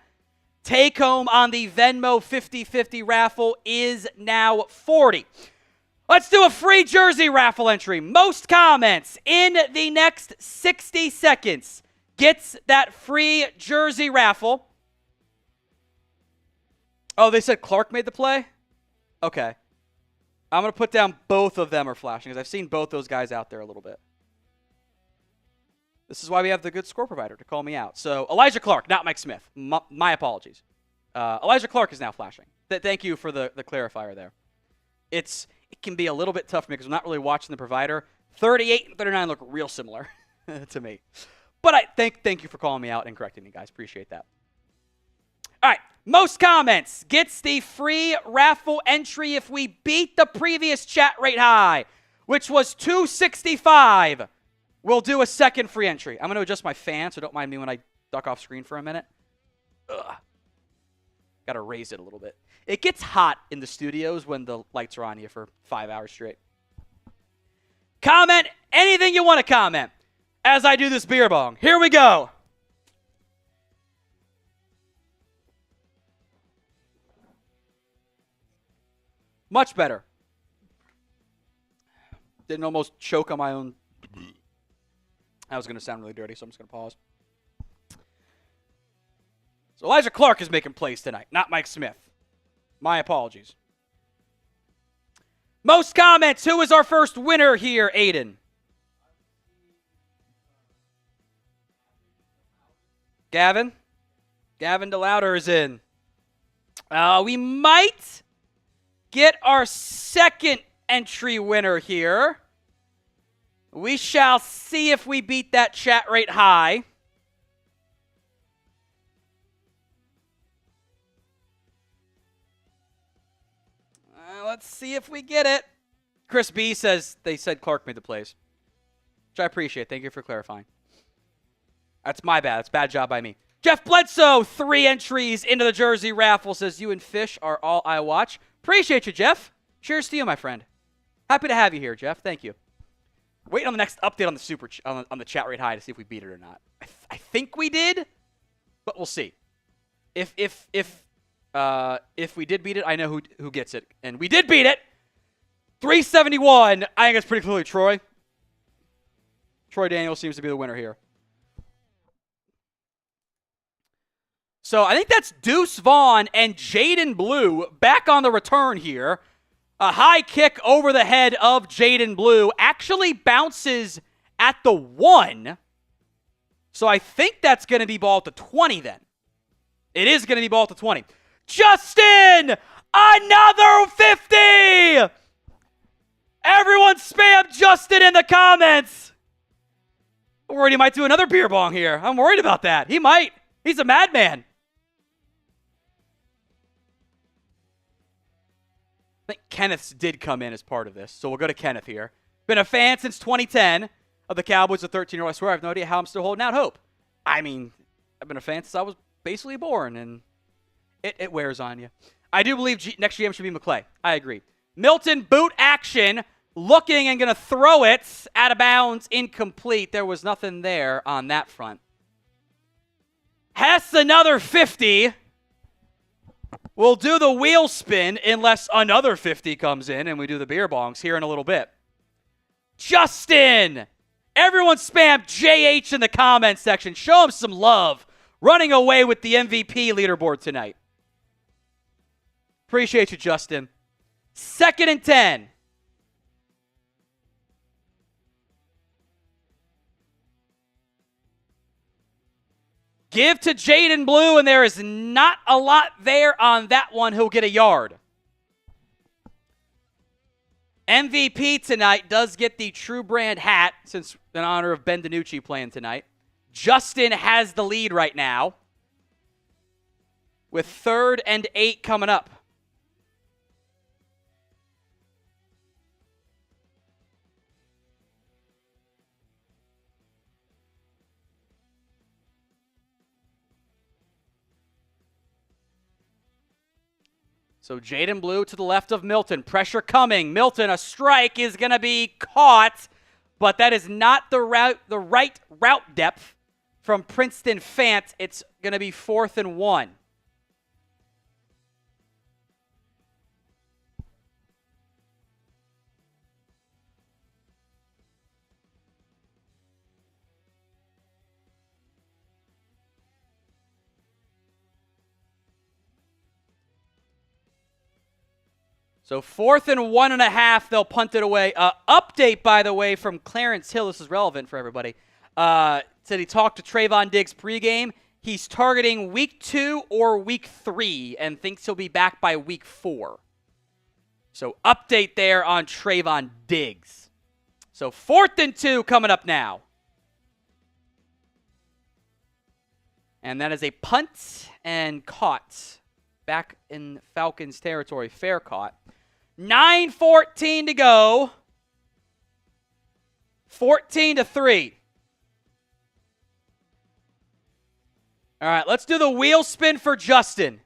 Take home on the Venmo 50-50 raffle is now 40. Let's do a free jersey raffle entry. Most comments in the next 60 seconds gets that free jersey raffle. Oh, they said Clark made the play? Okay. I'm going to put down both of them are flashing because I've seen both those guys out there a little bit. This is why we have the good score provider to call me out. So, Elijah Clark, not Mike Smith. My apologies. Elijah Clark is now flashing. Thank you for the clarifier there. It can be a little bit tough for me because I'm not really watching the provider. 38 and 39 look real similar to me. But I thank you for calling me out and correcting me, guys. Appreciate that. All right. Most comments gets the free raffle entry if we beat the previous chat rate high, which was 265. We'll do a second free entry. I'm going to adjust my fan, so don't mind me when I duck off screen for a minute. Got to raise it a little bit. It gets hot in the studios when the lights are on you for 5 hours straight. Comment anything you want to comment as I do this beer bong. Here we go. Much better. Didn't almost choke on my own. That was going to sound really dirty, so I'm just going to pause. So Elijah Clark is making plays tonight, not Mike Smith. My apologies. Most comments. Who is our first winner here, Aiden? Gavin? Gavin DeLauder is in. We might get our second entry winner here. We shall see if we beat that chat rate high. Let's see if we get it. Chris B says they said Clark made the plays, which I appreciate. Thank you for clarifying. That's my bad. That's a bad job by me. Jeff Bledsoe, 3 entries into the jersey raffle, says you and Fish are all I watch. Appreciate you, Jeff. Cheers to you, my friend. Happy to have you here, Jeff. Thank you. Waiting on the next update on the on the chat rate high to see if we beat it or not. I think we did, but we'll see. If we did beat it, I know who gets it, and we did beat it. 371. I think it's pretty clearly Troy. Troy Daniels seems to be the winner here. So I think that's Deuce Vaughn and Jaydon Blue back on the return here. A high kick over the head of Jaydon Blue actually bounces at the 1. So I think that's going to be ball at the 20 then. It is going to be ball at the 20. Justin! Another 50! Everyone spam Justin in the comments. I'm worried he might do another beer bong here. I'm worried about that. He might. He's a madman. I think Kenneth's did come in as part of this, so we'll go to Kenneth here. Been a fan since 2010 of the Cowboys, a 13-year-old. I swear I have no idea how I'm still holding out hope. I mean, I've been a fan since I was basically born, and it wears on you. I do believe next GM should be McClay. I agree. Milton, boot action, looking and going to throw it out of bounds, incomplete. There was nothing there on that front. Hess another 50. We'll do the wheel spin unless another 50 comes in and we do the beer bongs here in a little bit. Justin! Everyone spam JH in the comments section. Show him some love. Running away with the MVP leaderboard tonight. Appreciate you, Justin. 2nd and 10. Give to Jaydon Blue, and there is not a lot there on that one. He'll get a yard. MVP tonight does get the True Brand hat, since in honor of Ben DiNucci playing tonight. Justin has the lead right now, with 3rd and 8 coming up. So Jaydon Blue to the left of Milton. Pressure coming. Milton, a strike is going to be caught, but that is not the right route depth from Princeton Fant. It's going to be 4th and 1. So 4th and 1.5, they'll punt it away. Update, by the way, from Clarence Hill. This is relevant for everybody. Said he talked to Trayvon Diggs pregame. He's targeting week 2 or week 3 and thinks he'll be back by week 4. So update there on Trayvon Diggs. So 4th and 2 coming up now. And that is a punt and caught. Back in Falcons territory. Fair caught. 9:14 to go. 14-3. All right, let's do the wheel spin for Justin.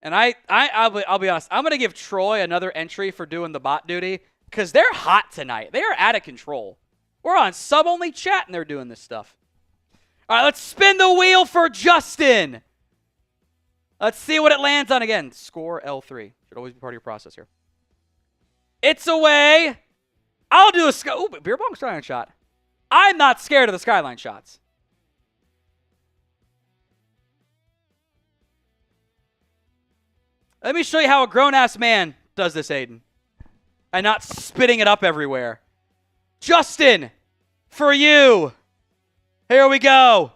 And I'll be honest, I'm going to give Troy another entry for doing the bot duty because they're hot tonight. They are out of control. We're on sub-only chat and they're doing this stuff. All right, let's spin the wheel for Justin. Let's see what it lands on again. Score L3. Should always be part of your process here. It's away. I'll do a beer bong skyline shot. I'm not scared of the skyline shots. Let me show you how a grown-ass man does this, Aiden. And not spitting it up everywhere. Justin, for you. Here we go.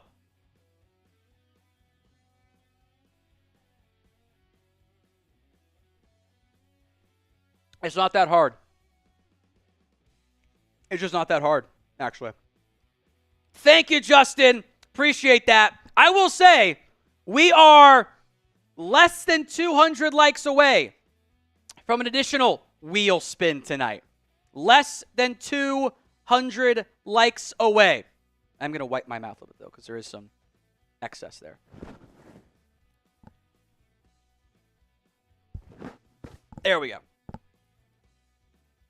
It's not that hard. It's just not that hard, actually. Thank you, Justin. Appreciate that. I will say, we are less than 200 likes away from an additional wheel spin tonight. Less than 200 likes away. I'm going to wipe my mouth a little bit, though, because there is some excess there. There we go.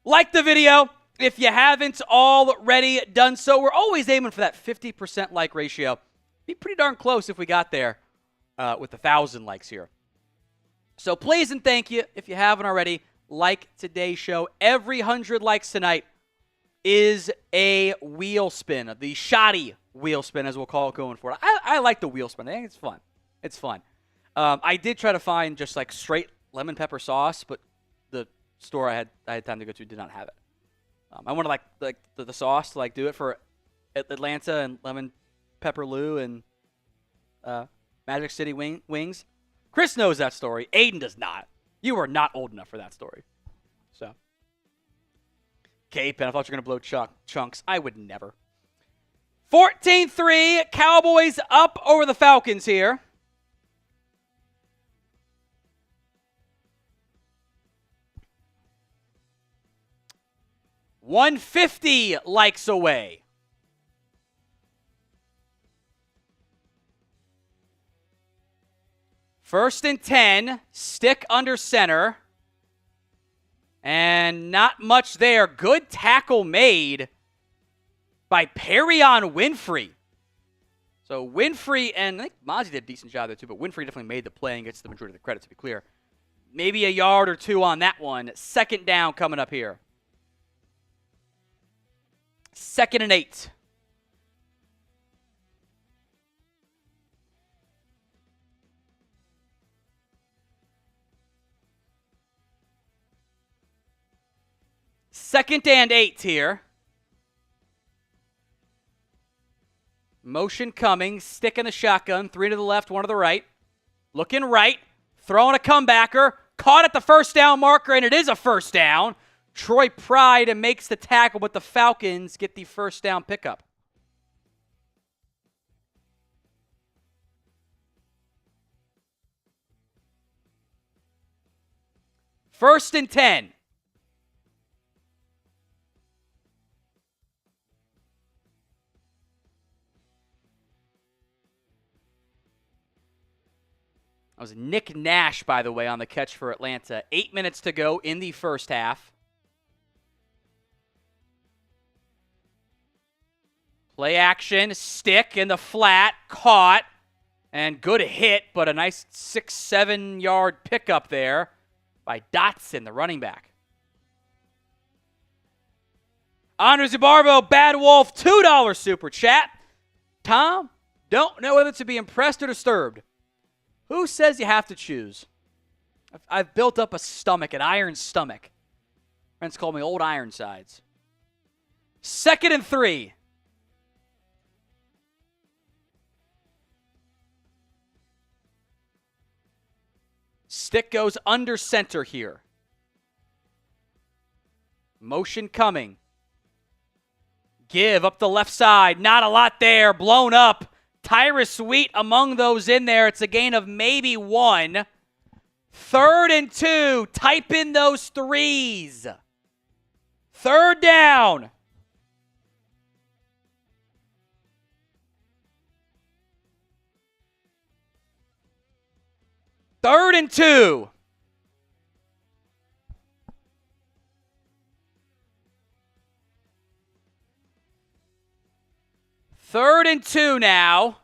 Like the video if you haven't already done so. We're always aiming for that 50% like ratio. Be pretty darn close if we got there with 1,000 likes here. So please and thank you, if you haven't already, like today's show. Every 100 likes tonight is a wheel spin, the shoddy wheel spin, as we'll call it going forward. I like the wheel spin. I think it's fun. It's fun. I did try to find just like straight lemon pepper sauce, but the store I had time to go to did not have it. I wanted like the sauce to like do it for Atlanta and lemon pepper Lou and Magic City wings. Chris knows that story. Aiden does not. You are not old enough for that story. So, Cape, and I thought you were going to blow chunks. I would never. 14-3, Cowboys up over the Falcons here. $150 likes away. First and 10, stick under center. And not much there. Good tackle made by Perrion Winfrey. So Winfrey, and I think Mozzie did a decent job there too, but Winfrey definitely made the play and gets the majority of the credit, to be clear. Maybe a yard or two on that one. Second down coming up here. 2nd and 8. Second and 8 here. Motion coming, stick in the shotgun, 3 to the left, 1 to the right. Looking right, throwing a comebacker, caught at the first down marker, and it is a first down. Troy Pride makes the tackle, but the Falcons get the first down pickup. First and 10. That was Nick Nash, by the way, on the catch for Atlanta. 8 minutes to go in the first half. Play action, stick in the flat, caught, and good hit, but a nice 6-7 yard pickup there by Dotson, the running back. Andres Zubarbo, Bad Wolf, $2 super chat. Tom, don't know whether to be impressed or disturbed. Who says you have to choose? I've built up a stomach, an iron stomach. Friends call me Old Ironsides. 2nd and 3. Stick goes under center here. Motion coming. Give up the left side. Not a lot there. Blown up. Tyrus Sweet among those in there. It's a gain of maybe 1. 3rd and 2. Type in those 3s. 3rd down. Third and 2. Third and 2 now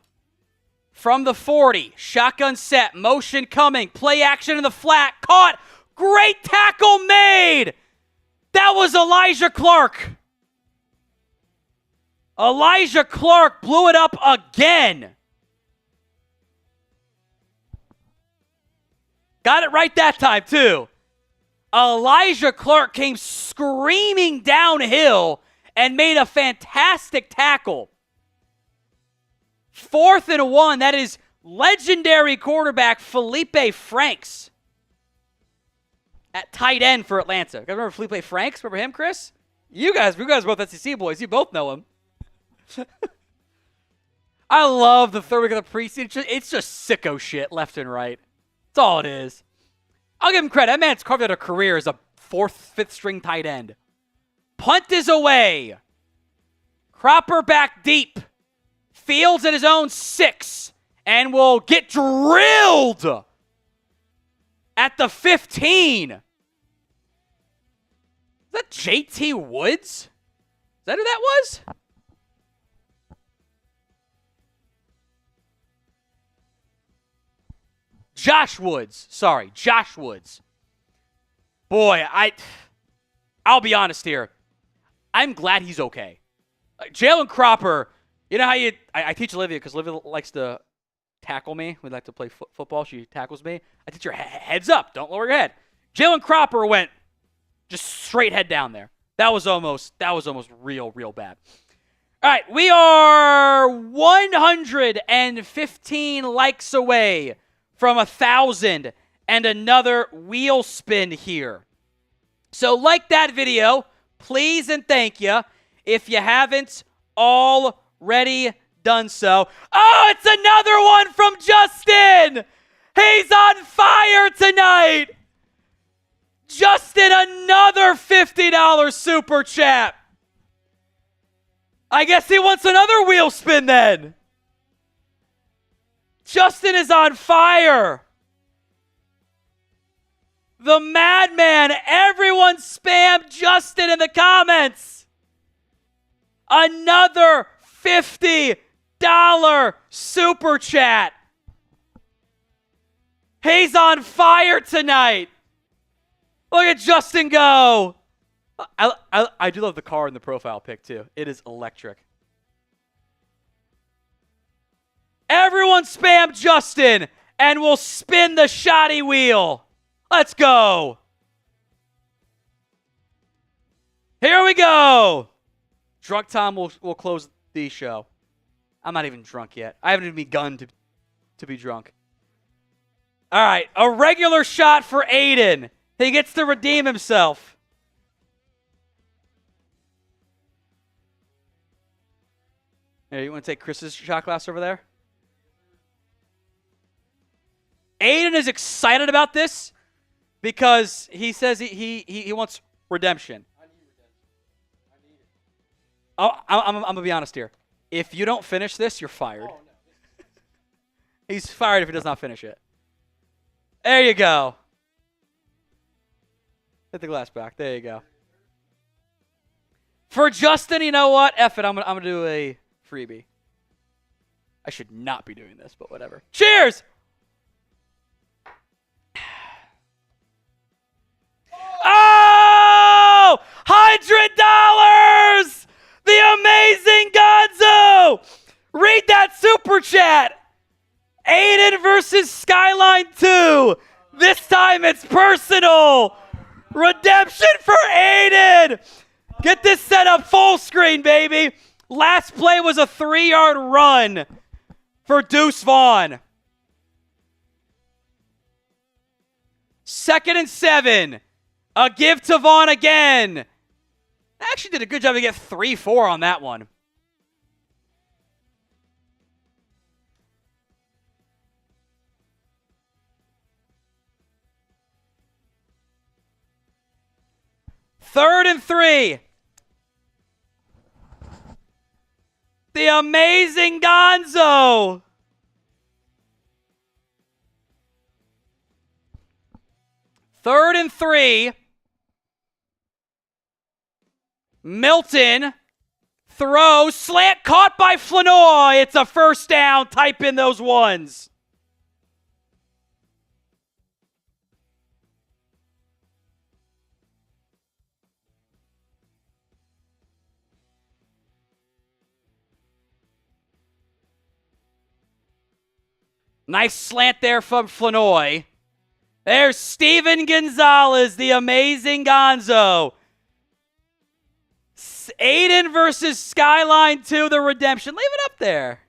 from the 40. Shotgun set. Motion coming. Play action in the flat. Caught. Great tackle made. That was Elijah Clark. Elijah Clark blew it up again. Got it right that time, too. Elijah Clark came screaming downhill and made a fantastic tackle. 4th and 1. That is legendary quarterback Felipe Franks at tight end for Atlanta. You guys remember Felipe Franks? Remember him, Chris? You guys are both SEC boys. You both know him. I love the third week of the preseason. It's just sicko shit left and right. That's all it is. I'll give him credit. That man's carved out a career as a 4th, 5th string tight end. Punt is away. Cropper back deep. Fields at his own 6 and will get drilled at the 15. Is that JT Woods? Is that who that was? Josh Woods. Sorry, Josh Woods. Boy, I'll be honest here. I'm glad he's okay. Jalen Cropper, you know how I teach Olivia because Olivia likes to tackle me. We like to play football. She tackles me. I teach her heads up. Don't lower your head. Jalen Cropper went just straight head down there. That was almost real bad. All right, we are 115 likes away from 1,000 and another wheel spin here. So like that video, please and thank you. If you haven't already. ready, done so. Oh, it's another one from Justin. He's on fire tonight. Justin, another $50 super chat. I guess he wants another wheel spin then. Justin is on fire. The madman. Everyone spam Justin in the comments. Another $50 super chat. He's on fire tonight. Look at Justin go. I do love the car in the profile pic, too. It is electric. Everyone spam Justin, and we'll spin the shoddy wheel. Let's go. Here we go. Drunk Tom will close the show. I'm not even drunk yet. I haven't even begun to be drunk. All right, a regular shot for Aiden. He gets to redeem himself. Here, you want to take Chris's shot glass over there? Aiden is excited about this because he says he wants redemption. I need redemption. I need it. Oh, I'm going to be honest here. If you don't finish this, you're fired. Oh, no. He's fired if he does not finish it. There you go. Hit the glass back. There you go. For Justin, you know what? F it. I'm gonna do a freebie. I should not be doing this, but whatever. Cheers! Oh! $100! The amazing Gonzo! Read that super chat. Aiden versus Skyline 2. This time it's personal. Redemption for Aiden. Get this set up full screen, baby. Last play was a 3-yard run for Deuce Vaughn. 2nd and 7. A give to Vaughn again. Actually did a good job to get 3-4 on that one. Third and 3. The amazing Gonzo. Third and 3. Milton. Throw. Slant caught by Flanoy. It's a first down. Type in those ones. Nice slant there from Flanoy. There's Steven Gonzalez, the amazing Gonzo. Aiden versus Skyline 2, the redemption. Leave it up there.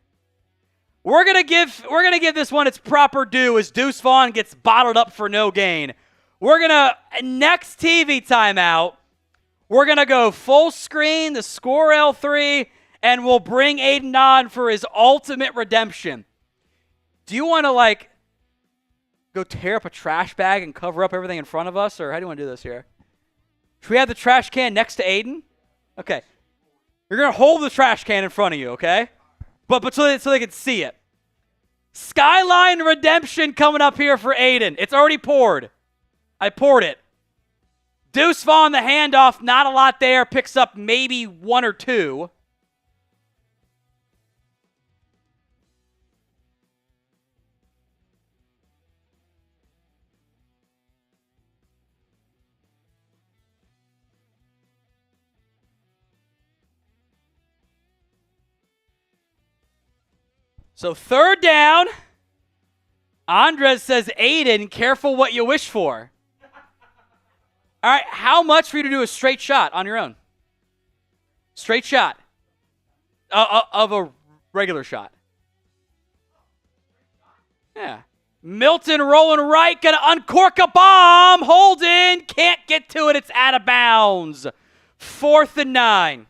We're gonna give this one its proper due as Deuce Vaughn gets bottled up for no gain. We're gonna next TV timeout. We're gonna go full screen, the score L3, and we'll bring Aiden on for his ultimate redemption. Do you want to, go tear up a trash bag and cover up everything in front of us, or how do you want to do this here? Should we have the trash can next to Aiden? Okay. You're going to hold the trash can in front of you, okay? But so they can see it. Skyline redemption coming up here for Aiden. It's already poured. I poured it. Deuce Vaughn, the handoff, not a lot there. Picks up maybe 1 or 2. So 3rd down. Andres says, Aiden, careful what you wish for. All right, how much for you to do a straight shot on your own? Straight shot. Of a regular shot. Yeah. Milton rolling right, gonna uncork a bomb. Holden, can't get to it, it's out of bounds. 4th and 9.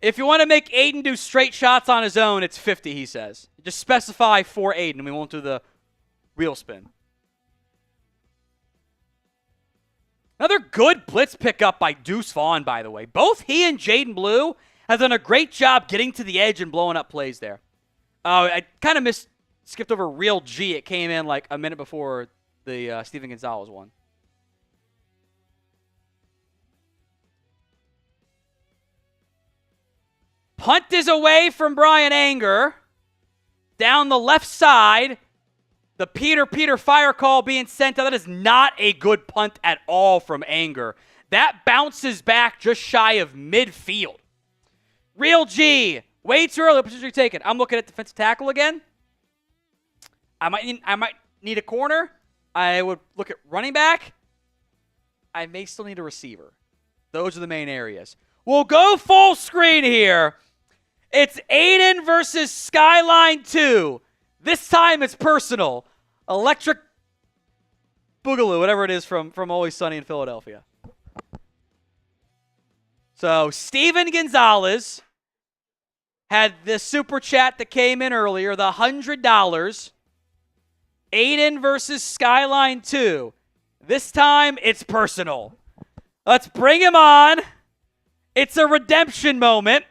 If you want to make Aiden do straight shots on his own, it's 50, he says. Just specify for Aiden, and we won't do the wheel spin. Another good blitz pickup by Deuce Vaughn, by the way. Both he and Jaydon Blue have done a great job getting to the edge and blowing up plays there. I kind of skipped over Real G. It came in like a minute before the Steven Gonzalez one. Punt is away from Brian Anger. Down the left side. The Peter fire call being sent out. That is not a good punt at all from Anger. That bounces back just shy of midfield. Real G. Way too early. What position are you taking? I'm looking at defensive tackle again. I might need a corner. I would look at running back. I may still need a receiver. Those are the main areas. We'll go full screen here. It's Aiden versus Skyline 2. This time it's personal. Electric Boogaloo, whatever it is from Always Sunny in Philadelphia. So Steven Gonzalez had this super chat that came in earlier, the $100. Aiden versus Skyline 2. This time it's personal. Let's bring him on. It's a redemption moment.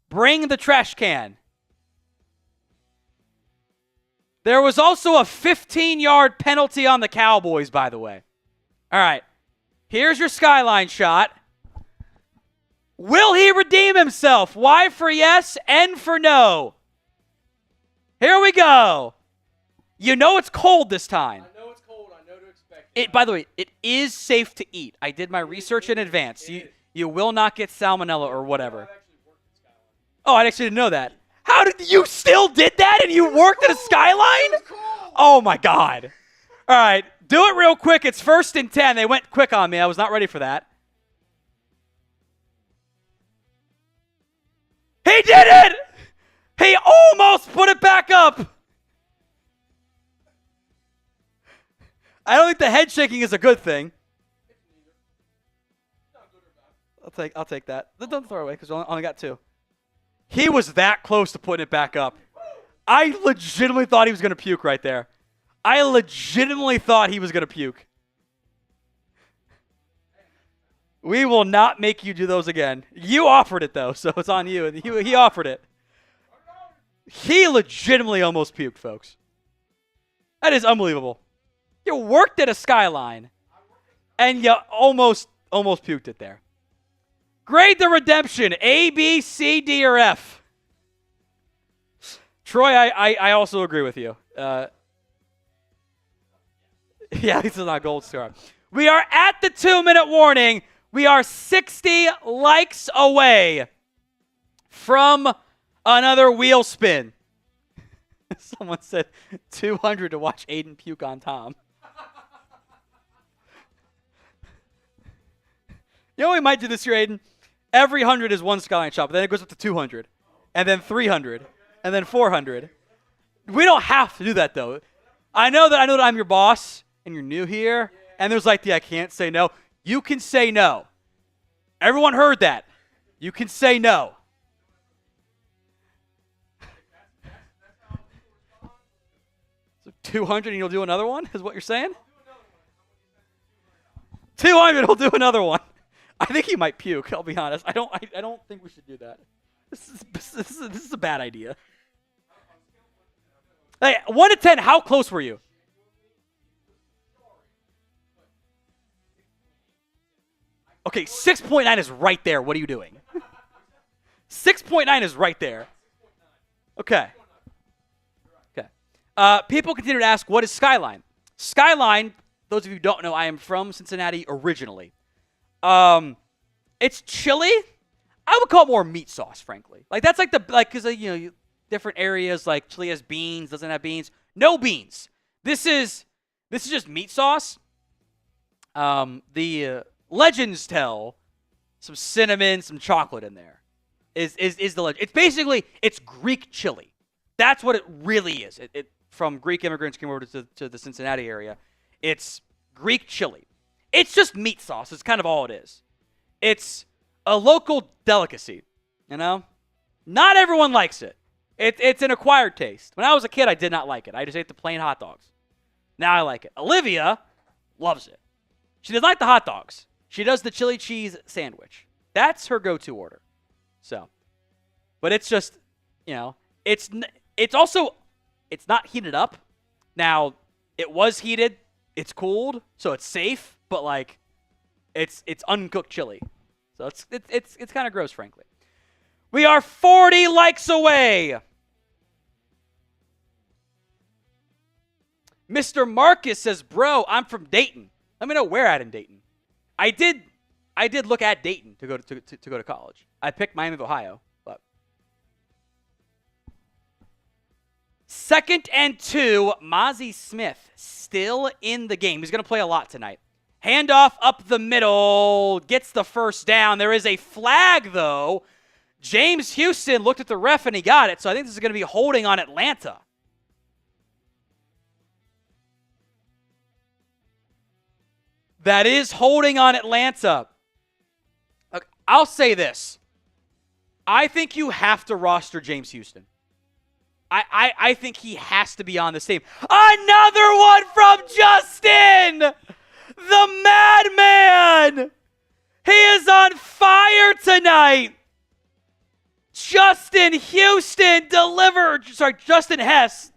Bring the trash can. There was also a 15-yard penalty on the Cowboys, by the way. All right. Here's your Skyline shot. Will he redeem himself? Y for yes, N for no. Here we go. You know it's cold this time. I know it's cold. I know to expect it. By the way, it is safe to eat. I did my research in advance. You will not get salmonella or whatever. Oh, I actually didn't know that. How did you still did that and you worked at a Skyline? Oh my God. All right, do it real quick. It's 1st and 10. They went quick on me. I was not ready for that. He did it! He almost put it back up. I don't think the head shaking is a good thing. I'll take that. Don't throw it away because I only got 2. He was that close to putting it back up. I legitimately thought he was going to puke right there. I legitimately thought he was going to puke. We will not make you do those again. You offered it, though, so it's on you. He offered it. He legitimately almost puked, folks. That is unbelievable. You worked at a Skyline, and you almost puked it there. Grade the redemption. A, B, C, D, or F. Troy, I also agree with you. Yeah, this is not gold star. We are at the 2-minute warning. We are 60 likes away from another wheel spin. Someone said 200 to watch Aiden puke on Tom. You know what we might do this year, Aiden? Every 100 is one Skyline shot, but then it goes up to 200, and then 300, and then 400. We don't have to do that, though. I know that I'm your boss, and you're new here, and there's like the I can't say no. You can say no. Everyone heard that. You can say no. So 200 and you'll do another one is what you're saying? 200 will do another one. I think he might puke, I'll be honest. I don't think we should do that. This is a bad idea. Hey, 1 to 10, how close were you? Okay, 6.9 is right there. What are you doing? 6.9 is right there. Okay. People continue to ask, what is Skyline? Skyline, those of you who don't know, I am from Cincinnati originally. It's chili. I would call it more meat sauce, frankly. Like that's because different areas like chili has beans, doesn't have beans. No beans. This is just meat sauce. The legends tell some cinnamon, some chocolate in there. Is the legend? It's basically Greek chili. That's what it really is. It from Greek immigrants came over to the Cincinnati area. It's Greek chili. It's just meat sauce. It's kind of all it is. It's a local delicacy, you know? Not everyone likes it. It's an acquired taste. When I was a kid, I did not like it. I just ate the plain hot dogs. Now I like it. Olivia loves it. She doesn't like the hot dogs. She does the chili cheese sandwich. That's her go-to order. So, but it's just, it's also, it's not heated up. Now, it was heated. It's cooled, so it's safe. But like, it's uncooked chili. So it's kind of gross, frankly. We are 40 likes away. Mr. Marcus says, bro, I'm from Dayton. Let me know where at in Dayton. I did look at Dayton to go to college. I picked Miami of Ohio, but 2nd and 2, Mozzie Smith still in the game. He's going to play a lot tonight. Handoff up the middle, gets the first down. There is a flag, though. James Houston looked at the ref and he got it, so I think this is going to be holding on Atlanta. That is holding on Atlanta. Look, I'll say this. I think you have to roster James Houston. I think he has to be on this team. Another one from Justin! The madman! He is on fire tonight! Justin Houston delivered. Sorry, Justin Hess,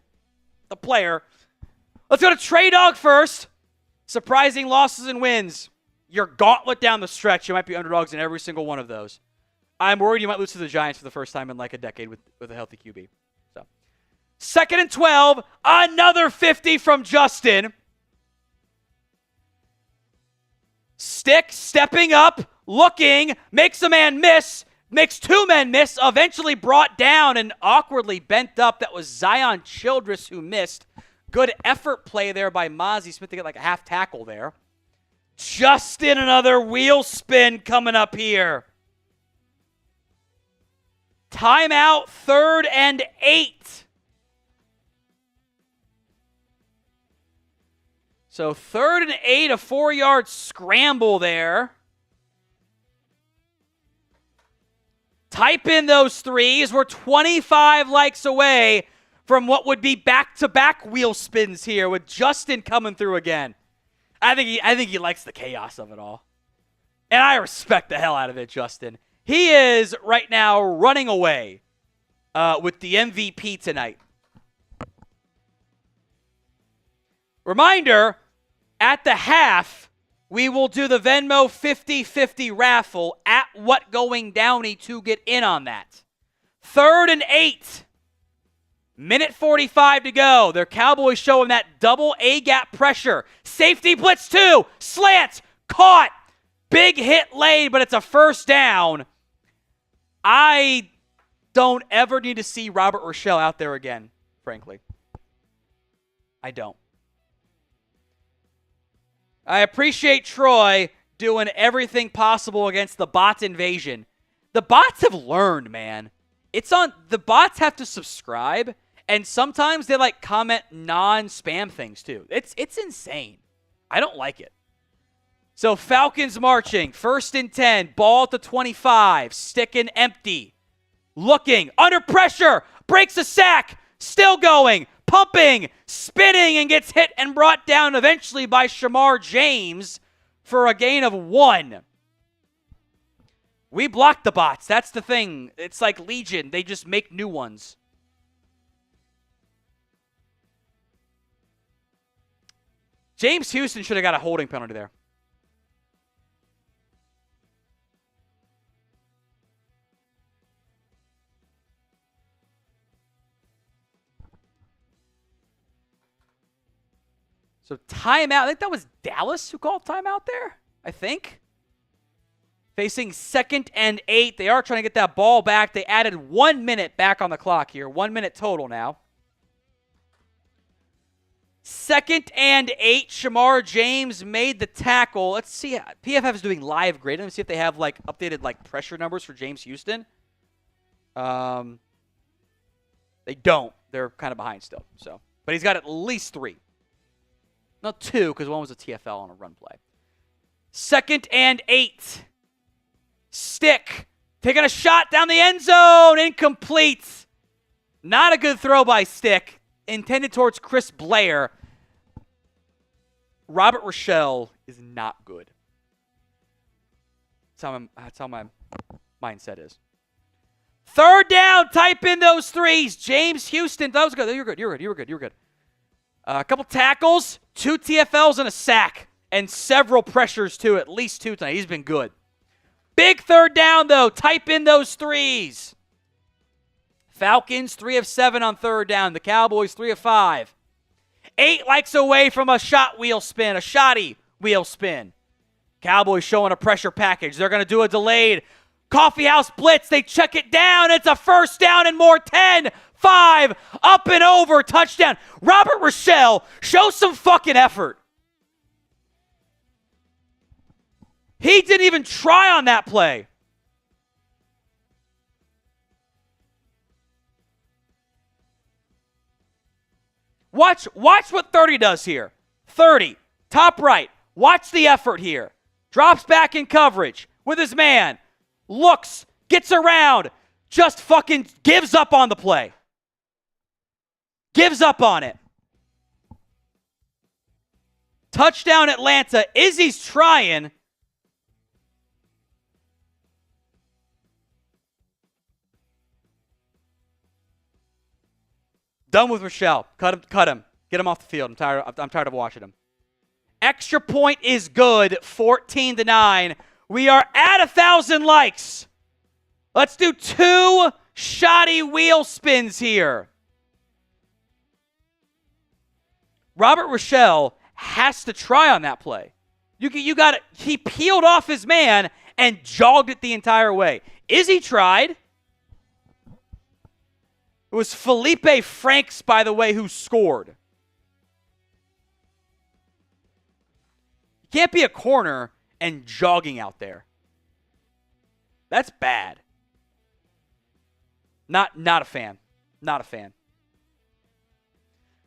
the player. Let's go to Trey Dog first. Surprising losses and wins. Your gauntlet down the stretch. You might be underdogs in every single one of those. I'm worried you might lose to the Giants for the first time in like a decade with a healthy QB. So, 2nd and 12. Another 50 from Justin. Stick stepping up, looking, makes a man miss, makes two men miss, eventually brought down and awkwardly bent up. That was Zion Childress who missed. Good effort play there by Mozzie Smith to get like a half tackle there. Justin, another wheel spin coming up here. Timeout, 3rd and 8. So 3rd and 8, a 4-yard scramble there. Type in those threes. We're 25 likes away from what would be back-to-back wheel spins here with Justin coming through again. I think he likes the chaos of it all. And I respect the hell out of it, Justin. He is right now running away with the MVP tonight. Reminder, at the half, we will do the Venmo 50-50 raffle at What Going Downey to get in on that. 3rd and 8. Minute 45 to go. Their Cowboys showing that double A-gap pressure. Safety blitz 2. Slant. Caught. Big hit laid, but it's a first down. I don't ever need to see Robert Rochelle out there again, frankly. I don't. I appreciate Troy doing everything possible against the bot invasion. The bots have learned, man. The bots have to subscribe, and sometimes they like comment non-spam things too. It's insane. I don't like it. So Falcons marching, 1st and 10, ball at the 25, sticking empty. Looking, under pressure, breaks a sack, still going, pumping, spinning, and gets hit and brought down eventually by Shamar James for a gain of 1. We block the bots. That's the thing. It's like Legion. They just make new ones. James Houston should have got a holding penalty there. So timeout. I think that was Dallas who called timeout there, I think. Facing 2nd and 8. They are trying to get that ball back. They added 1 minute back on the clock here. 1 minute total now. 2nd and 8. Shamar James made the tackle. Let's see. PFF is doing live grade. Let me see if they have like updated like pressure numbers for James Houston. They don't. They're kind of behind still. So, but he's got at least 3. Not 2, because one was a TFL on a run play. 2nd and 8. Stick. Taking a shot down the end zone. Incomplete. Not a good throw by Stick. Intended towards Chris Blair. Robert Rochelle is not good. That's how my mindset is. Third down. Type in those threes. James Houston. That was good. You were good. A couple tackles, 2 TFLs, and a sack. And several pressures, too. At least 2 tonight. He's been good. Big third down, though. Type in those threes. Falcons, 3 of 7 on third down. The Cowboys, 3 of 5. 8 likes away from a shotty wheel spin. Cowboys showing a pressure package. They're going to do a delayed coffeehouse blitz. They check it down. It's a first down and more. 10, 5, up and over, touchdown. Robert Rochelle, show some fucking effort. He didn't even try on that play. Watch what 30 does here. 30, top right. Watch the effort here. Drops back in coverage with his man. Looks, gets around, just fucking gives up on the play. Gives up on it. Touchdown Atlanta. Izzy's trying. Done with Rochelle. Cut him. Get him off the field. I'm tired of watching him. Extra point is good. 14-9. We are at 1,000 likes. Let's do 2 shoddy wheel spins here. Robert Rochelle has to try on that play. You got it. He peeled off his man and jogged it the entire way. Izzy tried. It was Felipe Franks, by the way, who scored. You can't be a corner and jogging out there. That's bad. Not a fan. Not a fan.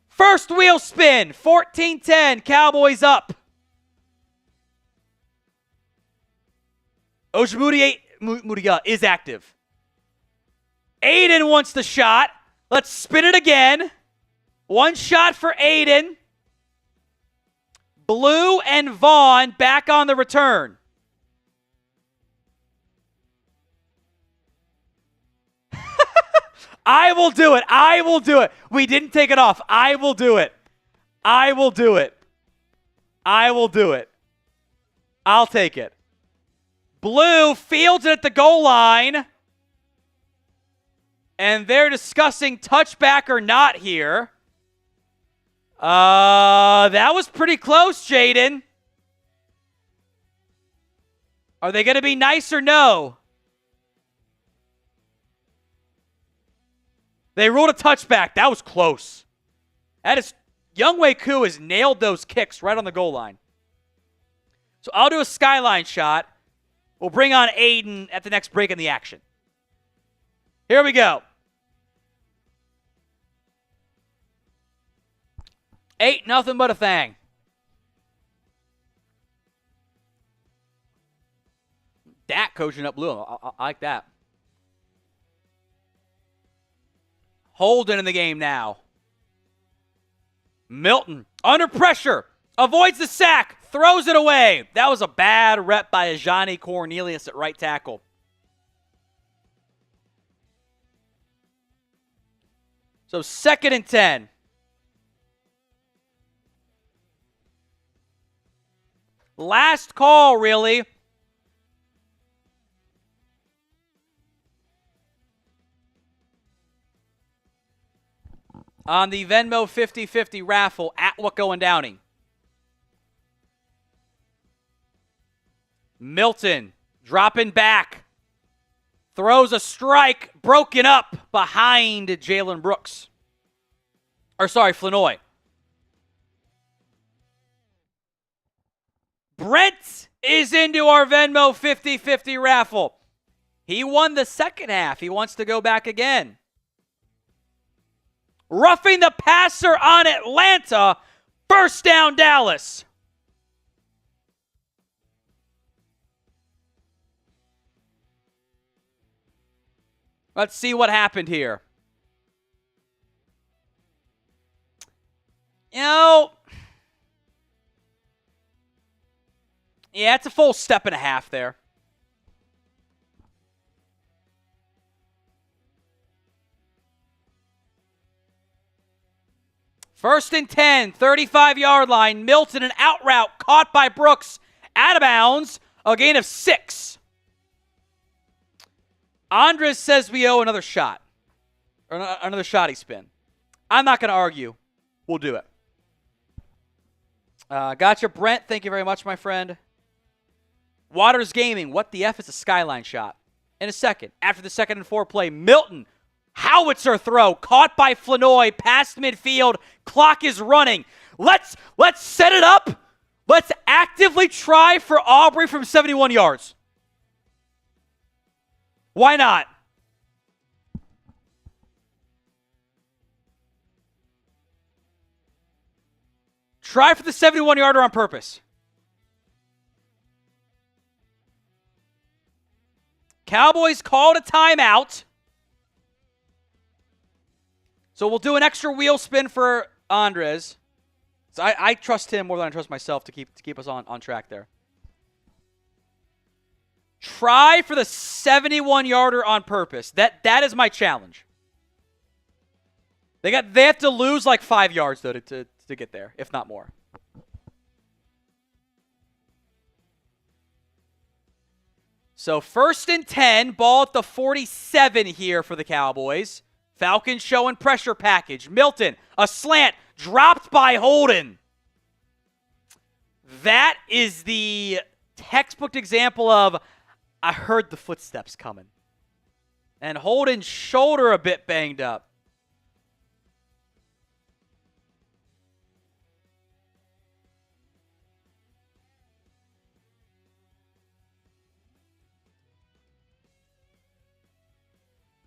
First wheel spin. 14-10. Cowboys up. Ojemudia is active. Aiden wants the shot. Let's spin it again. 1 shot for Aiden. Blue and Vaughn back on the return. I will do it. We didn't take it off. I will do it. I'll take it. Blue fields it at the goal line. And they're discussing touchback or not here. That was pretty close, Jaydon. Are they going to be nice or no? They ruled a touchback. That was close. Younghoe Koo has nailed those kicks right on the goal line. So I'll do a skyline shot. We'll bring on Aiden at the next break in the action. Here we go. 8, nothing but a thing. Dak coaching up Blue. I like that. Holden in the game now. Milton under pressure. Avoids the sack. Throws it away. That was a bad rep by Ajani Cornelius at right tackle. So 2nd and 10. Last call, really. On the Venmo 50-50 raffle at Wacko and Downey. Milton dropping back. Throws a strike, broken up behind Jalen Brooks. Flanoy. Brent is into our Venmo 50-50 raffle. He won the second half. He wants to go back again. Roughing the passer on Atlanta. First down, Dallas. Let's see what happened here. Yeah, it's a full step and a half there. First and 10, 35-yard line. Milton, an out route caught by Brooks. Out of bounds, a gain of 6. Andres says we owe another shot. Or another shotty spin. I'm not going to argue. We'll do it. Gotcha, Brent. Thank you very much, my friend. Waters Gaming. What the F is a skyline shot? In a second. After the 2nd and 4 play, Milton. Howitzer throw. Caught by Flanoy. Past midfield. Clock is running. Let's set it up. Let's actively try for Aubrey from 71 yards. Why not? Try for the 71-yarder on purpose. Cowboys called a timeout. So we'll do an extra wheel spin for Andres. So I trust him more than I trust myself to keep us on track there. Try for the 71-yarder on purpose. That is my challenge. They have to lose like 5 yards though to get there, if not more. So 1st and 10, ball at the 47 here for the Cowboys. Falcons showing pressure package. Milton, a slant, dropped by Holden. That is the textbook example of, I heard the footsteps coming. And Holden's shoulder a bit banged up.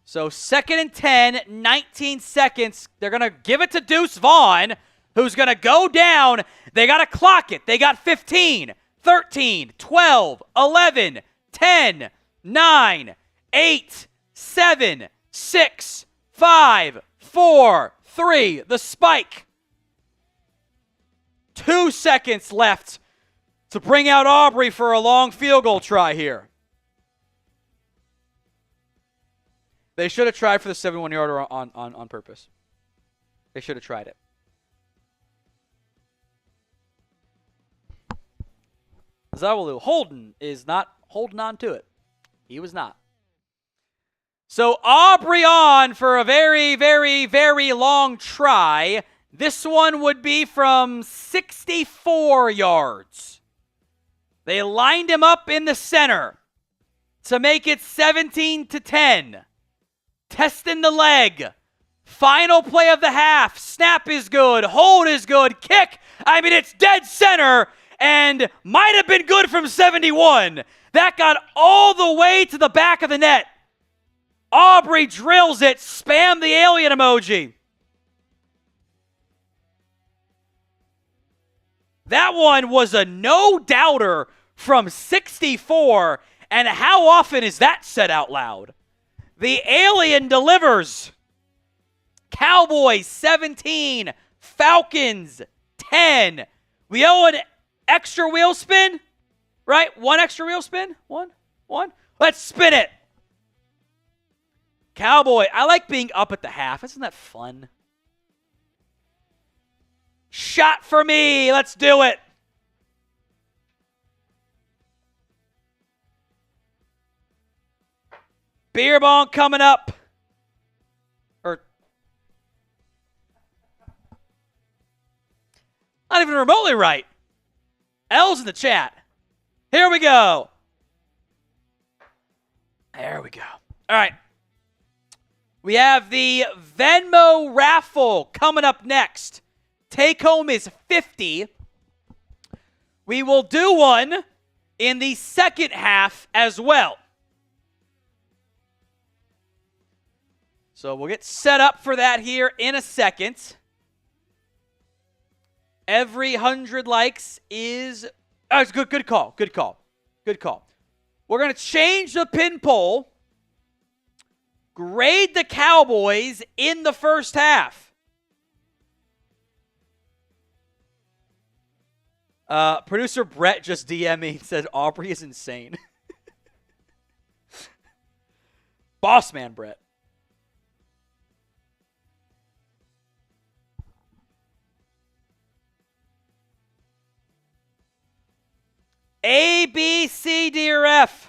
So 2nd and 10, 19 seconds. They're going to give it to Deuce Vaughn, who's going to go down. They got to clock it. They got 15, 13, 12, 11, 10, 9, 8, 7, 6, 5, 4, 3. The spike. 2 seconds left to bring out Aubrey for a long field goal try here. They should have tried for the 71-yarder on purpose. They should have tried it. Zawalu Holden is not holding on to it. He was not. So Aubrey on for a very, very, very long try. This one would be from 64 yards. They lined him up in the center to make it 17-10. Testing the leg. Final play of the half. Snap is good. Hold is good. Kick. I mean, it's dead center and might have been good from 71. That got all the way to the back of the net. Aubrey drills it. Spam the alien emoji. That one was a no-doubter from 64. And how often is that said out loud? The alien delivers. Cowboys 17, Falcons 10. We owe an extra wheel spin, right? One extra wheel spin. One. Let's spin it. Cowboy, I like being up at the half. Isn't that fun? Shot for me. Let's do it. Beer bong coming up. Not even remotely right. L's in the chat. Here we go. There we go. All right. We have the Venmo raffle coming up next. Take home is 50. We will do one in the second half as well. So we'll get set up for that here in a second. Every 100 likes is... Oh, it's good call. Good call. We're going to change the pin poll. Grade the Cowboys in the first half. Producer Brett just DM'd me and said Aubrey is insane. Boss man Brett. A, B, C, D, or F?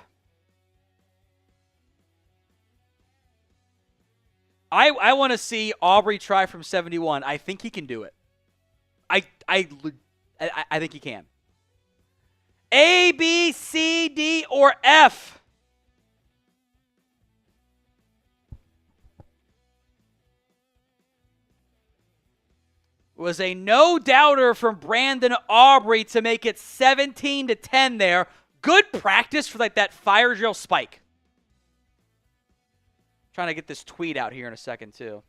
I want to see Aubrey try from 71. I think he can do it. I think he can. A, B, C, D, or F? Was a no-doubter from Brandon Aubrey to make it 17-10 there. Good practice for like that fire drill spike. Trying to get this tweet out here in a second, too.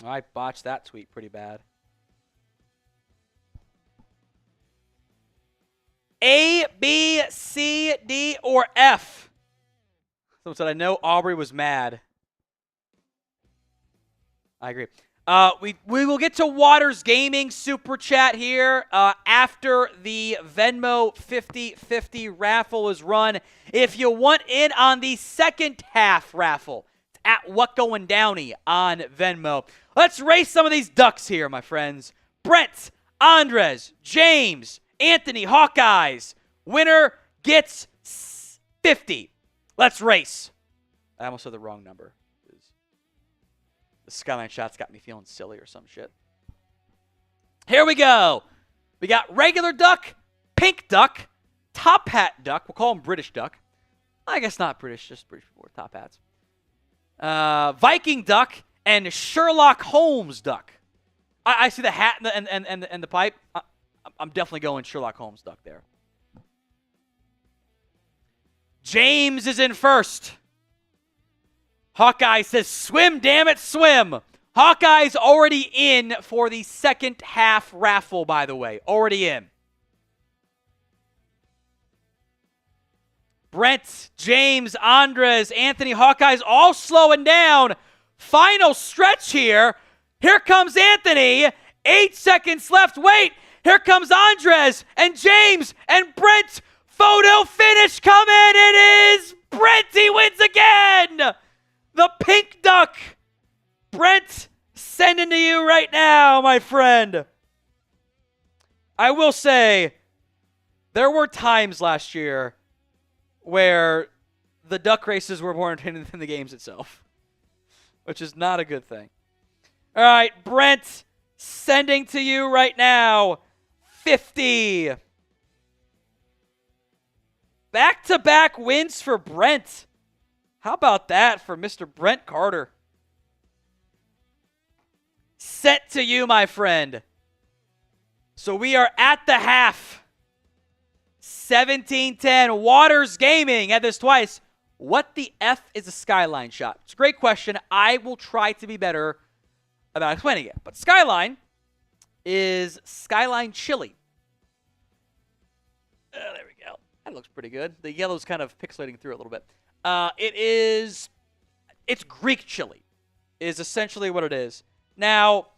I botched that tweet pretty bad. A, B, C, D, or F? Someone said, I know Aubrey was mad. I agree. We will get to Waters Gaming Super Chat here after the Venmo 50-50 raffle is run. If you want in on the second half raffle, it's at What Going Downey on Venmo. Let's race some of these ducks here, my friends. Brent, Andres, James, Anthony, Hawkeyes. Winner gets 50. Let's race. I almost said the wrong number. The Skyline shots got me feeling silly or some shit. Here we go. We got regular duck, pink duck, top hat duck. We'll call him British duck. I guess not British, just British people with top hats. Viking duck and Sherlock Holmes duck. I see the hat and the pipe. I'm definitely going Sherlock Holmes duck there. James is in first. Hawkeye says, swim, damn it, swim. Hawkeye's already in for the second half raffle, by the way. Already in. Brent, James, Andres, Anthony, Hawkeye's all slowing down. Final stretch here. Here comes Anthony. 8 seconds left. Wait. Here comes Andres and James and Brent. Photo finish coming. It is Brent. He wins again. The pink duck. Brent, sending to you right now, my friend. I will say, there were times last year where the duck races were more entertaining than the games itself, which is not a good thing. All right, Brent, sending to you right now, 50. Back-to-back wins for Brent. How about that for Mr. Brent Carter? Sent to you, my friend. So we are at the half. 17-10. Waters Gaming had this twice. What the F is a Skyline shot? It's a great question. I will try to be better about explaining it. But Skyline is Skyline Chili. There we go. That looks pretty good. The yellow's kind of pixelating through a little bit. It's Greek chili is essentially what it is. Now,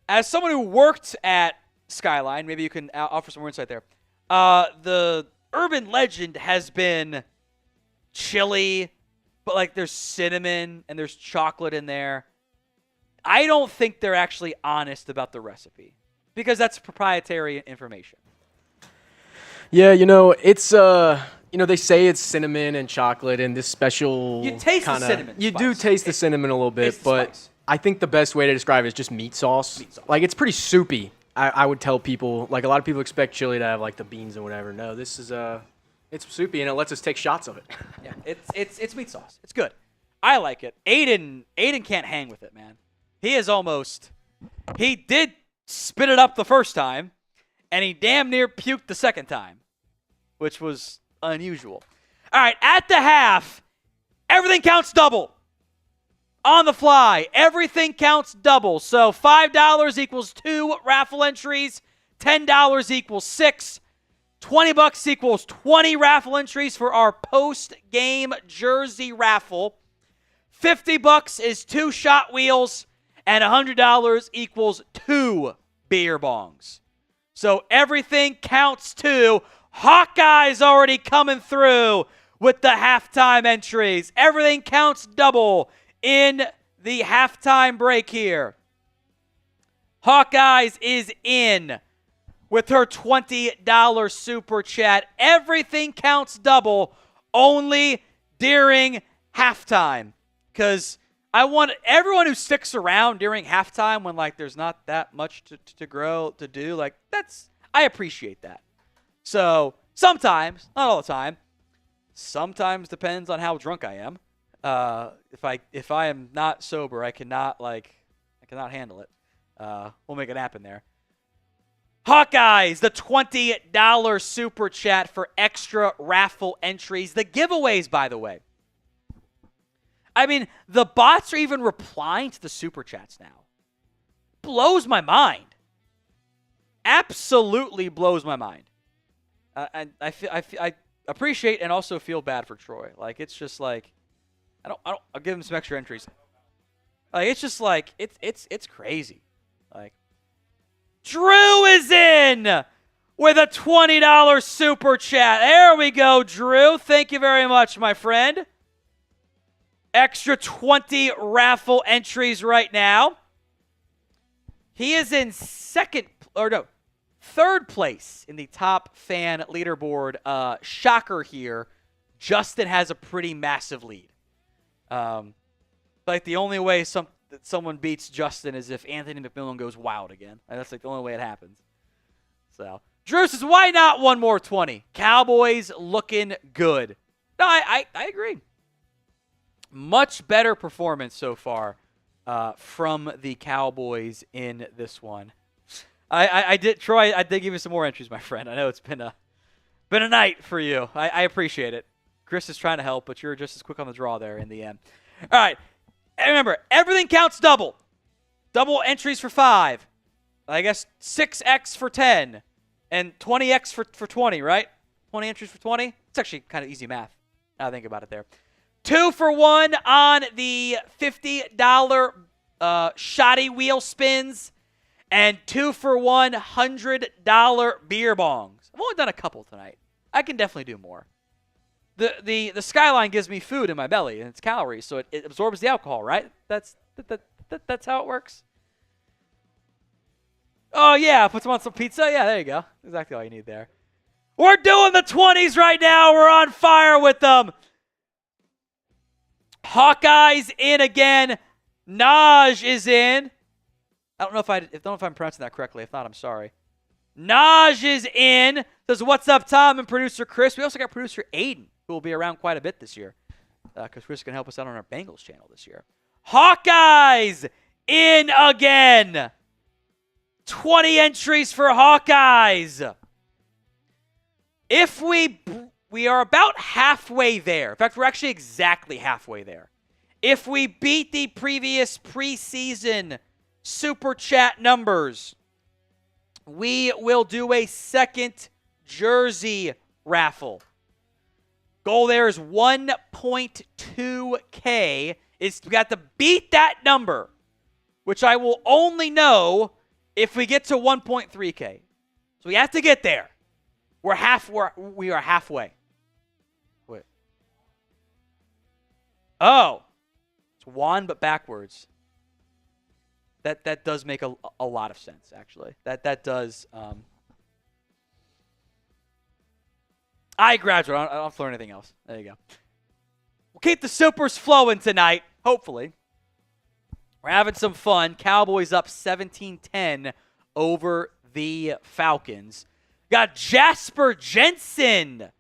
as someone who worked at Skyline, maybe you can offer some more insight there. The urban legend has been chili, but like there's cinnamon and there's chocolate in there. I don't think they're actually honest about the recipe because that's proprietary information. Yeah, it's they say it's cinnamon and chocolate and this special You taste the cinnamon You spice. do taste the cinnamon a little bit, but spice. I think the best way to describe it is just meat sauce. Like, it's pretty soupy. I would tell people, like, a lot of people expect chili to have, like, the beans and whatever. No, this is, it's soupy, and it lets us take shots of it. Yeah, it's meat sauce. It's good. I like it. Aiden can't hang with it, man. He did spit it up the first time, and he damn near puked the second time, which was unusual. All right, at the half, everything counts double. On the fly, everything counts double. So $5 equals 2 raffle entries. $10 equals 6. $20 equals 20 raffle entries for our post-game jersey raffle. $50 is 2 shot wheels, and $100 equals 2 beer bongs. So everything counts too. Hawkeye's already coming through with the halftime entries. Everything counts double in the halftime break here. Hawkeyes is in with her $20 super chat. Everything counts double only during halftime. Because I want everyone who sticks around during halftime when there's not that much to do. I appreciate that. So sometimes, not all the time, sometimes depends on how drunk I am. If I am not sober, I cannot handle it. We'll make it happen there. Hawkeyes, the $20 super chat for extra raffle entries. The giveaways, by the way. I mean, the bots are even replying to the super chats now. Blows my mind. Absolutely blows my mind. And I appreciate and also feel bad for Troy. It's just I'll give him some extra entries. It's just it's crazy. Drew is in with a $20 super chat. There we go, Drew. Thank you very much, my friend. Extra 20 raffle entries right now. He is in third place in the top fan leaderboard. Shocker here. Justin has a pretty massive lead. The only way someone beats Justin is if Anthony McMillan goes wild again. That's the only way it happens. So Drew says, why not one more 20? Cowboys looking good. No, I agree. Much better performance so far from the Cowboys in this one. Troy, I did give you some more entries, my friend. I know it's been a night for you. I appreciate it. Chris is trying to help, but you're just as quick on the draw there in the end. All right. And remember, everything counts double. Double entries for 5. I guess 6x for 10. And 20x for 20, right? 20 entries for 20? It's actually kind of easy math. Now I think about it there. 2 for 1 on the $50 shoddy wheel spins. And 2 for 1 $100 beer bongs. I've only done a couple tonight. I can definitely do more. The Skyline gives me food in my belly, and it's calories, so it absorbs the alcohol, right? That's how it works. Oh, yeah, put some on some pizza. Yeah, there you go. Exactly all you need there. We're doing the 20s right now. We're on fire with them. Hawkeyes in again. Naj is in. I don't know if I'm pronouncing that correctly. If not, I'm sorry. Naj is in. Says, what's up, Tom and producer Chris? We also got producer Aiden, who will be around quite a bit this year, because Chris can help us out on our Bengals channel this year. Hawkeyes in again. 20 entries for Hawkeyes. If we are about halfway there. In fact, we're actually exactly halfway there. If we beat the previous preseason super chat numbers, we will do a second jersey raffle. Goal there is 1.2K. We got to beat that number, which I will only know if we get to 1.3K. So we have to get there. We are halfway. Wait. Oh. It's Juan, but backwards. That does make a lot of sense, actually. That does. I graduate. I don't have to learn anything else. There you go. We'll keep the supers flowing tonight, hopefully. We're having some fun. Cowboys up 17-10 over the Falcons. Got Jasper Jensen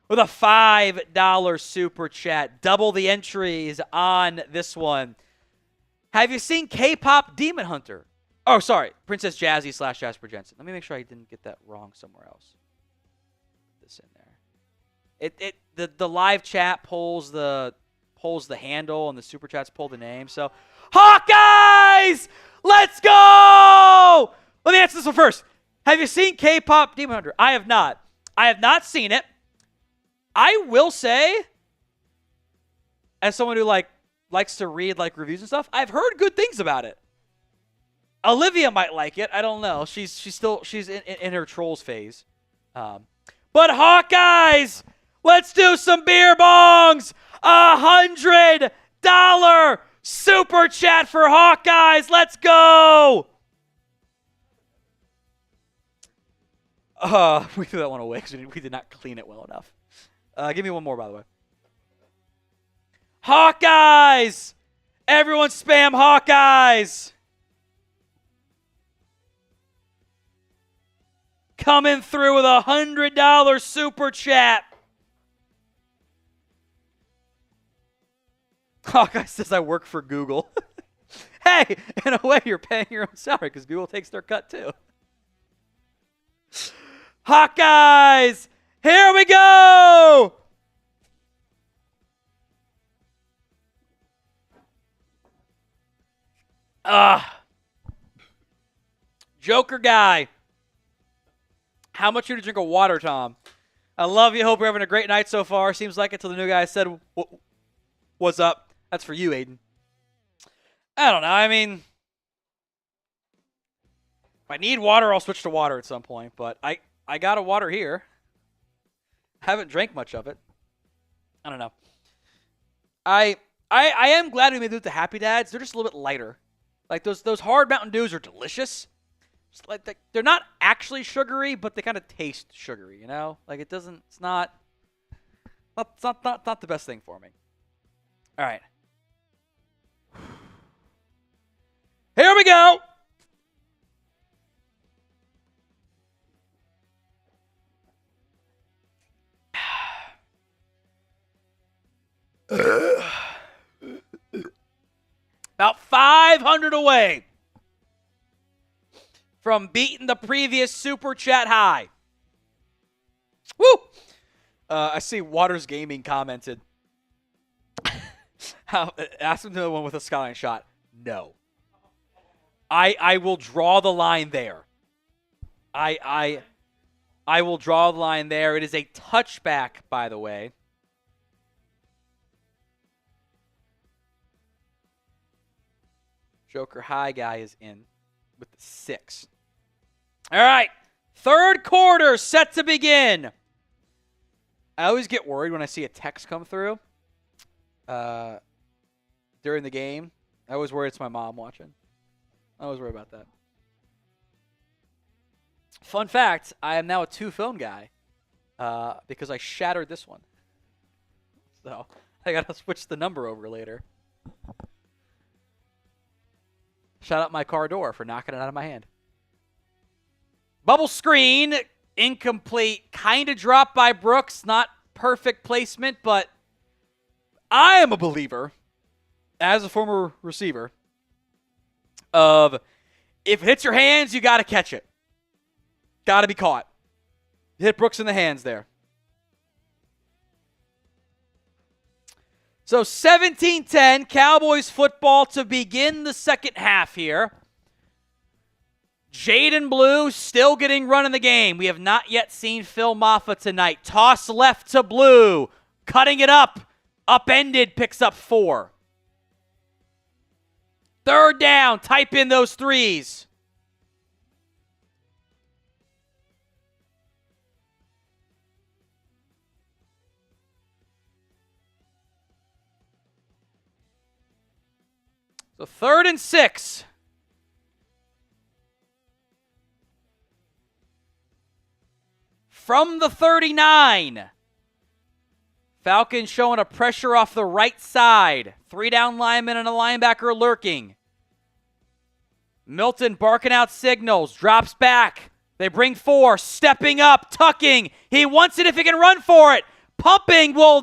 with a $5 super chat. Double the entries on this one. Have you seen K-pop Demon Hunter? Oh, sorry. Princess Jazzy / Jasper Jensen. Let me make sure I didn't get that wrong somewhere else. Put this in there. The live chat pulls the handle, and the super chats pull the name. So, Hawkeyes, let's go! Let me answer this one first. Have you seen K-pop Demon Hunter? I have not. I have not seen it. I will say, as someone who likes to read reviews and stuff, I've heard good things about it. Olivia might like it. I don't know. She's in her Trolls phase. But Hawkeyes, let's do some beer bongs. $100 super chat for Hawkeyes. Let's go. We threw that one away because we did not clean it well enough. Give me one more, by the way. Hawkeyes! Everyone spam Hawkeyes! Coming through with $100 super chat. Hawkeye says I work for Google. Hey, in a way, you're paying your own salary because Google takes their cut too. Hawkeyes! Here we go! Joker guy. How much you to drink of water, Tom? I love you. Hope you're having a great night so far. Seems like it till the new guy said, what's up? That's for you, Aiden. I don't know. I mean, if I need water, I'll switch to water at some point. But I got a water here. Haven't drank much of it. I don't know. I am glad we made it with the Happy Dads. They're just a little bit lighter. Like those hard Mountain Dews are delicious. Just like they're not actually sugary, but they kind of taste sugary, you know? Like it's not the best thing for me. All right. Here we go. About 500 away from beating the previous super chat high. Woo! I see Waters Gaming commented. Ask him to the one with a skyline shot. No. I will draw the line there. I will draw the line there. It is a touchback, by the way. Joker High guy is in with the 6. All right. Third quarter set to begin. I always get worried when I see a text come through during the game. I always worry it's my mom watching. I always worry about that. Fun fact, I am now a 2-phone guy because I shattered this one. So I got to switch the number over later. Shout out my car door for knocking it out of my hand. Bubble screen, incomplete. Kind of dropped by Brooks. Not perfect placement, but I am a believer, as a former receiver, of if it hits your hands, you got to catch it. Got to be caught. Hit Brooks in the hands there. So 17-10, Cowboys football to begin the second half here. Jaydon Blue still getting run in the game. We have not yet seen Phil Maffa tonight. Toss left to Blue. Cutting it up. Upended, picks up 4. Third down, type in those 3s. So 3rd and 6. From the 39. Falcons showing a pressure off the right side. 3 down linemen and a linebacker lurking. Milton barking out signals. Drops back. They bring 4. Stepping up. Tucking. He wants it if he can run for it. Pumping will...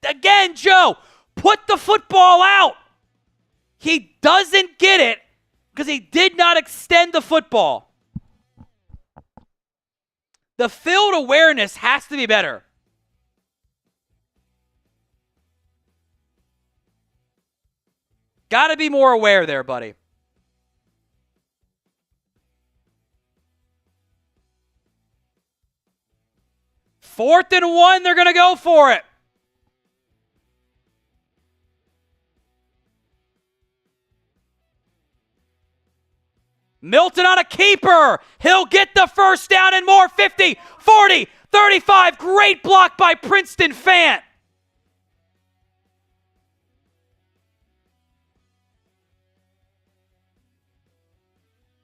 Again, Joe. Put the football out. He doesn't get it because he did not extend the football. The field awareness has to be better. Got to be more aware there, buddy. 4th and 1, they're going to go for it. Milton on a keeper. He'll get the first down and more. 50, 40, 35. Great block by Princeton Fant.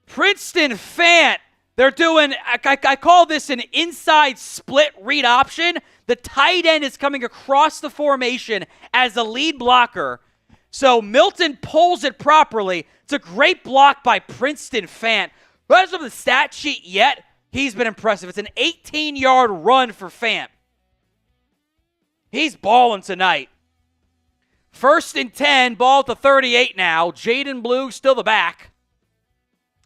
Princeton Fant. They're doing, I call this an inside split read option. The tight end is coming across the formation as a lead blocker. So Milton pulls it properly. It's a great block by Princeton Fant. Who hasn't on the stat sheet yet? He's been impressive. It's an 18-yard run for Fant. He's balling tonight. 1st and 10, ball at the 38 now. Jaydon Blue still the back.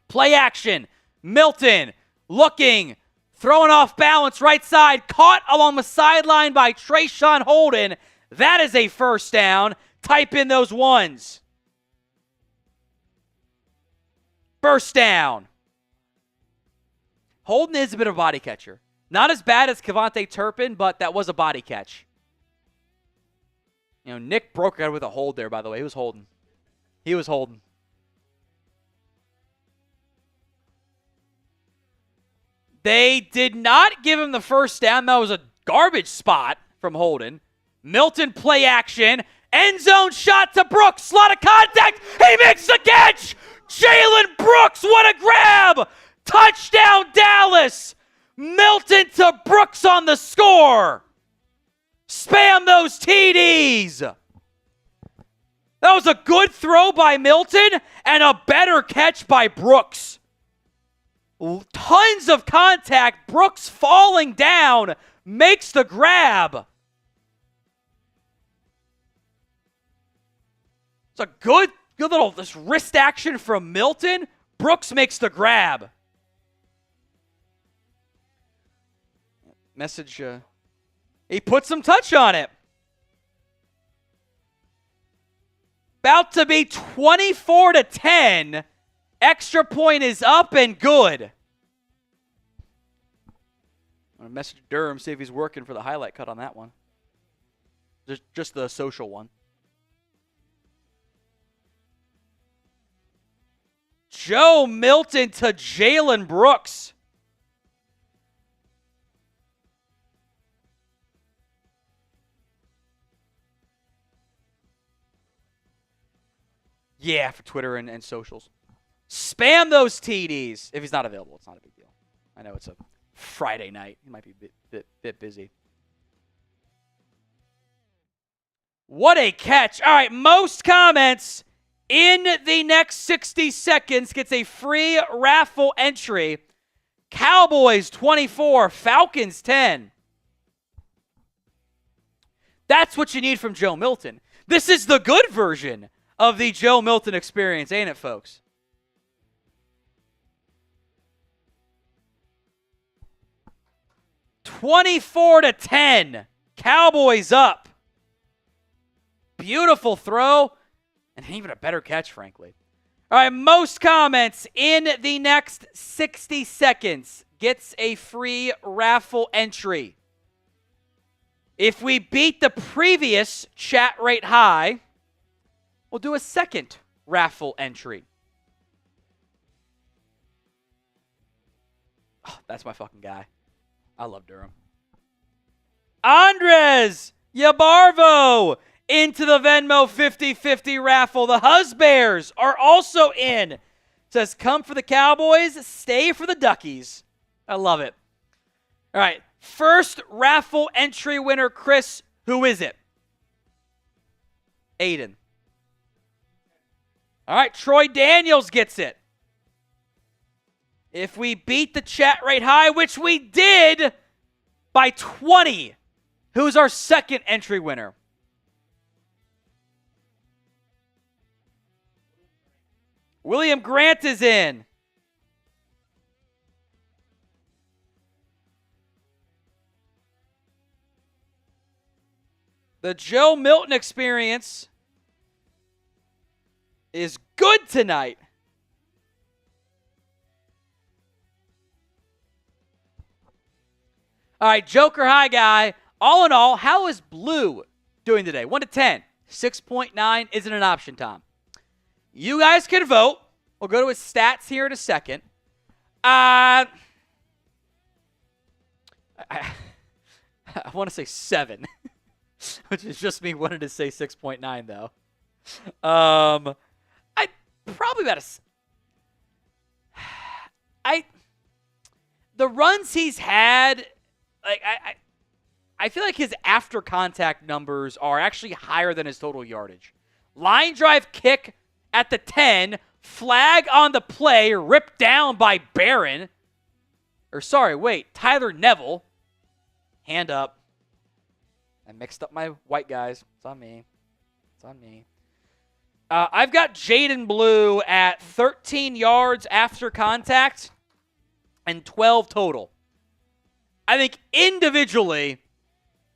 Play action. Milton looking, throwing off balance right side, caught along the sideline by Trayshawn Holden. That is a first down. Type in those ones. First down. Holden is a bit of a body catcher. Not as bad as Kevontae Turpin, but that was a body catch. You know, Nick broke out with a hold there, by the way. He was holding. He was holding. They did not give him the first down. That was a garbage spot from Holden. Milton play action. End zone shot to Brooks. Slot of contact. He makes the catch. Jalen Brooks, what a grab. Touchdown Dallas. Milton to Brooks on the score. Spam those TDs. That was a good throw by Milton and a better catch by Brooks. Tons of contact. Brooks falling down makes the grab. It's a good little this wrist action from Milton. Brooks makes the grab. Message, he put some touch on it. About to be 24-10. Extra point is up and good. I'm going to message Durham, see if he's working for the highlight cut on that one. Just the social one. Joe Milton to Jalen Brooks. Yeah, for Twitter and socials. Spam those TDs. If he's not available, it's not a big deal. I know it's a Friday night. He might be a bit busy. What a catch. All right, most comments in the next 60 seconds gets a free raffle entry. Cowboys 24, Falcons 10. That's what you need from Joe Milton. This is the good version of the Joe Milton experience, ain't it, folks? $24-10. Cowboys up. Beautiful throw. And even a better catch, frankly. All right, most comments in the next 60 seconds gets a free raffle entry. If we beat the previous chat rate high, we'll do a second raffle entry. Oh, that's my fucking guy. I love Durham. Andres Yabarvo into the Venmo 50-50 raffle. The Husbears are also in. It says, come for the Cowboys, stay for the Duckies. I love it. All right, first raffle entry winner, Chris. Who is it? Aiden. All right, Troy Daniels gets it. If we beat the chat rate high, which we did by 20, who's our second entry winner? William Grant is in. The Joe Milton experience is good tonight. All right, Joker High guy. All in all, how is Blue doing today? 1 to 10. 6.9 isn't an option, Tom. You guys can vote. We'll go to his stats here in a second. I want to say 7, which is just me wanting to say 6.9, though. I probably about the runs he's had, like I feel like his after contact numbers are actually higher than his total yardage. Line drive kick at the 10, flag on the play, ripped down by Barron. Tyler Neville. Hand up. I mixed up my white guys. It's on me. I've got Jaydon Blue at 13 yards after contact and 12 total. I think individually,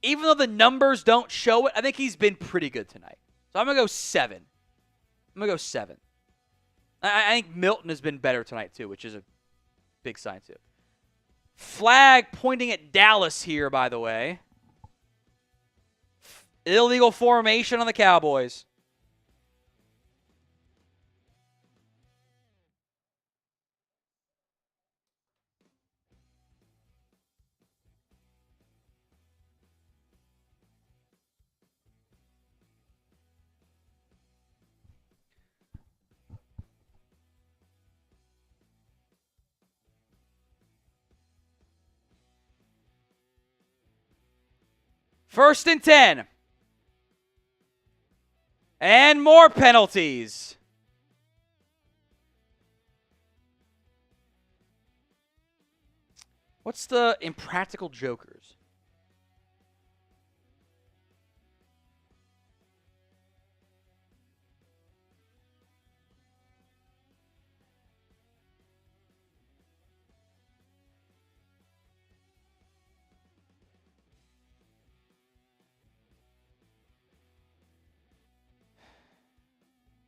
even though the numbers don't show it, I think he's been pretty good tonight. So I'm going to go 7. I think Milton has been better tonight too, which is a big sign too. Flag pointing at Dallas here, by the way. Illegal formation on the Cowboys. First and 10. And more penalties. What's the impractical jokers?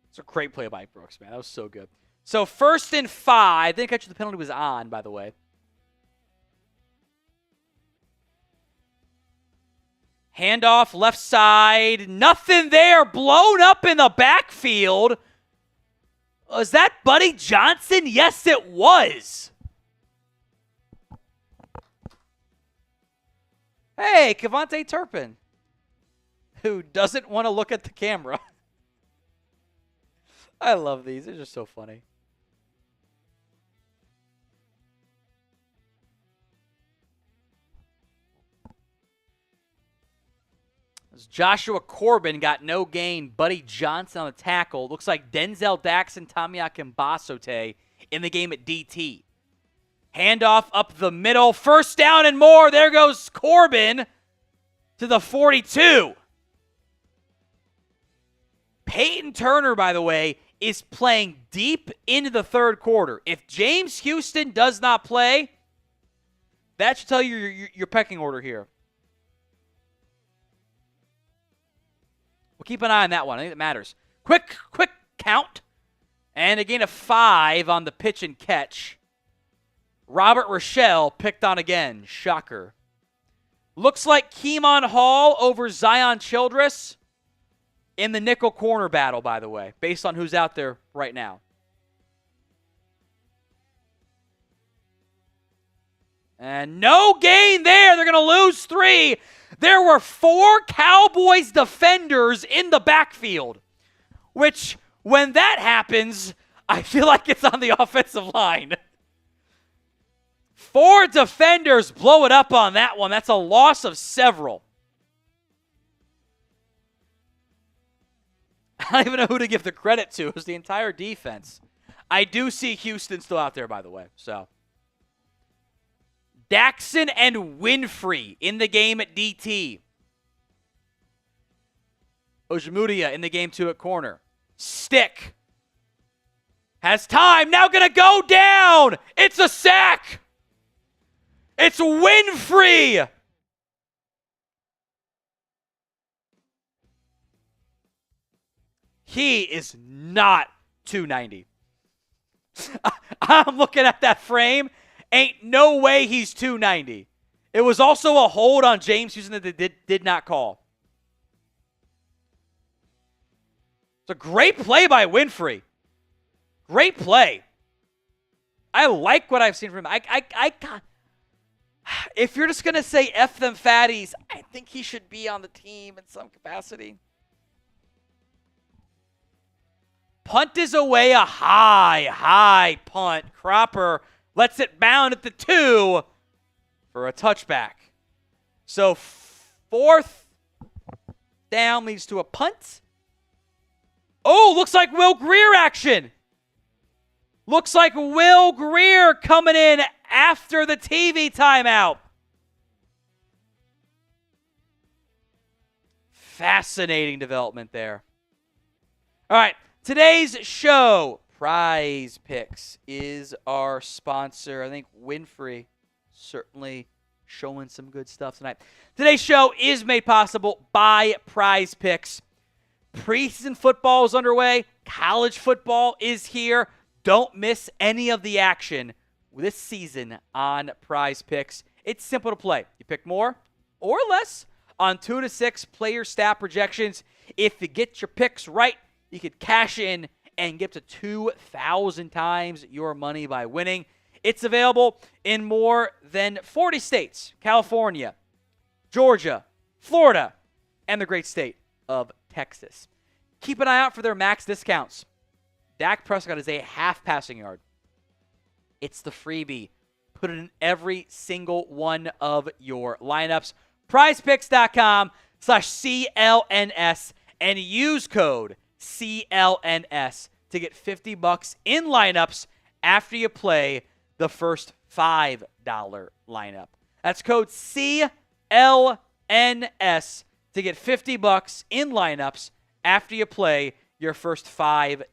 It's a great play by Brooks, man. That was so good. So first and 5. Didn't catch the penalty was on, by the way. Handoff left side. Nothing there. Blown up in the backfield. Was that Buddy Johnson? Yes, it was. Hey, Kevontae Turpin, who doesn't want to look at the camera. I love these. They're just so funny. As Joshua Corbin got no gain. Buddy Johnson on the tackle. Looks like Denzel Dax and Tamiakim Basote in the game at DT. Handoff up the middle. First down and more. There goes Corbin to the 42. Peyton Turner, by the way, is playing deep into the third quarter. If James Houston does not play, that should tell you your pecking order here. We'll keep an eye on that one. I think that matters. Quick count. And a gain of 5 on the pitch and catch. Robert Rochelle picked on again. Shocker. Looks like Keemon Hall over Zion Childress in the nickel corner battle, by the way, based on who's out there right now. And no gain there. They're going to lose 3. There were 4 Cowboys defenders in the backfield, which, when that happens, I feel like it's on the offensive line. 4 defenders blow it up on that one. That's a loss of several. I don't even know who to give the credit to. It was the entire defense. I do see Houston still out there, by the way. So, Daxon and Winfrey in the game at DT. Ojemudia in the game 2 at corner. Stick. Has time. Now going to go down. It's a sack. It's Winfrey. He is not 290. I'm looking at that frame. Ain't no way he's 290. It was also a hold on James Houston that they did not call. It's a great play by Winfrey. Great play. I like what I've seen from him. If you're just going to say F them fatties, I think he should be on the team in some capacity. Punt is away, a high punt. Cropper lets it bound at the 2 for a touchback. So 4th down leads to a punt. Oh, looks like Will Grier action. Looks like Will Grier coming in after the TV timeout. Fascinating development there. All right, today's show, Prize Picks, is our sponsor. I think Winfrey certainly showing some good stuff tonight. Today's show is made possible by Prize Picks. Preseason football is underway. College football is here. Don't miss any of the action this season on Prize Picks. It's simple to play. You pick more or less on 2 to 6 player stat projections. If you get your picks right, you could cash in and get to 2,000 times your money by winning. It's available in more than 40 states: California, Georgia, Florida, and the great state of Texas. Keep an eye out for their max discounts. Dak Prescott is a half passing yard. It's the freebie. Put it in every single one of your lineups. PrizePicks.com/CLNS and use code CLNS to get $50 in lineups after you play the first $5 lineup. That's code CLNS to get $50 in lineups after you play your first $5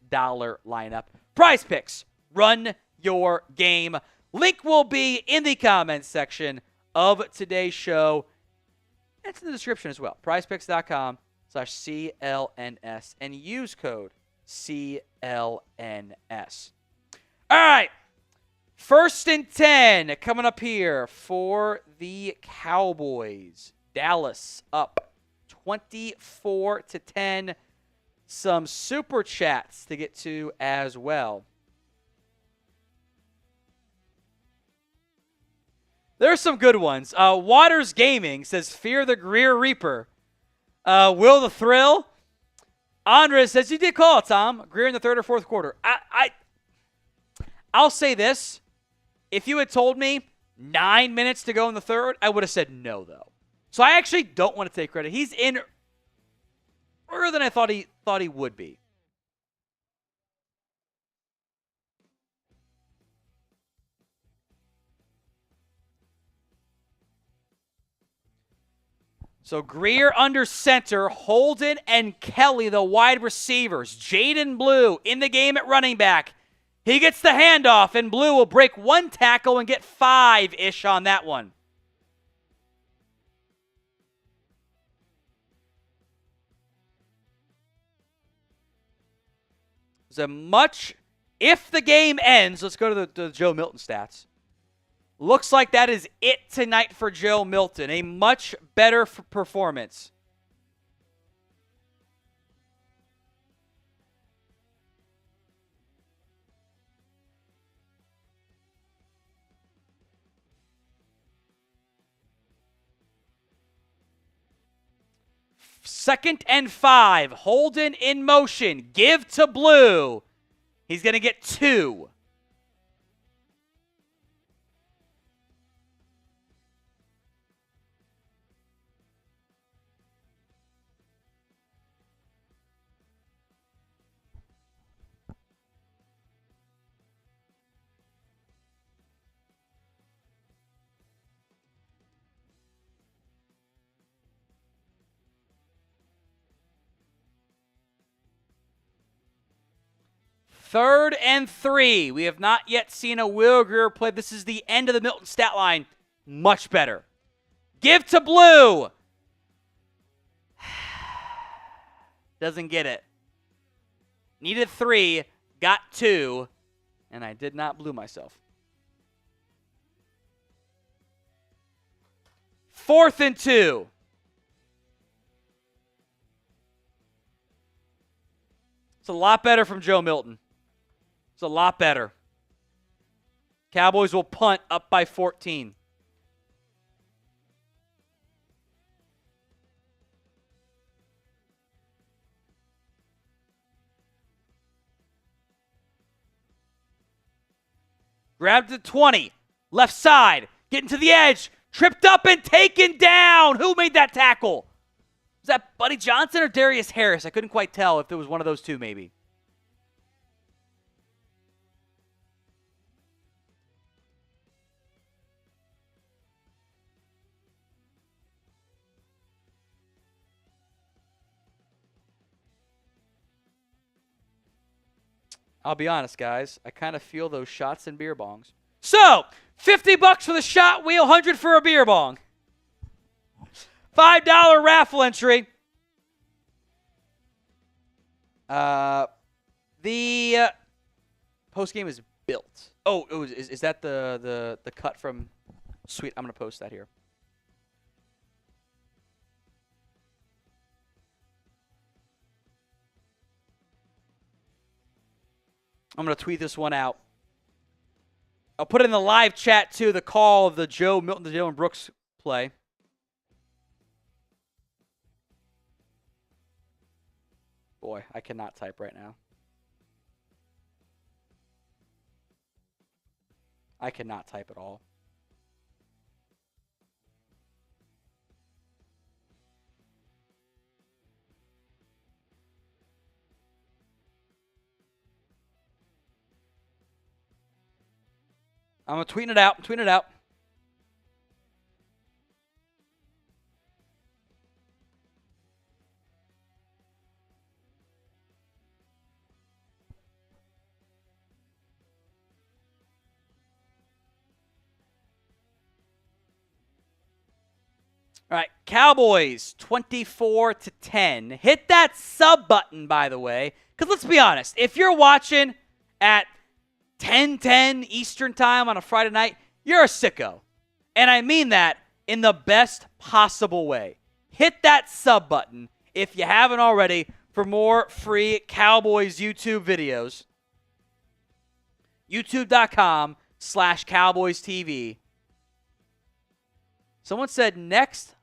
lineup. Prize Picks. Run your game. Link will be in the comments section of today's show. It's in the description as well. PrizePicks.com/CLNS and use code CLNS. All right. 1st and 10 coming up here for the Cowboys. Dallas up 24-10. Some super chats to get to as well. There's some good ones. Waters Gaming says, fear the Greer Reaper. Will the Thrill? Andres says, you did call it, Tom. Greer in the 3rd or 4th quarter. I'll say this. If you had told me 9 minutes to go in the 3rd, I would have said no, though. So I actually don't want to take credit. He's in earlier than I thought he would be. So Greer under center, Holden and Kelly, the wide receivers. Jaydon Blue in the game at running back. He gets the handoff, and Blue will break 1 tackle and get 5-ish on that one. If the game ends, let's go to the Joe Milton stats. Looks like that is it tonight for Joe Milton. A much better performance. Second and 5. Holden in motion. Give to Blue. He's going to get 2. Third and 3. We have not yet seen a Will Grier play. This is the end of the Milton stat line. Much better. Give to Blue. Doesn't get it. Needed 3. Got 2. And I did not blue myself. 4th and 2. It's a lot better from Joe Milton. It's a lot better. Cowboys will punt up by 14. Grabbed the 20. Left side. Getting to the edge. Tripped up and taken down. Who made that tackle? Was that Buddy Johnson or Darius Harris? I couldn't quite tell if it was one of those two maybe. I'll be honest, guys. I kind of feel those shots and beer bongs. So, $50 for the shot wheel, $100 for a beer bong. $5 raffle entry. The post game is built. Oh, is that the cut from? Sweet, I'm gonna post that here. I'm going to tweet this one out. I'll put it in the live chat, too, the call of the Joe Milton to Dylan Brooks play. Boy, I cannot type right now. I cannot type at all. I'm tweeting it out. I'm tweeting it out. All right, Cowboys 24-10. Hit that sub button, by the way, because let's be honest. If you're watching at 10:10 Eastern time on a Friday night, you're a sicko. And I mean that in the best possible way. Hit that sub button if you haven't already for more free Cowboys YouTube videos. YouTube.com/CowboysTV. Someone said next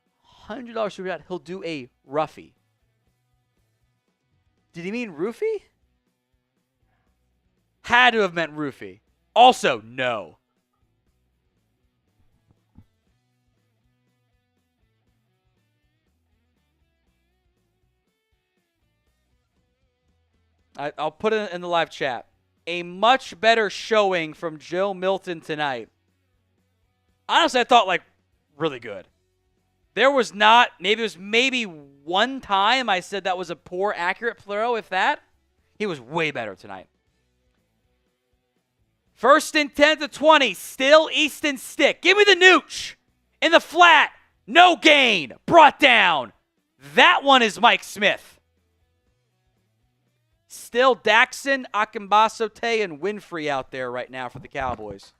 $100 super chat, he'll do a roughy. Did he mean roofie? Had to have meant roofie. Also, no. I'll put it in the live chat. A much better showing from Joe Milton tonight. Honestly, I thought, really good. There was not, maybe one time I said that was a poor, accurate throw, if that. He was way better tonight. 1st and 10 to 20. Still Easton stick. Give me the nooch. In the flat. No gain. Brought down. That one is Mike Smith. Still Daxon, Akinbasote, and Winfrey out there right now for the Cowboys.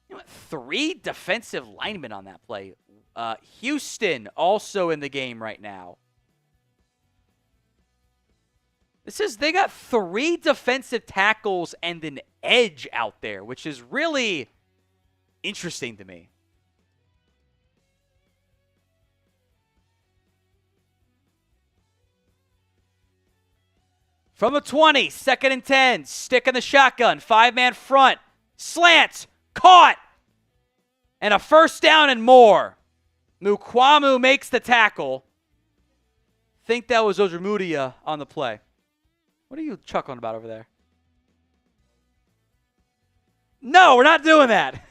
You know what? 3 defensive linemen on that play. Houston also in the game right now. They got 3 defensive tackles and an edge out there, which is really interesting to me. From the 20, 2nd and 10, stick in the shotgun, 5-man front, slant, caught, and a first down and more. Mukwamu makes the tackle. Think that was Ojemudia on the play. What are you chuckling about over there? No, we're not doing that.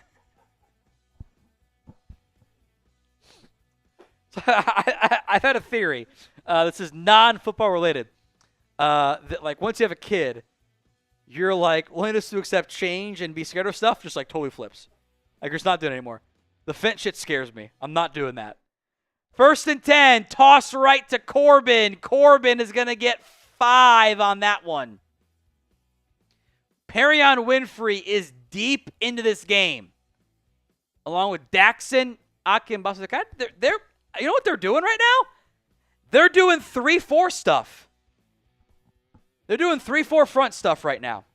So I've had a theory. This is non-football related. That once you have a kid, your willingness to accept change and be scared of stuff just totally flips. You're just not doing it anymore. The fence shit scares me. I'm not doing that. 1st and 10, toss right to Corbin. Corbin is going to get 5 on that one. Perion Winfrey is deep into this game. along with Daxon, Akin, Basa. They're you know what they're doing right now? They're doing 3-4 stuff. They're doing 3-4 front stuff right now.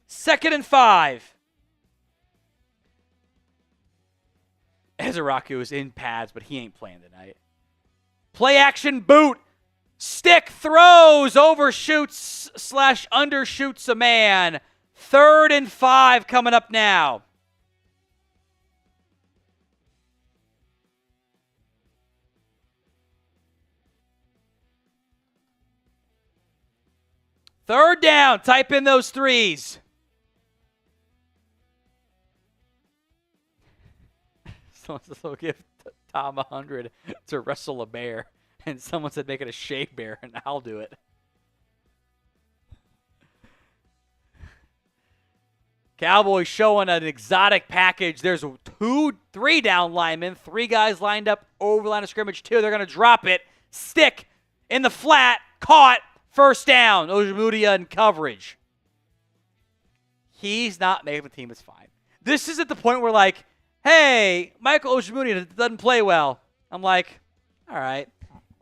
Second and 5. Ezeraku is in pads, but he ain't playing tonight. Play action boot. Stick throws, overshoots / undershoots a man. 3rd and 5 coming up now. Third down. Type in those 3s. Someone says they'll give Tom 100 to wrestle a bear. And someone said make it a shave bear, and I'll do it. Cowboys showing an exotic package. There's 3 down linemen. 3 guys lined up over the line of scrimmage. 2. They're going to drop it. Stick in the flat. Caught. First down. Ojemudia in coverage. He's not making the team. It's fine. This is at the point where, like, hey, Michael Ojemudia doesn't play well. I'm like, all right.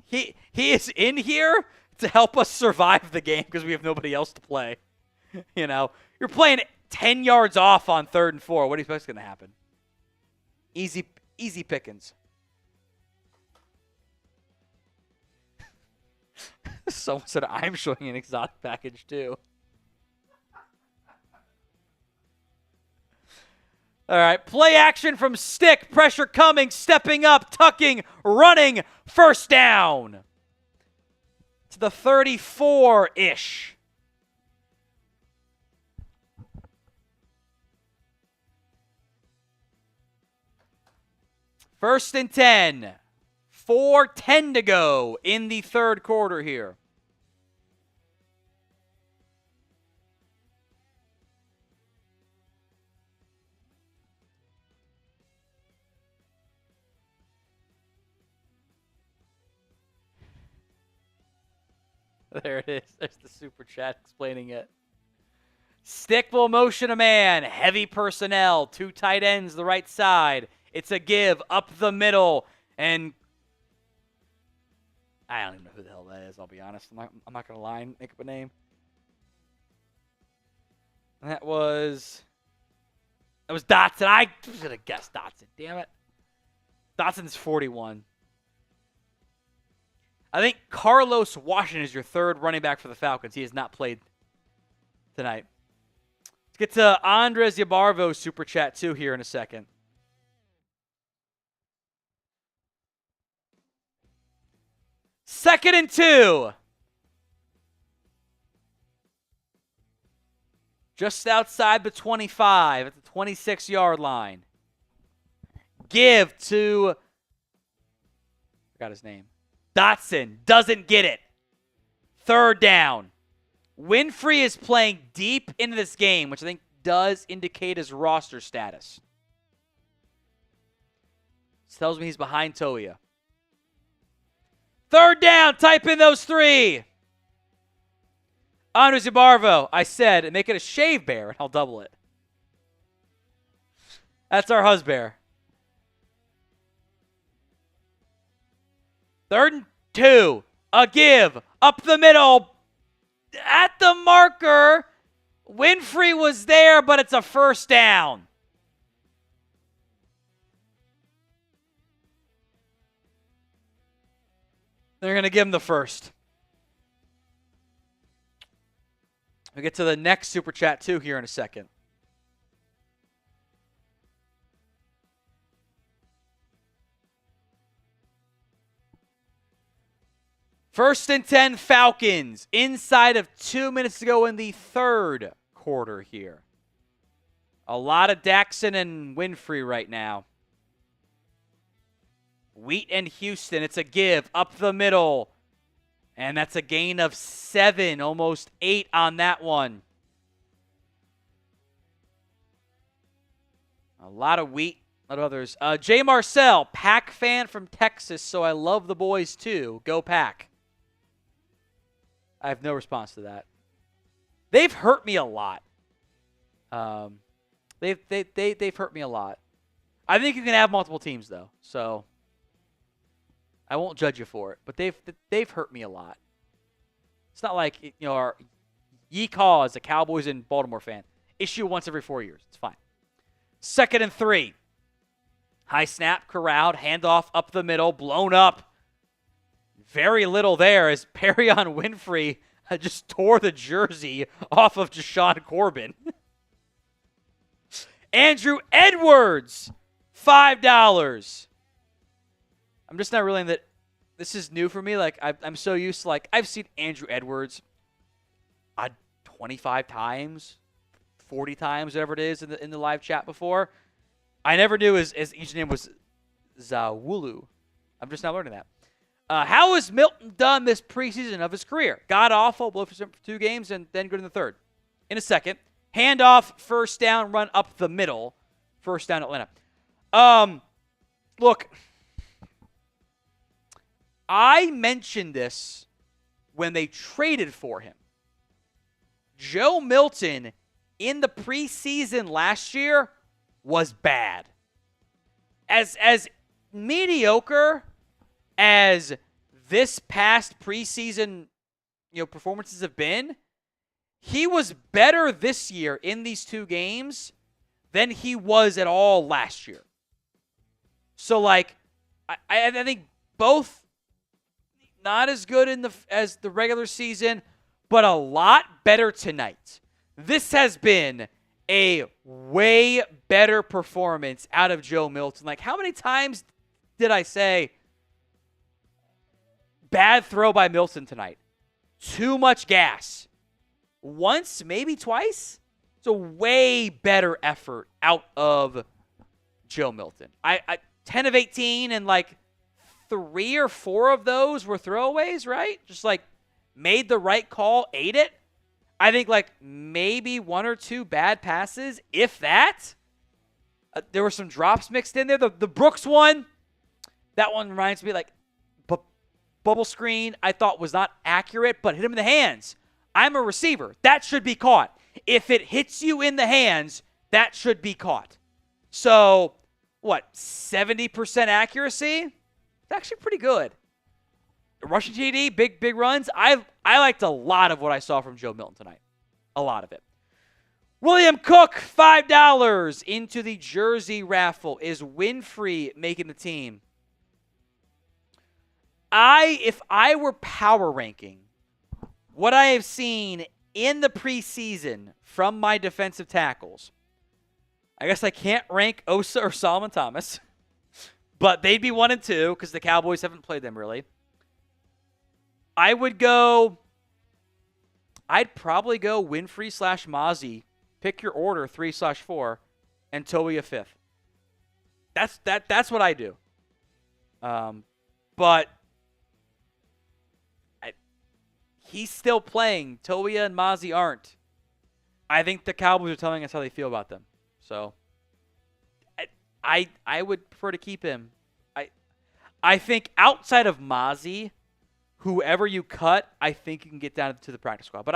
He is in here to help us survive the game because we have nobody else to play. You know, you're playing 10 yards off on 3rd and 4. What do you expect is going to happen? Easy pickings. Someone said I'm showing an exotic package too. All right, play action from Stick. Pressure coming, stepping up, tucking, running. First down. To the 34-ish. First and 10. 4:10 to go in the 3rd quarter here. There it is. There's the super chat explaining it. Stick will motion a man. Heavy personnel. 2 tight ends the right side. It's a give up the middle. And I don't even know who the hell that is, I'll be honest. I'm not going to lie and make up a name. And that was Dotson. I should have guessed Dotson. Damn it. Dotson's 41. I think Carlos Washington is your 3rd running back for the Falcons. He has not played tonight. Let's get to Andres Yabarvo's super chat too here in a second. Second and 2. Just outside the 25 at the 26-yard line. Give to, forgot his name. Dotson doesn't get it. 3rd down. Winfrey is playing deep into this game, which I think does indicate his roster status. This tells me he's behind Toia. 3rd down. Type in those 3. Andres Yabarvo. I said, make it a shave bear, and I'll double it. That's our husbear. 3rd and 2. A give. Up the middle. At the marker. Winfrey was there, but it's a first down. They're going to give him the first. We'll get to the next super chat, too, here in a second. First and 10 Falcons. Inside of 2 minutes to go in the 3rd quarter here. A lot of Daxon and Winfrey right now. Wheat and Houston. It's a give. Up the middle. And that's a gain of 7. Almost 8 on that one. A lot of Wheat. A lot of others. Jay Marcel. Pack fan from Texas, so I love the boys too. Go Pack. I have no response to that. They've hurt me a lot. They've hurt me a lot. I think you can have multiple teams though, so I won't judge you for it. But they've hurt me a lot. It's not like our yeehaw as a Cowboys and Baltimore fan. Issue once every 4 years. It's fine. 2nd and 3. High snap, corralled, handoff up the middle, blown up. Very little there as Perrion Winfrey just tore the jersey off of Jashawn Corbin. Andrew Edwards, $5. I'm just not realizing that this is new for me. Like I'm so used to I've seen Andrew Edwards 25 times, 40 times, whatever it is in the live chat before. I never knew his username was Zawulu. I'm just not learning that. How has Milton done this preseason of his career? God awful, blow for 2 games, and then good in the 3rd. In a second, handoff, first down, run up the middle, first down Atlanta. Look, I mentioned this when they traded for him. Joe Milton in the preseason last year was bad. As mediocre as this past preseason, performances have been, he was better this year in these 2 games than he was at all last year. So, I think both not as good as the regular season, but a lot better tonight. This has been a way better performance out of Joe Milton. How many times did I say bad throw by Milton tonight? Too much gas. Once, maybe twice. It's a way better effort out of Joe Milton. I 10 of 18 and 3 or 4 of those were throwaways, right? Just made the right call, ate it. I think maybe 1 or 2 bad passes, if that. There were some drops mixed in there. The Brooks one, that one reminds me bubble screen I thought was not accurate, but hit him in the hands. I'm a receiver. That should be caught. If it hits you in the hands, that should be caught. So, 70% accuracy? It's actually pretty good. Rushing TD, big runs. I liked a lot of what I saw from Joe Milton tonight. A lot of it. William Cook, $5 into the jersey raffle. Is Winfrey making the team? If I were power ranking what I have seen in the preseason from my defensive tackles, I guess I can't rank Osa or Solomon Thomas, but they'd be 1 and 2 because the Cowboys haven't played them really. I'd probably go Winfrey / Mozzie. Pick your order 3/4, and Toia 5th. That's what I do. But he's still playing. Toia and Mozzie aren't. I think the Cowboys are telling us how they feel about them. So I would prefer to keep him. I think outside of Mozzie, whoever you cut, I think you can get down to the practice squad. But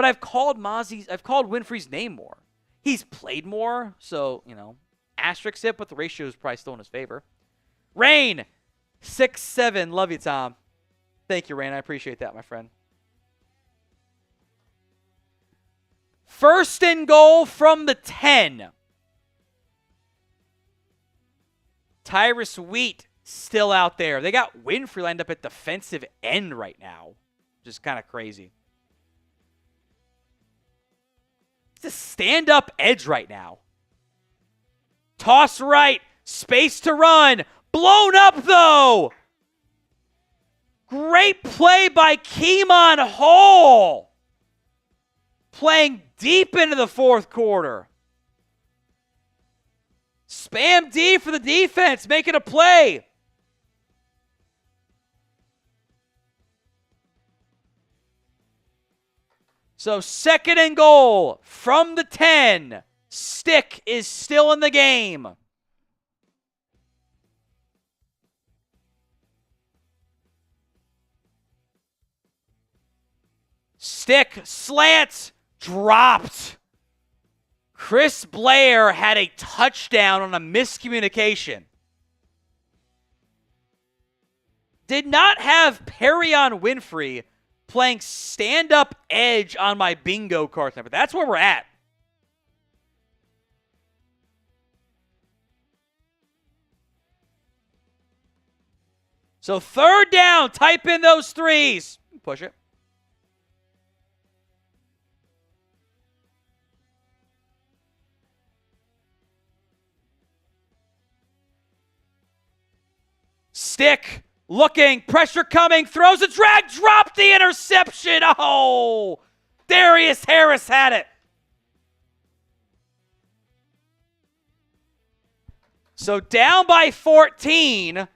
I've called Winfrey's name more. He's played more, so asterisk it, but the ratio is probably still in his favor. Rain, 6-7. Love you, Tom. Thank you, Rain. I appreciate that, my friend. 1st and goal from the 10. Tyrus Wheat still out there. They got Winfrey lined up at defensive end right now. Just kind of crazy. It's a stand-up edge right now. Toss right. Space to run. Blown up, though. Great play by Keemon Hall. Playing deep into the 4th quarter. Spam D for the defense. Making a play. So 2nd and goal from the 10. Stick is still in the game. Stick, slant, dropped. Chris Blair had a touchdown on a miscommunication. Did not have Perion Winfrey playing stand-up edge on my bingo card tonight, but that's where we're at. So 3rd down, type in those threes. Push it. Stick, looking, pressure coming, throws a drag, dropped the interception. Oh, Darius Harris had it. So down by 14.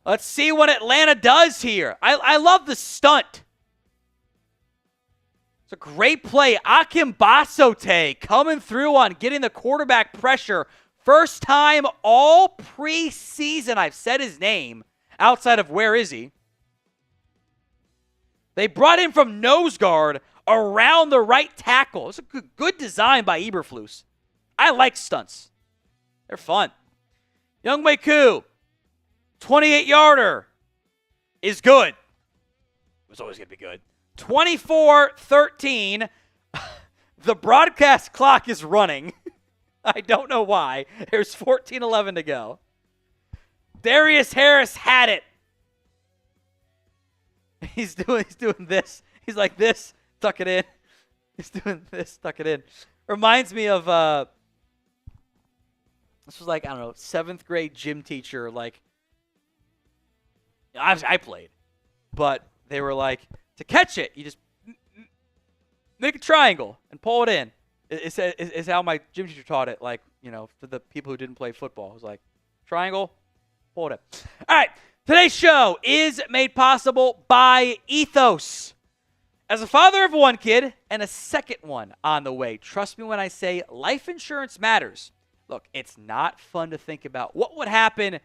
Let's see what Atlanta does here. I love the stunt. It's a great play. Akim Basote coming through on getting the quarterback pressure. First time all preseason I've said his name outside of where is he. They brought him from nose guard around the right tackle. It's a good design by Eberflus. I like stunts. They're fun. Younghoe Koo, 28-yarder is good. It was always going to be good. 24-13. The broadcast clock is running. I don't know why. There's 14:11 to go. Darius Harris had it. He's doing this. He's like this, tuck it in. He's doing this, tuck it in. Reminds me of this was like, I don't know, 7th grade gym teacher. Like, I played, but they were like, to catch it, you just make a triangle and pull it in. Is how my gym teacher taught it, like, you know, for the people who didn't play football. It was like, triangle, hold it. All right, today's show is made possible by Ethos. As a father of one kid and a second one on the way, trust me when I say life insurance matters. Look, it's not fun to think about what would happen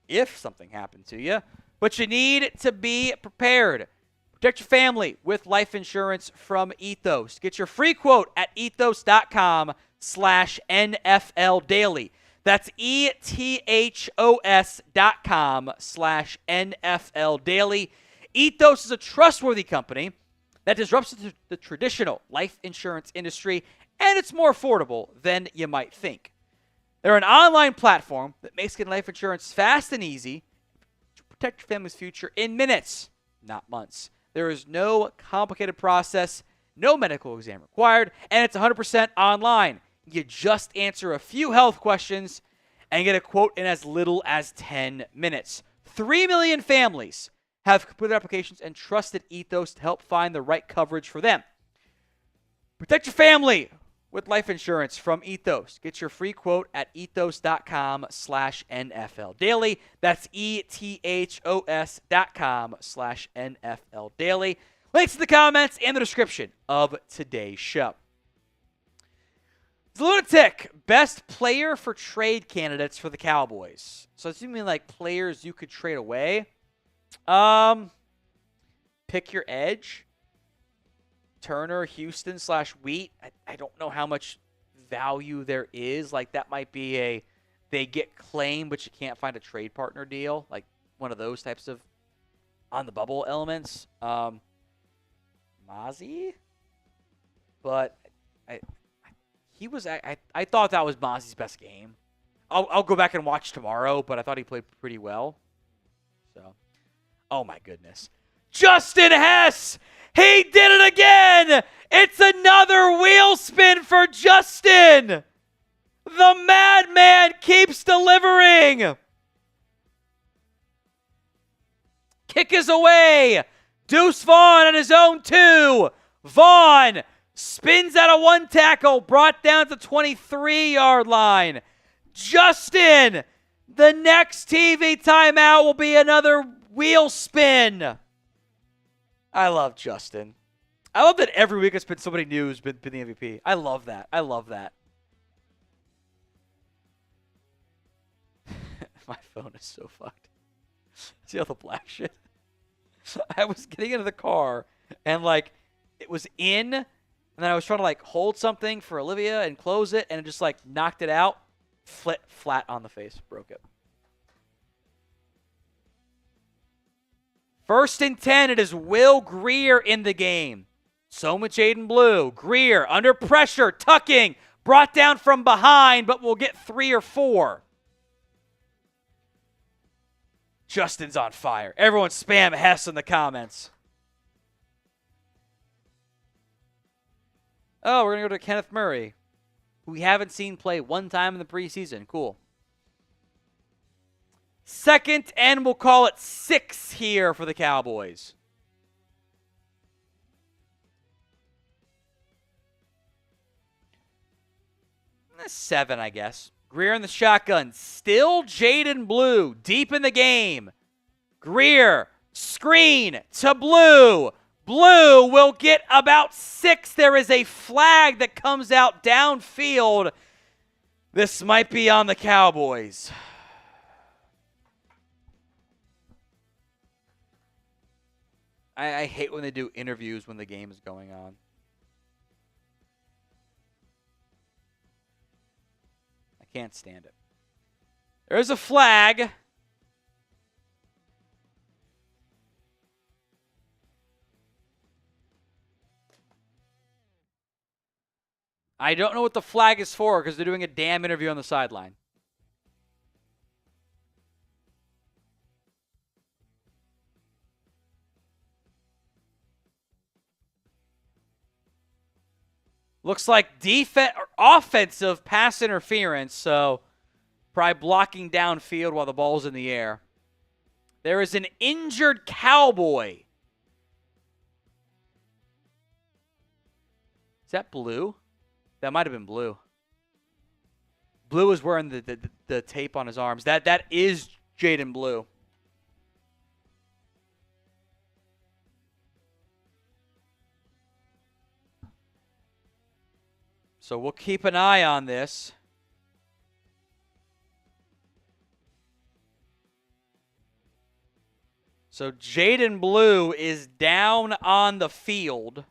if something happened to you, but you need to be prepared. Protect your family with life insurance from Ethos. Get your free quote at ethos.com/NFL Daily. That's ethos.com/NFL Daily. Ethos is a trustworthy company that disrupts the traditional life insurance industry, and it's more affordable than you might think. They're an online platform that makes getting life insurance fast and easy to protect your family's future in minutes, not months. There is no complicated process, no medical exam required, and it's 100% online. You just answer a few health questions and get a quote in as little as 10 minutes. 3 million families have completed applications and trusted Ethos to help find the right coverage for them. Protect your family with life insurance from Ethos. Get your free quote at ethos.com/NFL Daily. That's ethos.com/NFL Daily. Links in the comments and the description of today's show. The Lunatic, best player for trade candidates for the Cowboys. So assuming like players you could trade away. Pick your edge. Turner, Houston / Wheat. I don't know how much value there is. Like, that might be they get claimed, but you can't find a trade partner deal. Like, one of those types of on the bubble elements. Mozzie? But I thought that was Mozzie's best game. I'll go back and watch tomorrow, but I thought he played pretty well. So, oh my goodness. Justin Hess! He did it again! It's another wheel spin for Justin! The madman keeps delivering! Kick is away! Deuce Vaughn on his own 2. Vaughn spins out of one tackle, brought down to the 23-yard line. Justin, the next TV timeout will be another wheel spin. I love Justin. I love that every week it's been somebody new who's been the MVP. I love that. I love that. My phone is so fucked. See all the black shit? I was getting into the car and like it was in, and then I was trying to like hold something for Olivia and close it, and it just like knocked it out, flat on the face, broke it. 1st and 10, it is Will Greer in the game. So much Jaydon Blue. Greer under pressure, tucking, brought down from behind, but we'll get 3 or 4. Justin's on fire. Everyone spam Hess in the comments. Oh, we're going to go to Kenneth Murray, who we haven't seen play one time in the preseason. Cool. 2nd, and we'll call it 6 here for the Cowboys. That's 7, I guess. Greer in the shotgun. Still Jaydon Blue, deep in the game. Greer, screen to Blue. Blue will get about 6. There is a flag that comes out downfield. This might be on the Cowboys. I hate when they do interviews when the game is going on. I can't stand it. There's a flag. I don't know what the flag is for because they're doing a damn interview on the sideline. Looks like offensive pass interference, so probably blocking downfield while the ball's in the air. There is an injured Cowboy. Is that Blue? That might have been Blue. Blue is wearing the tape on his arms. That is Jaydon Blue. So we'll keep an eye on this. So Jaydon Blue is down on the field.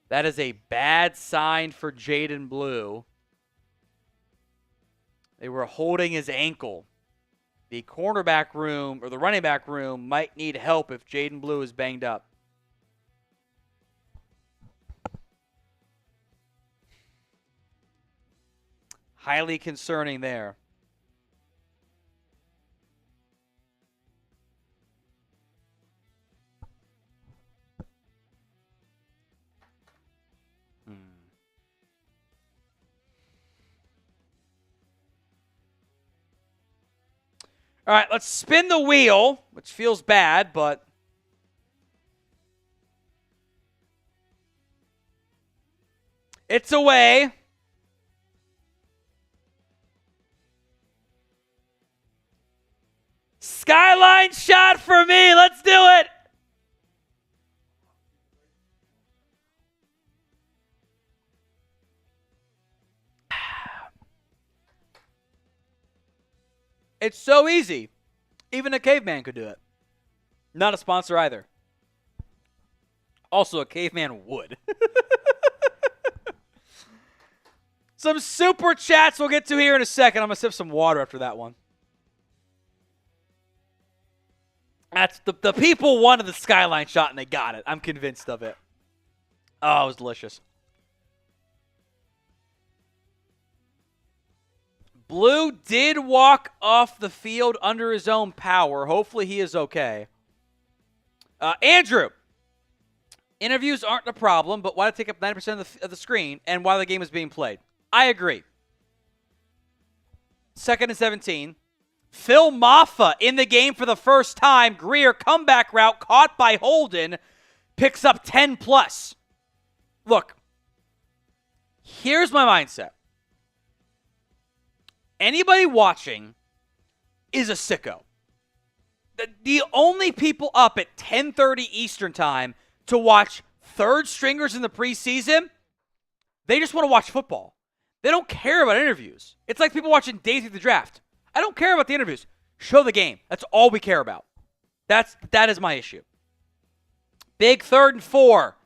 That is a bad sign for Jaydon Blue. They were holding his ankle. The cornerback room or the running back room might need help if Jaydon Blue is banged up. Highly concerning there. All right, let's spin the wheel, which feels bad, but it's away. Skyline shot for me. Let's do it. It's so easy. Even a caveman could do it. Not a sponsor either. Also, a caveman would. Some super chats we'll get to here in a second. I'm going to sip some water after that one. That's the people wanted the skyline shot, and they got it. I'm convinced of it. Oh, it was delicious. Blue did walk off the field under his own power. Hopefully he is okay. Andrew, interviews aren't a problem, but why take up 90% of the screen and while the game is being played? I agree. 2nd and 17. Phil Maffa in the game for the first time. Greer comeback route caught by Holden. Picks up 10 plus. Look, here's my mindset. Anybody watching is a sicko. The only people up at 10:30 Eastern time to watch third stringers in the preseason, they just want to watch football. They don't care about interviews. It's like people watching Day Through the Draft. I don't care about the interviews. Show the game. That's all we care about. That is my issue. Big 3rd and 4.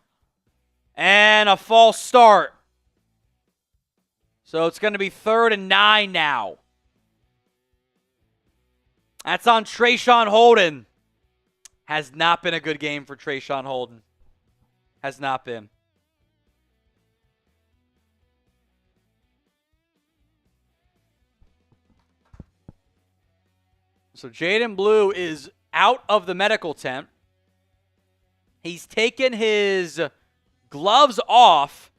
And a false start. So it's going to be 3rd and 9 now. That's on Trayshawn Holden. Has not been a good game for Trayshawn Holden. Has not been. So Jaydon Blue is out of the medical tent. He's taken his gloves off,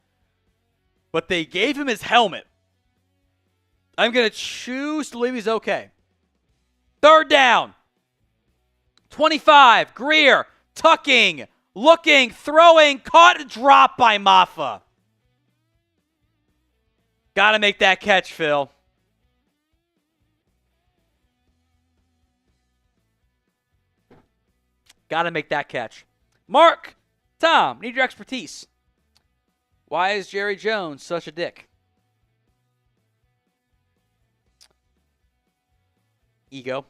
but they gave him his helmet. I'm going to choose to believe he's okay. 3rd down. 25. Greer tucking, looking, throwing, caught, dropped by Maffa. Got to make that catch, Phil. Got to make that catch. Mark, Tom, need your expertise. Why is Jerry Jones such a dick? Ego.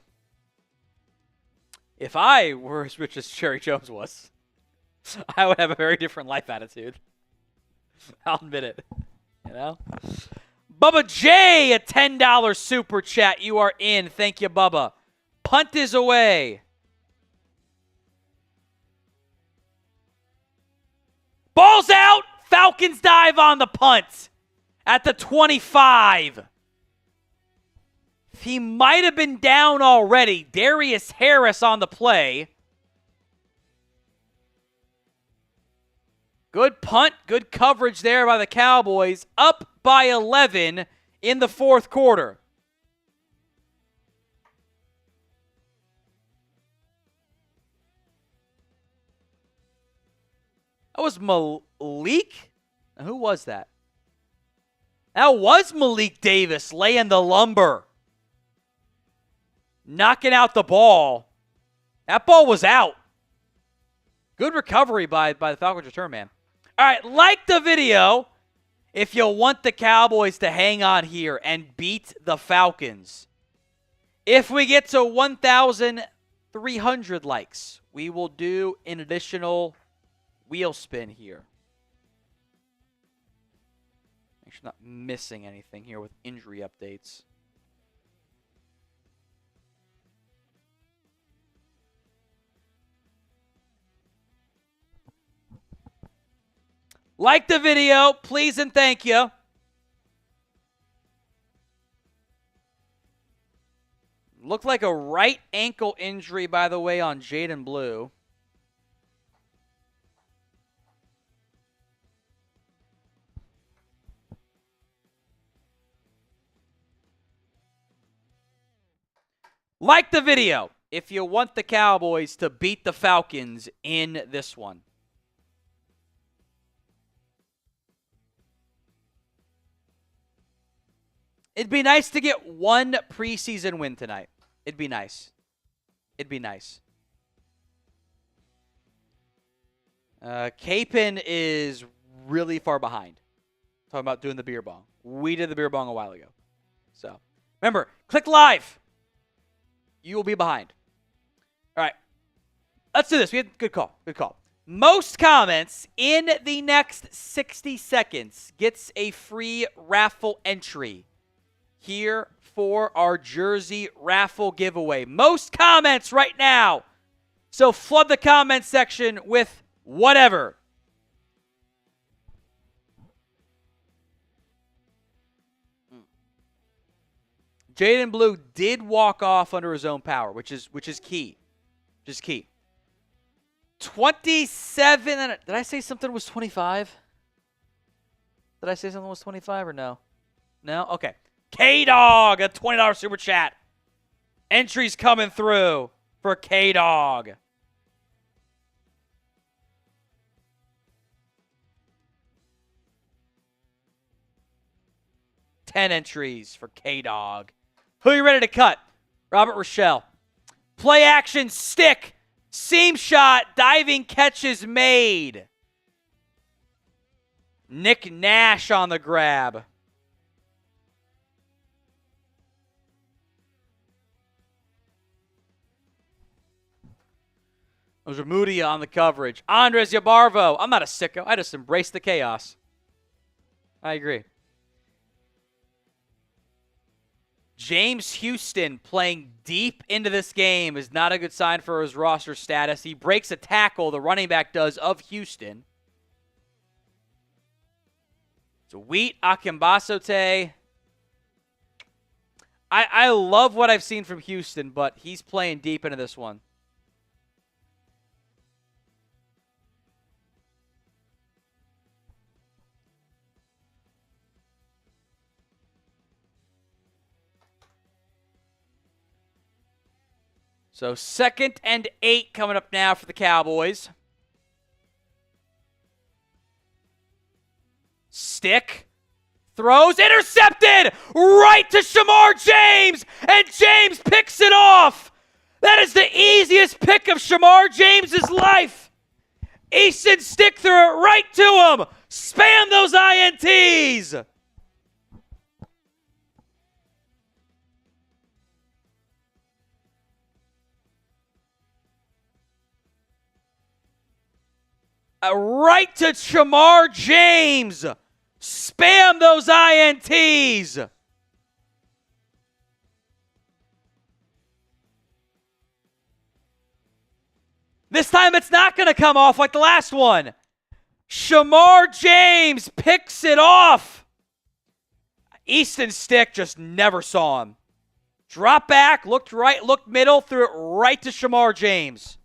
If I were as rich as Jerry Jones was, I would have a very different life attitude. I'll admit it. You know? Bubba J, a $10 super chat. You are in. Thank you, Bubba. Punt is away. Ball's out. Falcons dive on the punt at the 25. He might have been down already. Darius Harris on the play. Good punt. Good coverage there by the Cowboys. Up by 11 in the 4th quarter. That was Malik? Who was that? That was Malik Davis laying the lumber. Knocking out the ball. That ball was out. Good recovery by the Falcons return man. All right, like the video if you want the Cowboys to hang on here and beat the Falcons. If we get to 1,300 likes, we will do an additional wheel spin here. Make sure I'm not missing anything here with injury updates. Like the video, please and thank you. Looked like a right ankle injury, by the way, on Jaydon Blue. Like the video if you want the Cowboys to beat the Falcons in this one. It'd be nice to get one preseason win tonight. It'd be nice. It'd be nice. Capin is really far behind. Talking about doing the beer bong. We did the beer bong a while ago. So, remember, click live. You will be behind. All right. Let's do this. We had good call. Good call. Most comments in the next 60 seconds gets a free raffle entry here for our jersey raffle giveaway. Most comments right now. So flood the comment section with whatever. Jaydon Blue did walk off under his own power, which is key. Which is key. 27. Did I say something was 25? Did I say something was 25 or no? No? Okay. K-Dog, a $20 super chat. Entries coming through for K-Dog. $10 entries for K-Dog. Who are you ready to cut? Robert Rochelle. Play action, stick, seam shot, diving catches made. Nick Nash on the grab. Those are Moody on the coverage. Andres Yabarvo. I'm not a sicko. I just embrace the chaos. I agree. James Houston playing deep into this game is not a good sign for his roster status. He breaks a tackle, the running back does, of Houston. So Wheat, Akimbasote. I love what I've seen from Houston, but he's playing deep into this one. So 2nd and 8 coming up now for the Cowboys. Stick. Throws. Intercepted. Right to Shamar James. And James picks it off. That is the easiest pick of Shamar James's life. Easton Stick threw it right to him. Spam those INTs. Right to Shamar James. Spam those INTs. This time it's not going to come off like the last one. Shamar James picks it off. Easton Stick just never saw him. Drop back, looked right, looked middle, threw it right to Shamar James.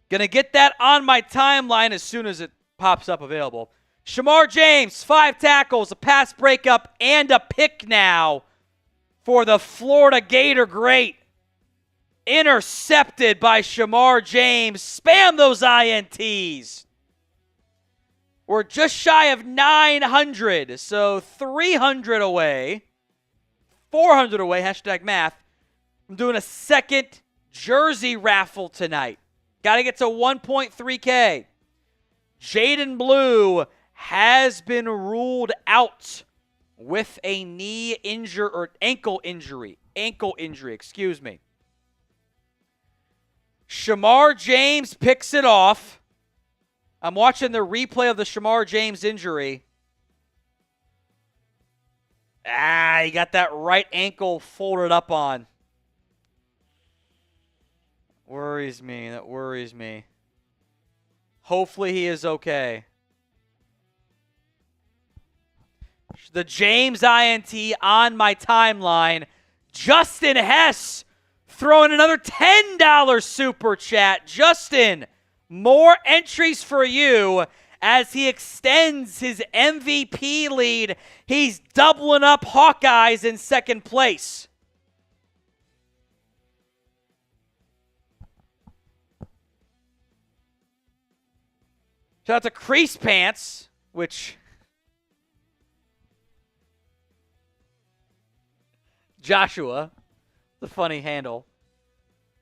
Gonna get that on my timeline as soon as it pops up available. Shamar James, 5 tackles, a pass breakup, and a pick now for the Florida Gator great. Intercepted by Shamar James. Spam those INTs. We're just shy of 900, so 300 away. 400 away, hashtag math. I'm doing a second jersey raffle tonight. Got to get to 1.3K. Jaydon Blue has been ruled out with a knee injury or ankle injury. Ankle injury, excuse me. Shamar James picks it off. I'm watching the replay of the Shamar James injury. He got that right ankle folded up on. Worries me. That worries me. Hopefully he is okay. The James INT on my timeline. Justin Hess throwing another $10 super chat. Justin, more entries for you as he extends his MVP lead. He's doubling up Hawkeyes in 2nd place. Shout out to Crease Pants, which Joshua, the funny handle.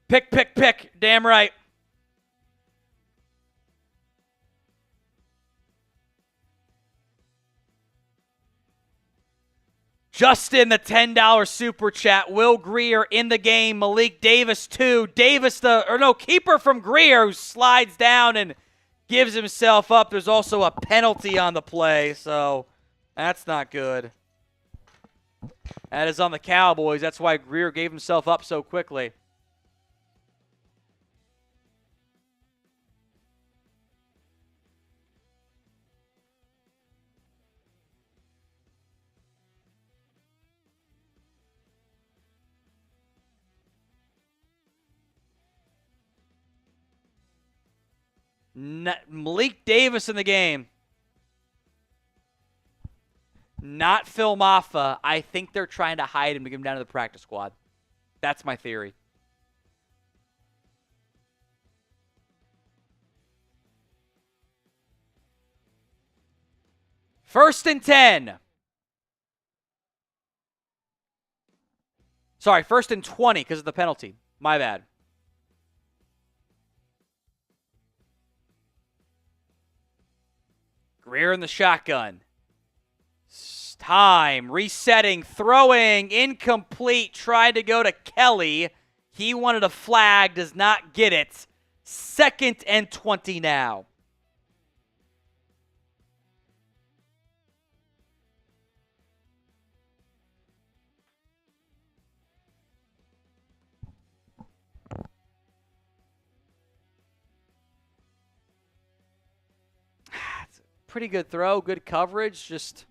Pick, pick, pick. Damn right. Justin, the $10 super chat. Will Greer in the game. Malik Davis, 2. Davis, keeper from Greer, who slides down and gives himself up. There's also a penalty on the play, so that's not good. That is on the Cowboys. That's why Greer gave himself up so quickly. Malik Davis in the game. Not Phil Maffa. I think they're trying to hide him to get him down to the practice squad. That's my theory. First and 10. Sorry, 1st and 20 because of the penalty. My bad. Greer in the shotgun. Time, resetting, throwing, incomplete, tried to go to Kelly. He wanted a flag, does not get it. 2nd and 20 now. It's a pretty good throw, good coverage, just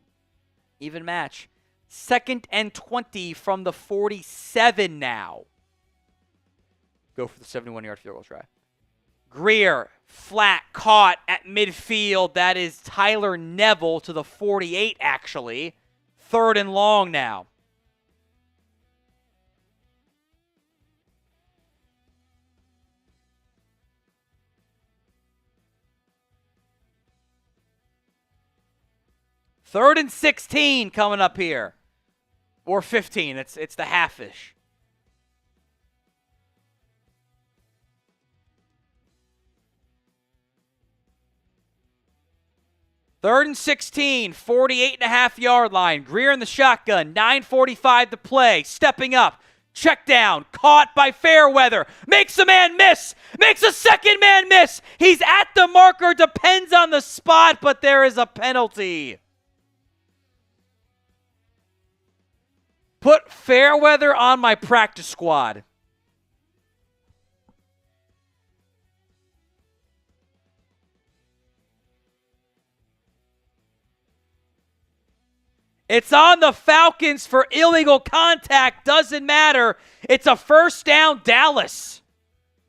even match. 2nd and 20 from the 47 now. Go for the 71-yard field goal try. Greer, flat, caught at midfield. That is Tyler Neville to the 48, actually. 3rd and long now. Third and 16 coming up here. Or 15. It's the half-ish. Third and 16, 48.5-yard line. Greer in the shotgun, 9:45 to play. Stepping up, check down, caught by Fairweather. Makes a man miss, makes a second man miss. He's at the marker, depends on the spot, but there is a penalty. Put Fairweather on my practice squad. It's on the Falcons for illegal contact. Doesn't matter. It's a first down, Dallas.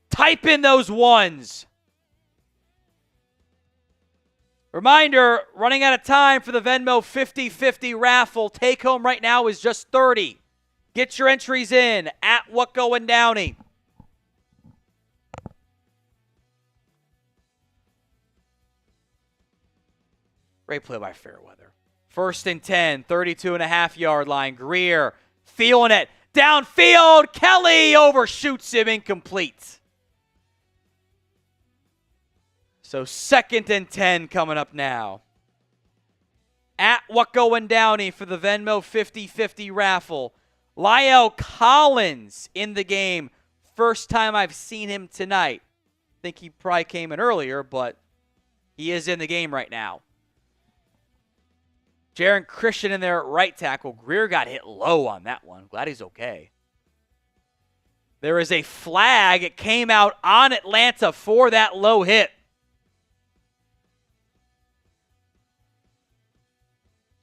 Type in those ones. Reminder, running out of time for the Venmo 50-50 raffle. Take home right now is just 30. Get your entries in at @WhatGoingDowney. Great play by Fairweather. 1st and 10, 32.5-yard line. Greer feeling it. Downfield, Kelly overshoots him, incomplete. So 2nd and 10 coming up now. At @WhatGoingDowney for the Venmo 50-50 raffle. Lyle Collins in the game. First time I've seen him tonight. Think he probably came in earlier, but he is in the game right now. Jaron Christian in there at right tackle. Greer got hit low on that one. Glad he's okay. There is a flag. It came out on Atlanta for that low hit.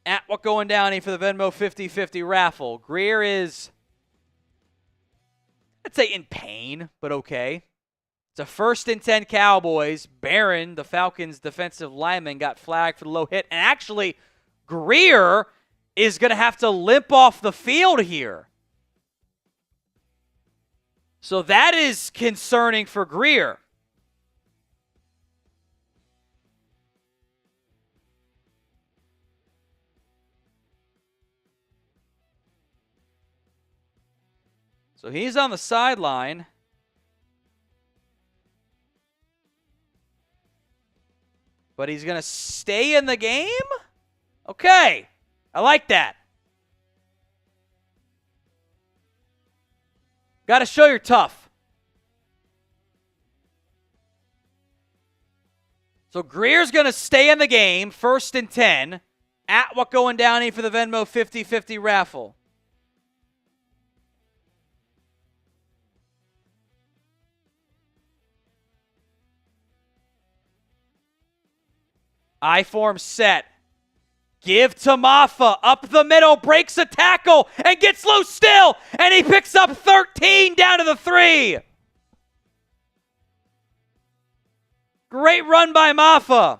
At @WhatGoingDowney for the Venmo 50-50 raffle. Greer is, I'd say, in pain, but okay. It's a 1st and 10 Cowboys. Barron, the Falcons' defensive lineman, got flagged for the low hit. And actually, Greer is going to have to limp off the field here. So that is concerning for Greer. So he's on the sideline. But he's going to stay in the game? Okay. I like that. Got to show you're tough. So Greer's going to stay in the game, 1st and 10, at @WhatGoingDowney for the Venmo 50-50 raffle. I-form set. Give to Maffa. Up the middle. Breaks a tackle. And gets loose still. And he picks up 13 down to the 3. Great run by Maffa.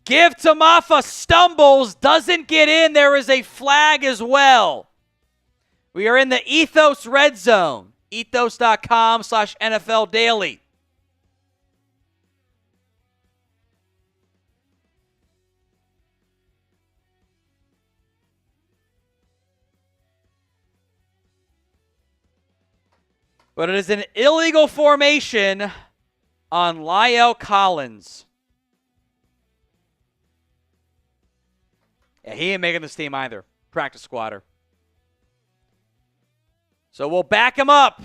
Give to Maffa, stumbles, doesn't get in. There is a flag as well. We are in the Ethos Red Zone. Ethos.com/NFL Daily. But it is an illegal formation on Lyle Collins. Yeah, he ain't making this team either. Practice squatter. So we'll back him up.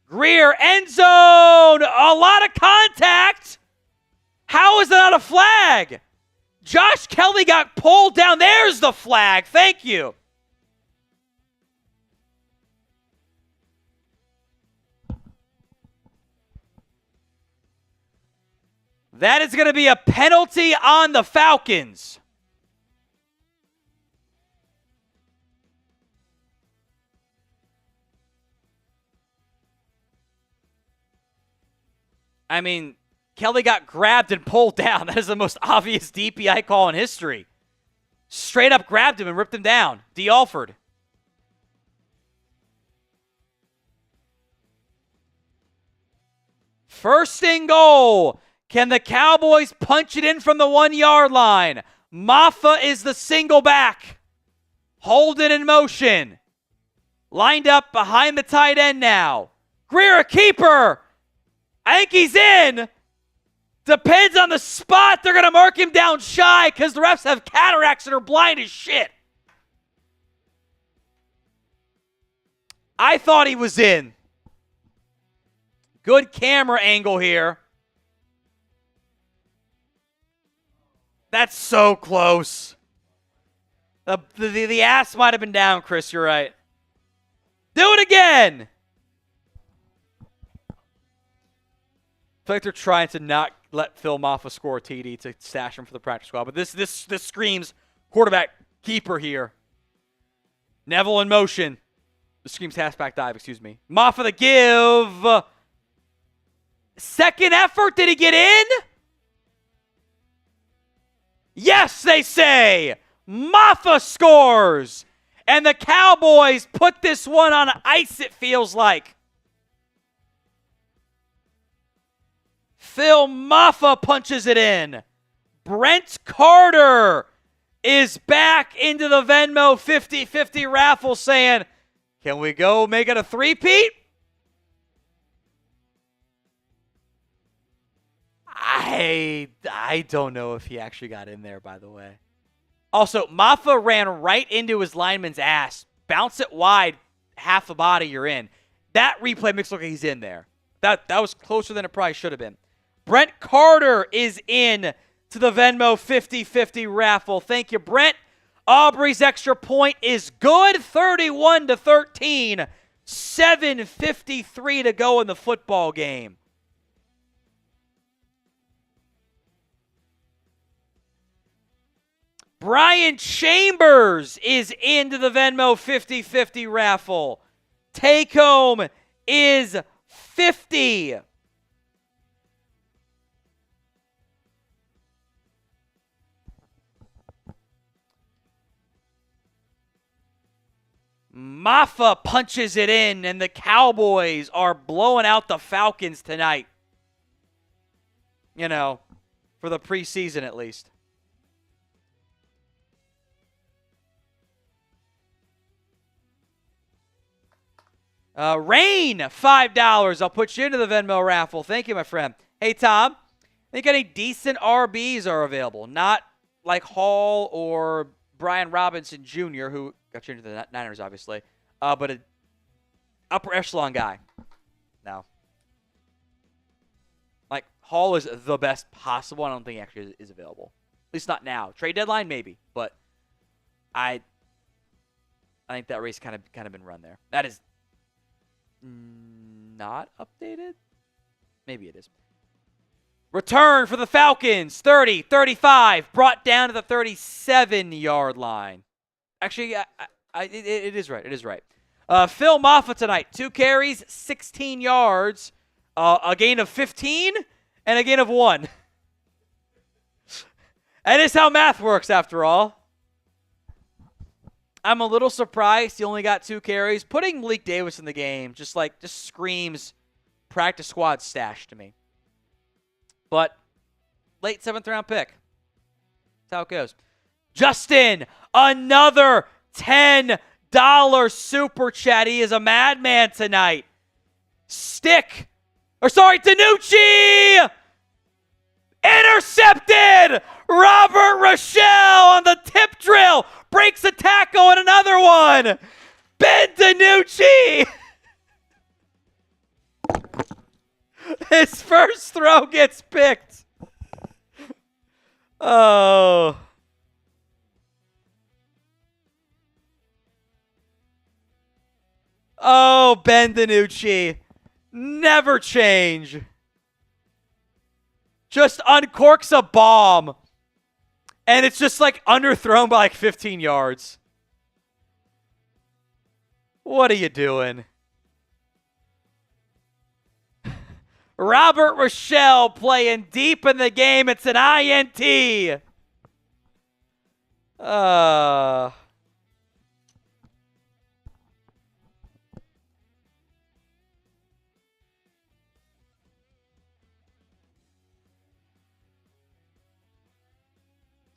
Greer, end zone, a lot of contact. How is that not a flag? Josh Kelly got pulled down. There's the flag. Thank you. That is going to be a penalty on the Falcons. I mean, Kelly got grabbed and pulled down. That is the most obvious DPI call in history. Straight up grabbed him and ripped him down. D. Alford. First and goal. Can the Cowboys punch it in from the 1-yard line? Maffa is the single back. Holden in motion. Lined up behind the tight end now. Greer, a keeper. I think he's in. Depends on the spot. They're going to mark him down shy because the refs have cataracts and are blind as shit. I thought he was in. Good camera angle here. That's so close. The ass might have been down, Chris. You're right. Do it again. I feel like they're trying to not let Phil Maffa score a TD to stash him for the practice squad. But this screams quarterback keeper here. Neville in motion. This screams halfback dive, excuse me. Maffa the give. Second effort. Did he get in? Yes, they say. Maffa scores. And the Cowboys put this one on ice, it feels like. Phil Maffa punches it in. Brent Carter is back into the Venmo 50-50 raffle saying, can we go make it a three-peat? I don't know if he actually got in there, by the way. Also, Maffa ran right into his lineman's ass. Bounce it wide, half a body, you're in. That replay makes it look like he's in there. That was closer than it probably should have been. Brent Carter is in to the Venmo 50-50 raffle. Thank you, Brent. Aubrey's extra point is good. 31-13. 7:53 to go in the football game. Brian Chambers is into the Venmo 50-50 raffle. Take home is 50. Maffa punches it in, and the Cowboys are blowing out the Falcons tonight. You know, for the preseason at least. Rain, $5. I'll put you into the Venmo raffle. Thank you, my friend. Hey, Tom, think any decent RBs are available? Not like Hall or Brian Robinson Jr., who got you into the Niners, obviously, but an upper echelon guy. No. Like, Hall is the best possible. I don't think he actually is available. At least not now. Trade deadline, maybe, but I think that race kind of been run there. That is not updated? Maybe it is. Return for the Falcons, 30-35, brought down to the 37-yard line. Actually, it is right. It is right. Phil Maffa tonight, 2 carries, 16 yards, a gain of 15, and a gain of 1. That is how math works, after all. I'm a little surprised he only got 2 carries. Putting Malik Davis in the game just screams practice squad stash to me. But late 7th round pick. That's how it goes. Justin, another $10 super chat. He is a madman tonight. Danucci! Intercepted! Robert Rochelle on the tip drill. Breaks a tackle and another one. Ben DiNucci. His first throw gets picked. Oh. Oh, Ben DiNucci. Never change. Just uncorks a bomb. And it's just underthrown by 15 yards. What are you doing? Robert Rochelle playing deep in the game. It's an INT.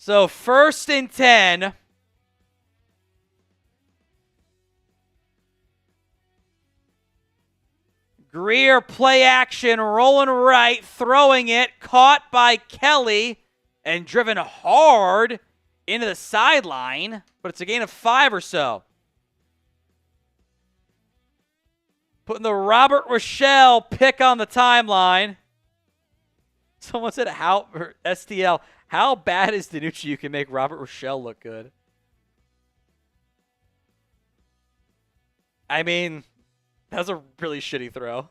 So 1st and 10. Greer play action, rolling right, throwing it, caught by Kelly, and driven hard into the sideline, but it's a gain of 5 or so. Putting the Robert Rochelle pick on the timeline. Someone said STL. How bad is DiNucci you can make Robert Rochelle look good? I mean, that was a really shitty throw.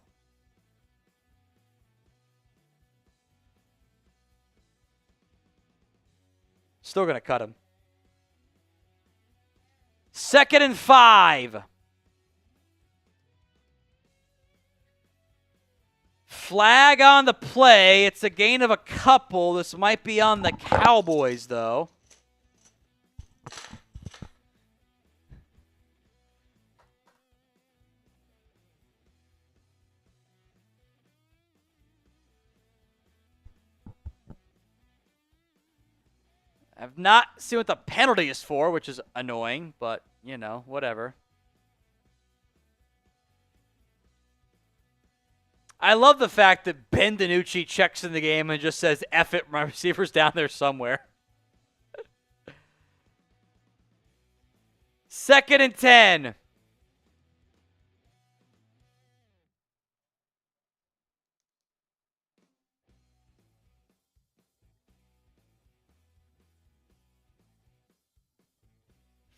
Still going to cut him. 2nd and 5. Flag on the play. It's a gain of a couple. This might be on the Cowboys, though. I've not seen what the penalty is for, which is annoying, but, you know, whatever. I love the fact that Ben DiNucci checks in the game and just says, F it, my receiver's down there somewhere. 2nd and 10.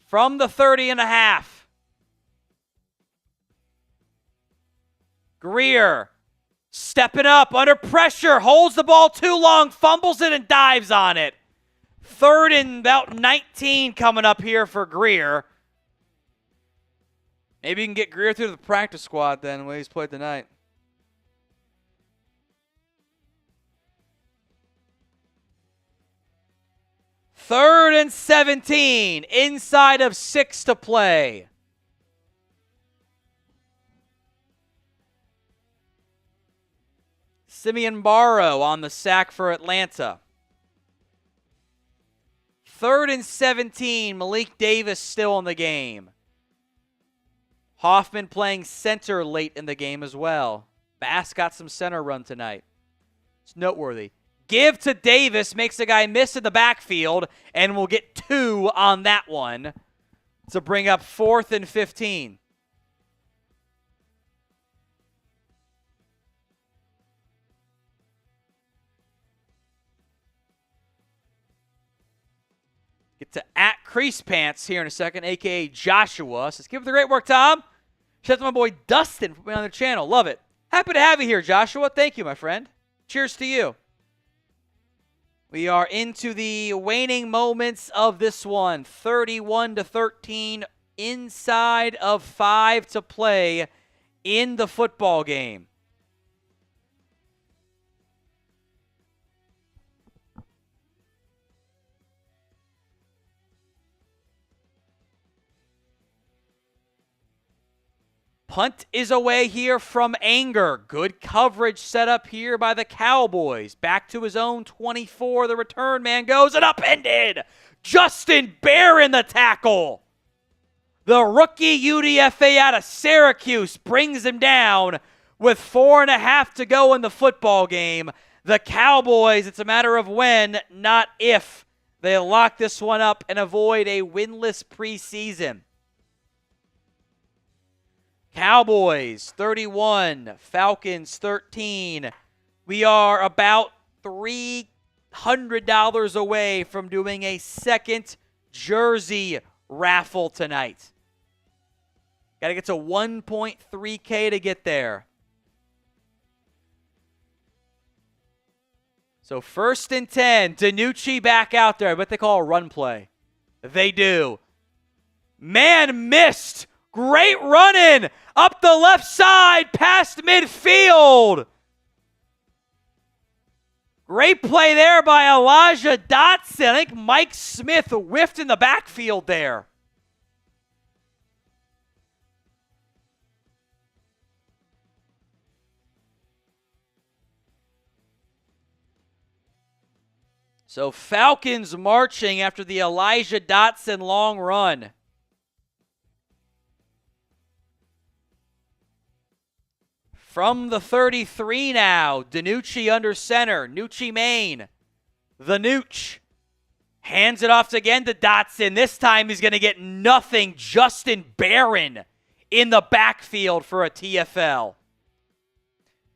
From the 30.5. Greer stepping up under pressure, holds the ball too long, fumbles it and dives on it. 3rd and about 19 coming up here for Greer. Maybe you can get Greer through the practice squad then, the way he's played tonight. Third and 17, inside of 6 to play. Simeon Barrow on the sack for Atlanta. 3rd and 17, Malik Davis still in the game. Hoffman playing center late in the game as well. Bass got some center run tonight. It's noteworthy. Give to Davis, makes the guy miss in the backfield, and we'll get 2 on that one to bring up 4th and 15. Get to @CreasePants here in a second, a.k.a. Joshua. Says, keep up the great work, Tom. Shout out to my boy Dustin for being on the channel. Love it. Happy to have you here, Joshua. Thank you, my friend. Cheers to you. We are into the waning moments of this one. 31-13, inside of 5 to play in the football game. Punt is away here from Anger. Good coverage set up here by the Cowboys. Back to his own 24. The return man goes and upended. Justin Barron the tackle. The rookie UDFA out of Syracuse brings him down with 4.5 to go in the football game. The Cowboys, it's a matter of when, not if, they lock this one up and avoid a winless preseason. Cowboys 31, Falcons 13. We are about $300 away from doing a second jersey raffle tonight. Got to get to 1.3K to get there. So 1st and 10, DiNucci back out there. I bet they call a run play. They do. Man missed. Great running up the left side past midfield. Great play there by Elijah Dotson. I think Mike Smith whiffed in the backfield there. So Falcons marching after the Elijah Dotson long run. From the 33 now, DiNucci under center, Nucci Main. The Nooch hands it off again to Dotson. This time he's going to get nothing. Justin Barron in the backfield for a TFL.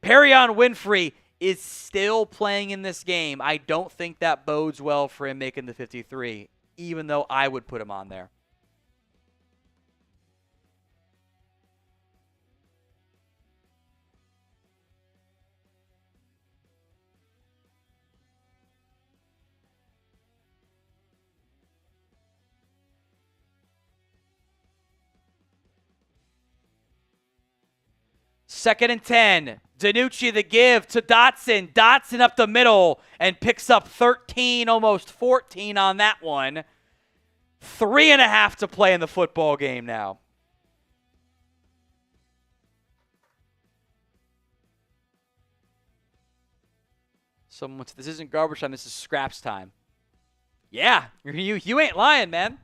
Perion Winfrey is still playing in this game. I don't think that bodes well for him making the 53, even though I would put him on there. Second and 10. DiNucci the give to Dotson. Dotson up the middle and picks up 13, almost 14 on that one. 3.5 to play in the football game now. Someone said, this isn't garbage time, this is scraps time. Yeah, you ain't lying, man.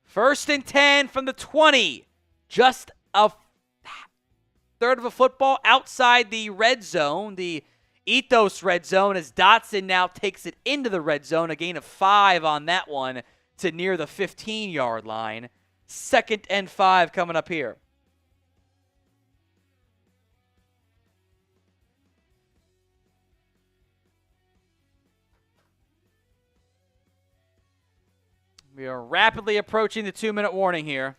First and 10 from the 20. Just a third of a football outside the red zone, the Ethos red zone, as Dotson now takes it into the red zone. A gain of 5 on that one to near the 15-yard line. 2nd and 5 coming up here. We are rapidly approaching the 2-minute warning here.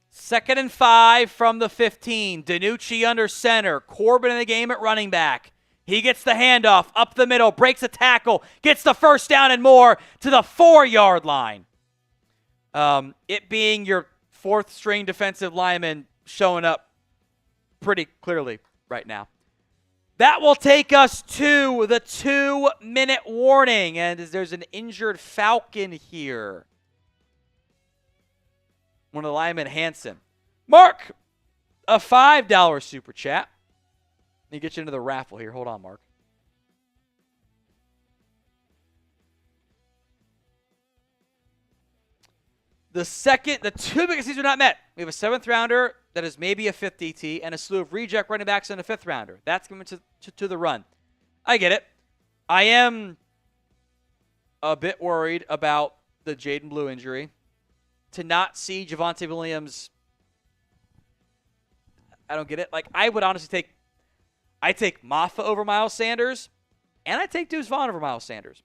Second and 5 from the 15. DiNucci under center. Corbin in the game at running back. He gets the handoff up the middle, breaks a tackle, gets the first down and more to the 4-yard line. It being your 4th string defensive lineman showing up pretty clearly right now. That will take us to the 2-minute warning. And there's an injured Falcon here. One of the linemen, Hanson. Mark, a $5 super chat. Let me get you into the raffle here. Hold on, Mark. The two biggest needs are not met. We have a 7th rounder that is maybe a 5th DT and a slew of reject running backs and a 5th rounder. That's coming to the run. I get it. I am a bit worried about the Jaydon Blue injury. To not see Javonte Williams, I don't get it. Like, I would honestly take Maffa over Miles Sanders, and I take Deuce Vaughn over Miles Sanders.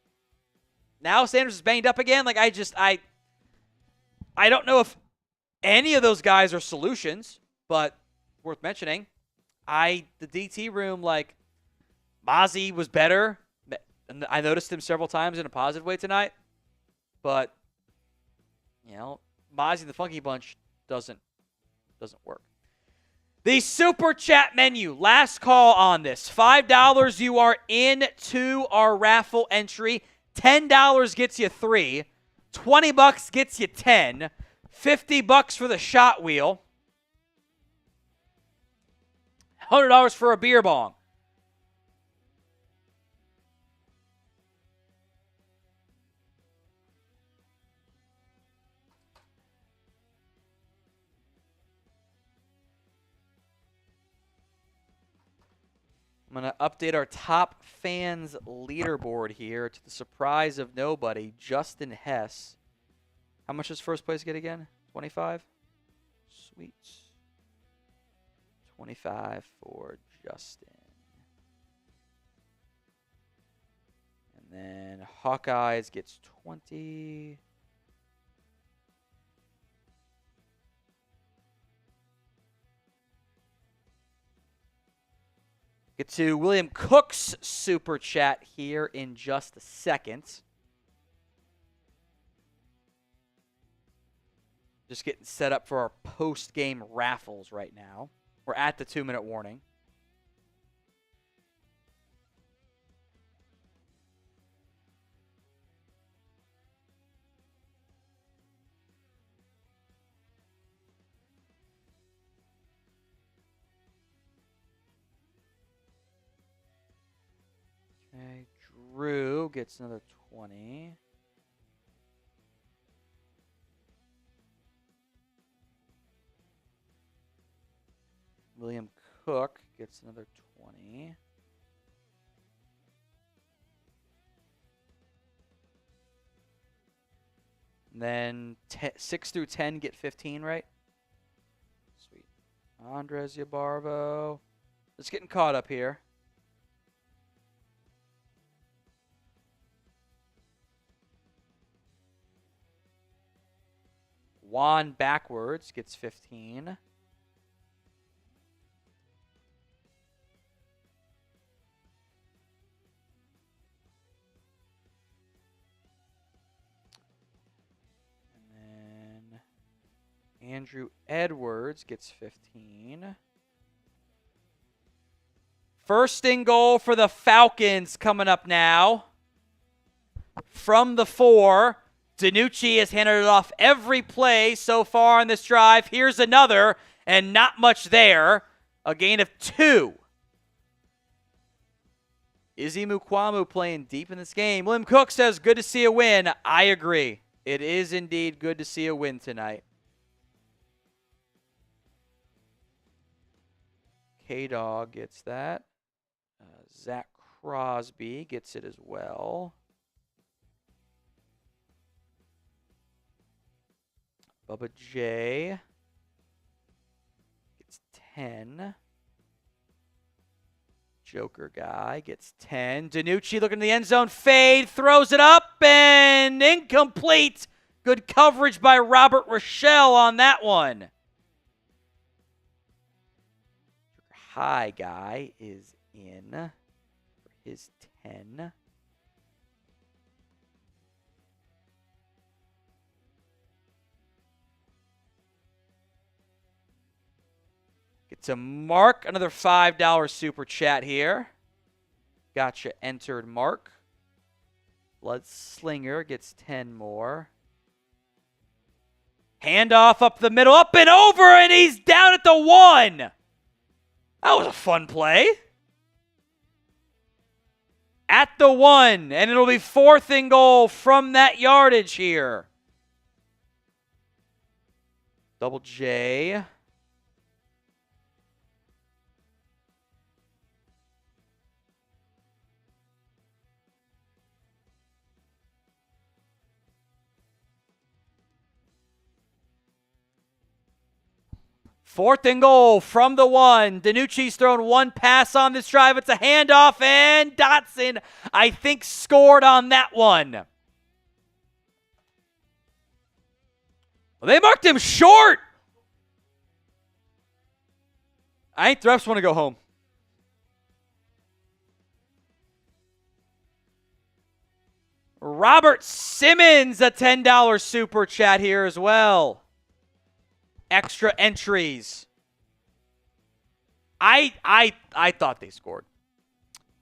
Now Sanders is banged up again. Like, I don't know if any of those guys are solutions, but worth mentioning. The DT room, like, Mozzie was better. And I noticed him several times in a positive way tonight. But, Mozzie and the Funky Bunch doesn't work. The Super Chat menu, last call on this. $5, you are into our raffle entry. $10 gets you 3. $20 gets you 10. $50 for the shot wheel. $100 for a beer bong. I'm going to update our top fans leaderboard here to the surprise of nobody, Justin Hess. How much does first place get again? 25? Sweet. 25 for Justin. And then Hawkeyes gets 20. Get to William Cook's Super Chat here in just a second. Just getting set up for our post-game raffles right now. We're at the 2-minute warning. Okay, Drew gets another 20. William Cook gets another 20. And then 6 through 10 get 15, right? Sweet. Andres Yabarbo. Just getting caught up here. Juan backwards gets 15. Andrew Edwards gets 15. First and goal for the Falcons coming up now. From the 4, DiNucci has handed it off every play so far on this drive. Here's another, and not much there. A gain of 2. Izzy Mukwamu playing deep in this game. William Cook says, good to see a win. I agree. It is indeed good to see a win tonight. K-Dog gets that. Zach Crosby gets it as well. Bubba J gets 10. Joker guy gets 10. DiNucci looking in the end zone. Fade, throws it up, and incomplete. Good coverage by Robert Rochelle on that one. High guy is in for his 10. Get to Mark, another $5 super chat here. Gotcha, entered Mark. Blood Slinger gets 10 more. Handoff up the middle, up and over, and he's down at the 1. That was a fun play. At the 1, and it'll be 4th and goal from that yardage here. Double J. Fourth and goal from the 1. DiNucci's thrown one pass on this drive. It's a handoff, and Dotson, I think, scored on that one. Well, they marked him short. I think the refs want to go home. Robert Simmons, a $10 super chat here as well. extra entries. I thought they scored.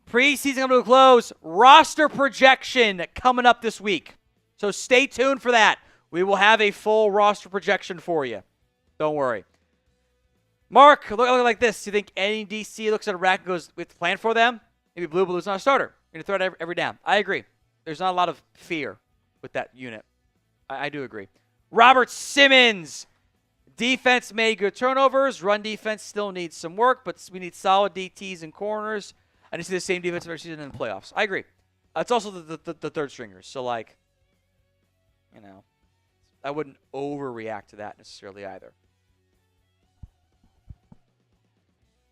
Preseason coming to a close. Roster projection coming up this week. So stay tuned for that. We will have a full roster projection for you. Don't worry. Mark, look like this. Do you think any DC looks at a rack and goes, we have to plan for them? Maybe Blue, Blue's not a starter. We're going to throw it every down. I agree. There's not a lot of fear with that unit. I do agree. Robert Simmons. Defense made good turnovers. Run defense still needs some work, but we need solid DTs and corners. I need to see the same defense every season in the playoffs. I agree. It's also the third stringers. So, like, you know, I wouldn't overreact to that necessarily either.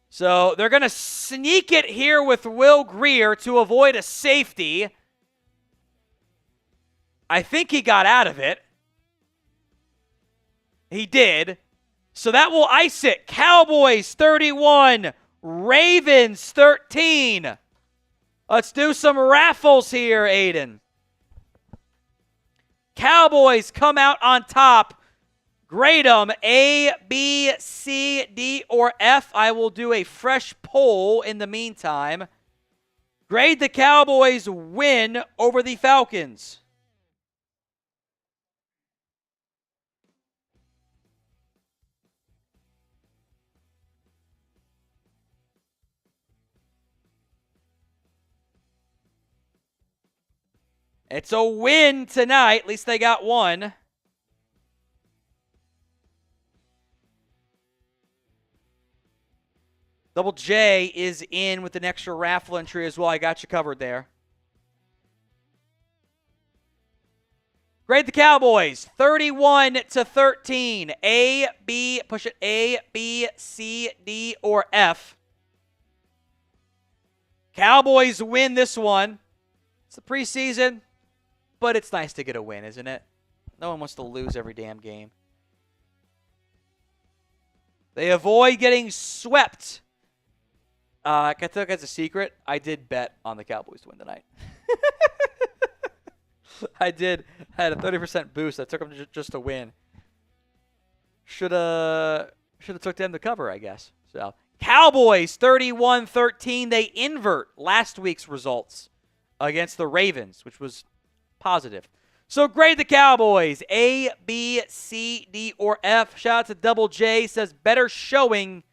So they're going to sneak it here with Will Grier to avoid a safety. I think he got out of it. He did. So that will ice it. Cowboys 31, Ravens 13. Let's do some raffles here, Aiden. Cowboys come out on top. Grade them A, B, C, D, or F. I will do a fresh poll in the meantime. Grade the Cowboys win over the Falcons. It's a win tonight. At least they got one. Double J is in with an extra raffle entry as well. I got you covered there. Grade the Cowboys 31-13. A, B, push it A, B, C, D, or F. Cowboys win this one. It's the preseason, but it's nice to get a win, isn't it? No one wants to lose every damn game. They avoid getting swept. Can I tell you guys a secret? I did bet on the Cowboys to win tonight. I did. I had a 30% boost. I took them just to win. Should have took them to cover, I guess. So Cowboys 31-13. They invert last week's results against the Ravens, which was positive. So grade the Cowboys A, B, C, D, or F. Shout out to Double J. Says better showing.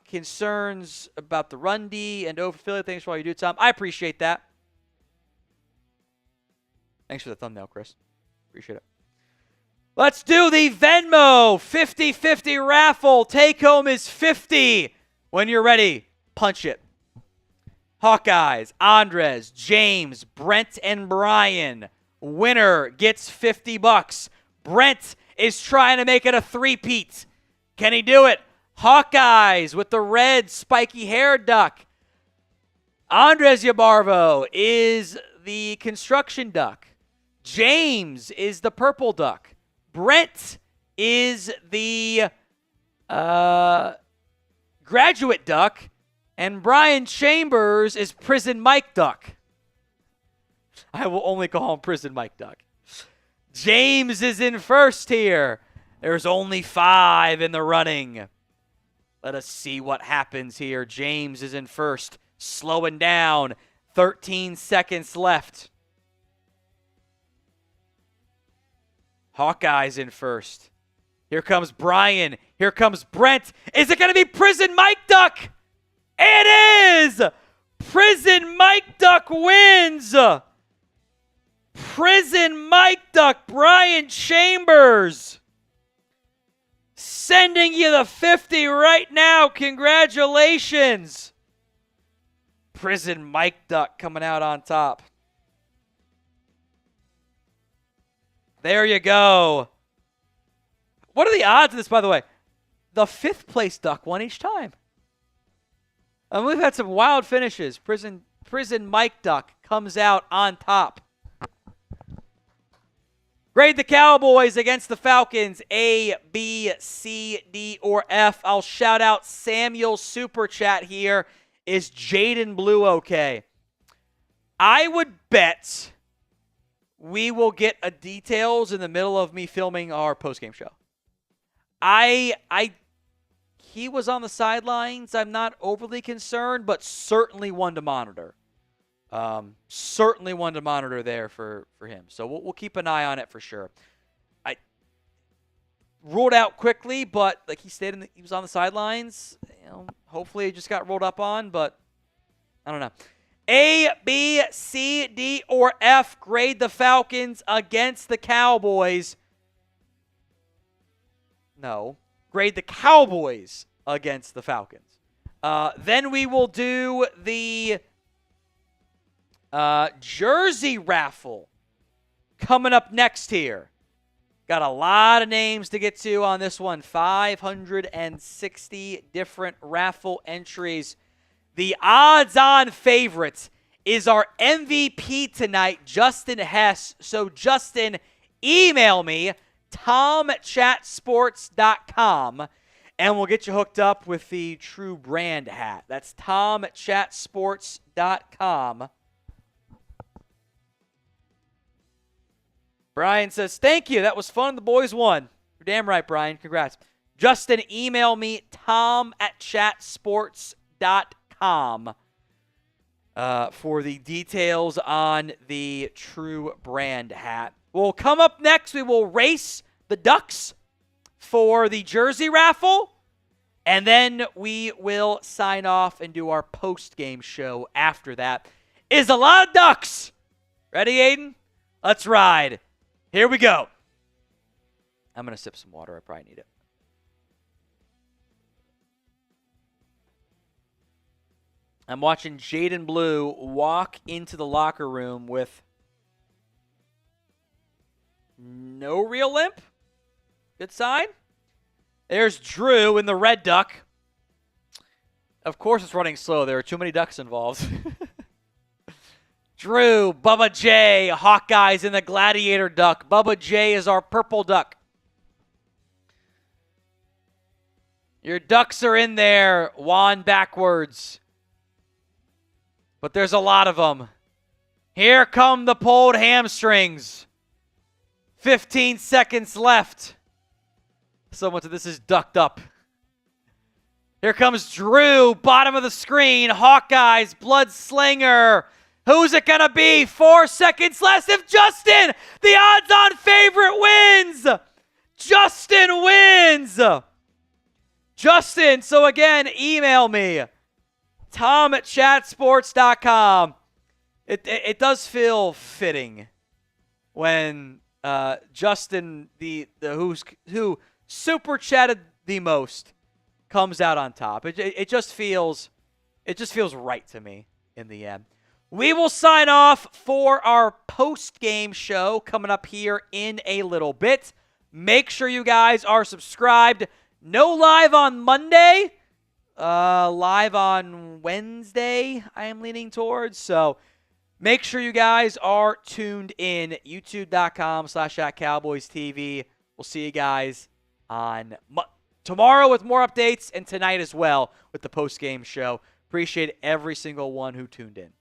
Concerns about the run D and over Philly. Thanks for all you do, Tom. I appreciate that. Thanks for the thumbnail, Chris. Appreciate it. Let's do the Venmo 50-50 raffle. Take home is 50. When you're ready, punch it. Hawkeyes, Andres, James, Brent, and Brian. Winner gets $50. Brent is trying to make it a three-peat. Can he do it? Hawkeyes with the red spiky hair duck. Andres Yabarvo is the construction duck. James is the purple duck. Brent is the graduate duck. And Brian Chambers is Prison Mike Duck. I will only call him Prison Mike Duck. James is in first here. There's only 5 in the running. Let us see what happens here. James is in first, slowing down. 13 seconds left. Hawkeye's in first. Here comes Brian. Here comes Brent. Is it going to be Prison Mike Duck? It is! Prison Mike Duck wins! Prison Mike Duck, Brian Chambers. Sending you the 50 right now. Congratulations. Prison Mike Duck coming out on top. There you go. What are the odds of this, by the way? The 5th place duck won each time. We've had some wild finishes. Prison Mike Duck comes out on top. Grade the Cowboys against the Falcons, A, B, C, D, or F. I'll shout out Samuel's super chat here. Is Jaydon Blue okay? I would bet we will get details in the middle of me filming our postgame show. He was on the sidelines. I'm not overly concerned, but certainly one to monitor. Certainly one to monitor there for him. So we'll keep an eye on it for sure. I ruled out quickly, but like he was on the sidelines. Hopefully it just got rolled up on, but I don't know. A, B, C, D, or F, grade the Falcons against the Cowboys. No. Grade the Cowboys against the Falcons. Then we will do the jersey raffle coming up next here. Got a lot of names to get to on this one. 560 different raffle entries. The odds-on favorite is our MVP tonight, Justin Hess. So, Justin, email me, tom@chatsports.com, and we'll get you hooked up with the True Brand hat. That's tom@chatsports.com. Brian says, thank you. That was fun. The boys won. You're damn right, Brian. Congrats. Justin, email me, tom@chatsports.com for the details on the True Brand hat. We'll come up next. We will race the Ducks for the jersey raffle, and then we will sign off and do our post-game show after that. Is a lot of Ducks. Ready, Aiden? Let's ride. Here we go. I'm going to sip some water. I probably need it. I'm watching Jaydon Blue walk into the locker room with no real limp. Good sign. There's Drew in the red duck. Of course it's running slow. There are too many ducks involved. Drew, Bubba J, Hawkeyes in the gladiator duck. Bubba J is our purple duck. Your ducks are in there, Juan backwards. But there's a lot of them. Here come the pulled hamstrings. 15 seconds left. Someone said this is ducked up. Here comes Drew, bottom of the screen. Hawkeyes, blood slinger. Who's it going to be? 4 seconds left. If Justin, the odds-on favorite, wins. Justin wins. Justin, so again, email me. tom@chatsports.com. It does feel fitting when Justin, who super chatted the most, comes out on top. It just feels right to me in the end. We will sign off for our post-game show coming up here in a little bit. Make sure you guys are subscribed. No live on Monday. Live on Wednesday, I am leaning towards. So make sure you guys are tuned in. YouTube.com/@CowboysTV. We'll see you guys on tomorrow with more updates and tonight as well with the post-game show. Appreciate every single one who tuned in.